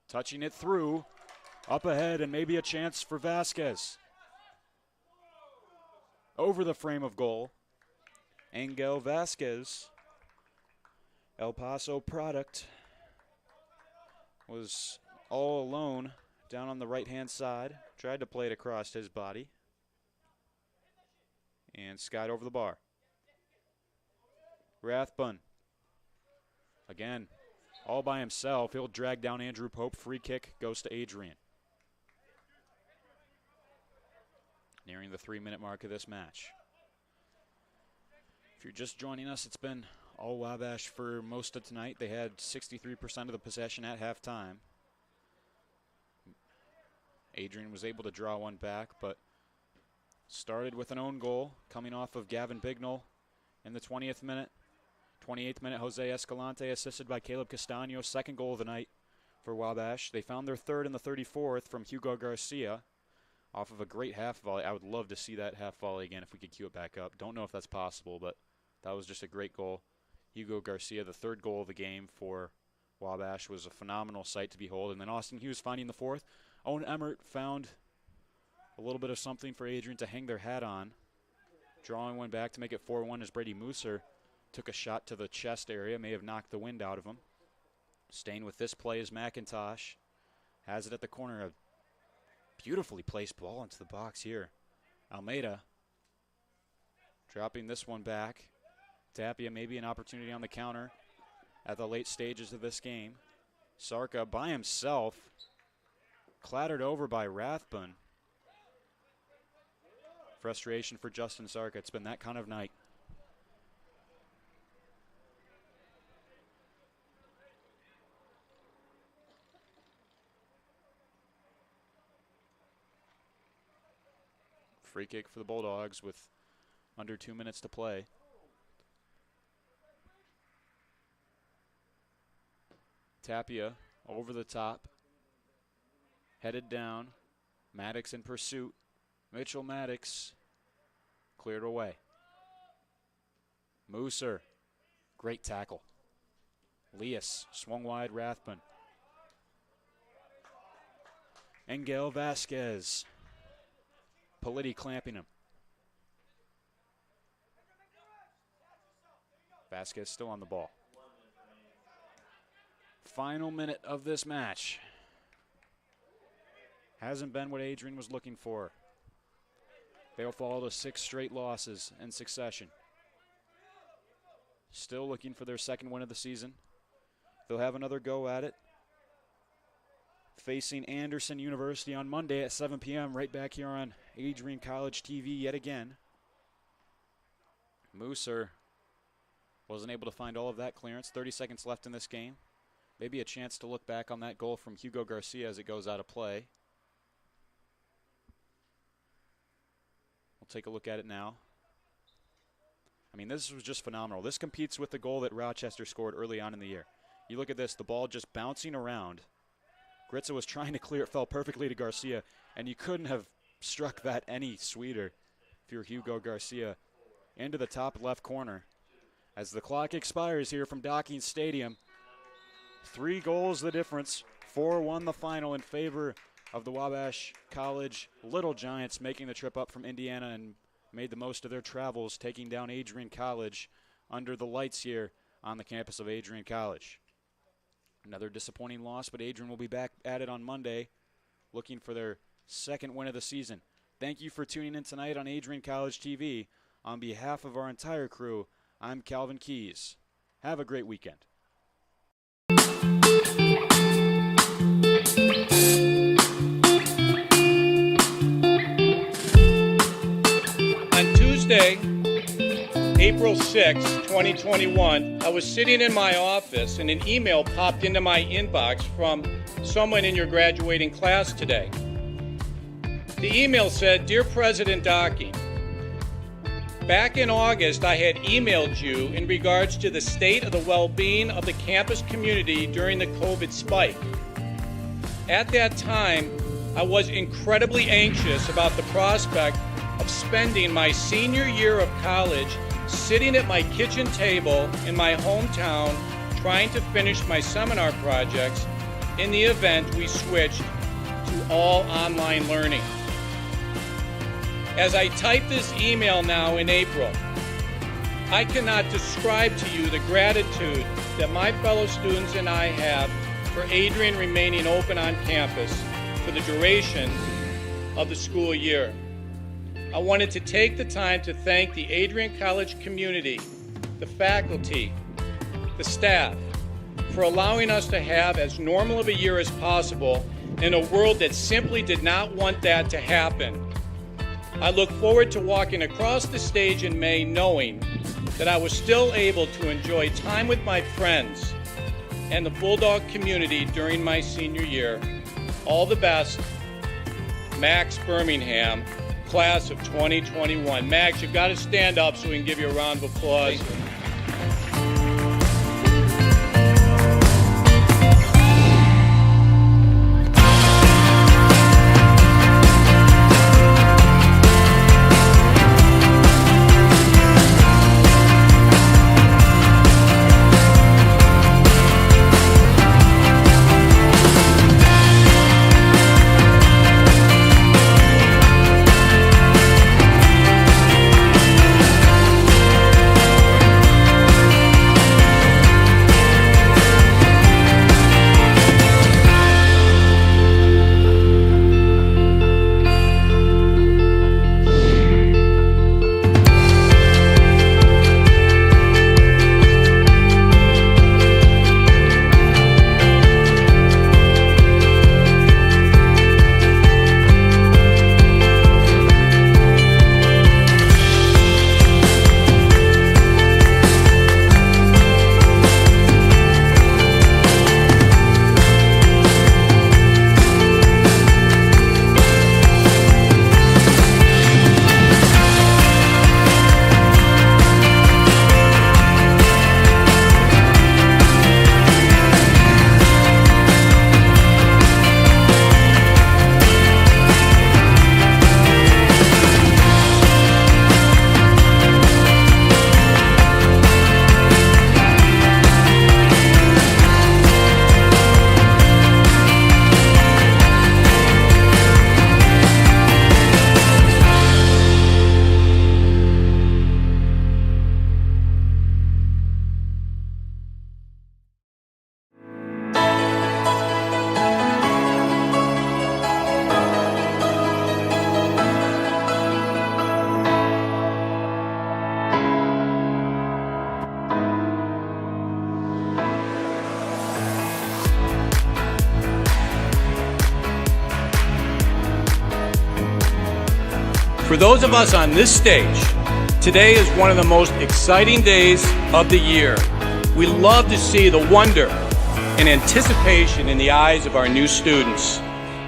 touching it through, up ahead, and maybe a chance for Vasquez. Over the frame of goal, Angel Vasquez, El Paso product, was all alone down on the right-hand side, tried to play it across his body, and skied over the bar. Rathbun, again, all by himself. He'll drag down Andrew Pope. Free kick goes to Adrian. Nearing the 3-minute mark of this match. If you're just joining us, it's been all Wabash for most of tonight. They had 63% of the possession at halftime. Adrian was able to draw one back, but started with an own goal coming off of Gavin Bignell in the 20th minute. 28th minute, Jose Escalante assisted by Caleb Castaño. Second goal of the night for Wabash. They found their third in the 34th from Hugo Garcia off of a great half volley. I would love to see that half volley again if we could cue it back up. Don't know if that's possible, but that was just a great goal. Hugo Garcia, the third goal of the game for Wabash, was a phenomenal sight to behold. And then Austin Hughes finding the fourth. Owen Emmert found a little bit of something for Adrian to hang their hat on. Drawing one back to make it 4-1 as Brady Mooser took a shot to the chest area, may have knocked the wind out of him. Staying with this play is McIntosh. Has it at the corner. A beautifully placed ball into the box here. Almeida dropping this one back. Tapia maybe an opportunity on the counter at the late stages of this game. Sarka by himself, clattered over by Rathbun. Frustration for Justin Sarka. It's been that kind of night. Free kick for the Bulldogs with under 2 minutes to play. Tapia over the top. Headed down. Maddox in pursuit. Mitchell Maddox cleared away. Mooser, great tackle. Leas swung wide, Rathbun. Engel Vasquez. Politi clamping him. Vasquez still on the ball. Final minute of this match. Hasn't been what Adrian was looking for. They'll fall to 6 straight losses in succession. Still looking for their second win of the season. They'll have another go at it, facing Anderson University on Monday at 7 p.m. right back here on Adrian College TV yet again. Mooser wasn't able to find all of that clearance. 30 seconds left in this game. Maybe a chance to look back on that goal from Hugo Garcia as it goes out of play. We'll take a look at it now. I mean, this was just phenomenal. This competes with the goal that Rochester scored early on in the year. You look at this, the ball just bouncing around. Gritza was trying to clear it, fell perfectly to Garcia, and you couldn't have struck that any sweeter if you're Hugo Garcia. Into the top left corner. As the clock expires here from Docking Stadium, 3 goals the difference, 4-1 the final in favor of the Wabash College Little Giants, making the trip up from Indiana and made the most of their travels, taking down Adrian College under the lights here on the campus of Adrian College. Another disappointing loss, but Adrian will be back at it on Monday, looking for their second win of the season. Thank you for tuning in tonight on Adrian College TV. On behalf of our entire crew, I'm Calvin Keys. Have a great weekend. On Tuesday, April 6, 2021, I was sitting in my office and an email popped into my inbox from someone in your graduating class today. The email said, "Dear President Docking, back in August, I had emailed you in regards to the state of the well-being of the campus community during the COVID spike. At that time, I was incredibly anxious about the prospect of spending my senior year of college sitting at my kitchen table in my hometown trying to finish my seminar projects in the event we switched to all online learning. As I type this email now in April, I cannot describe to you the gratitude that my fellow students and I have for Adrian remaining open on campus for the duration of the school year. I wanted to take the time to thank the Adrian College community, the faculty, the staff, for allowing us to have as normal of a year as possible in a world that simply did not want that to happen. I look forward to walking across the stage in May knowing that I was still able to enjoy time with my friends and the Bulldog community during my senior year. All the best, Max Birmingham, class of 2021. Max, you've got to stand up so we can give you a round of applause. For those of us on this stage, today is one of the most exciting days of the year. We love to see the wonder and anticipation in the eyes of our new students,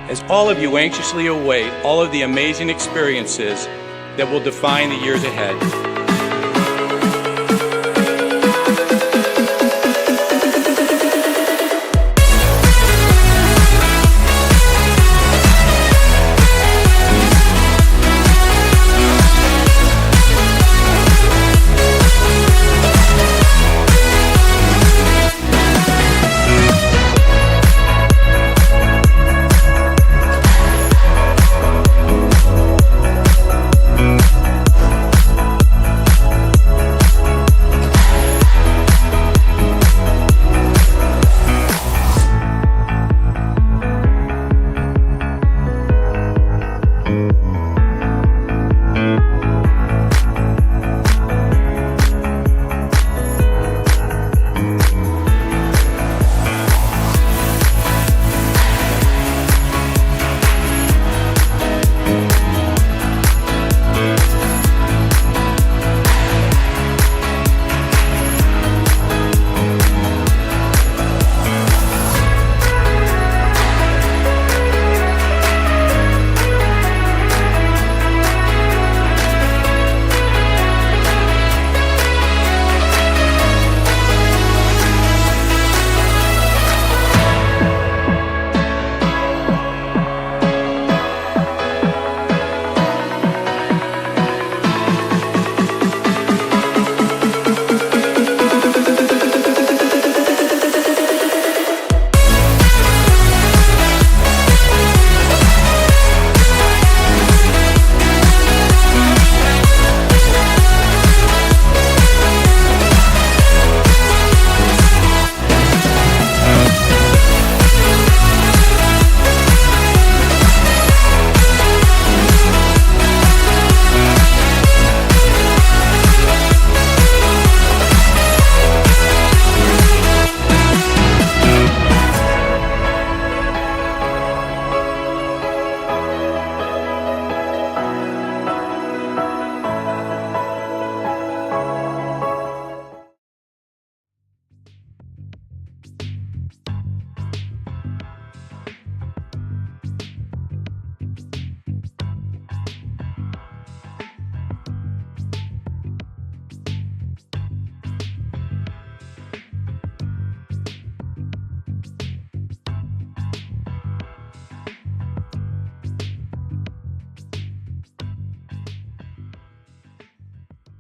as all of you anxiously await all of the amazing experiences that will define the years ahead.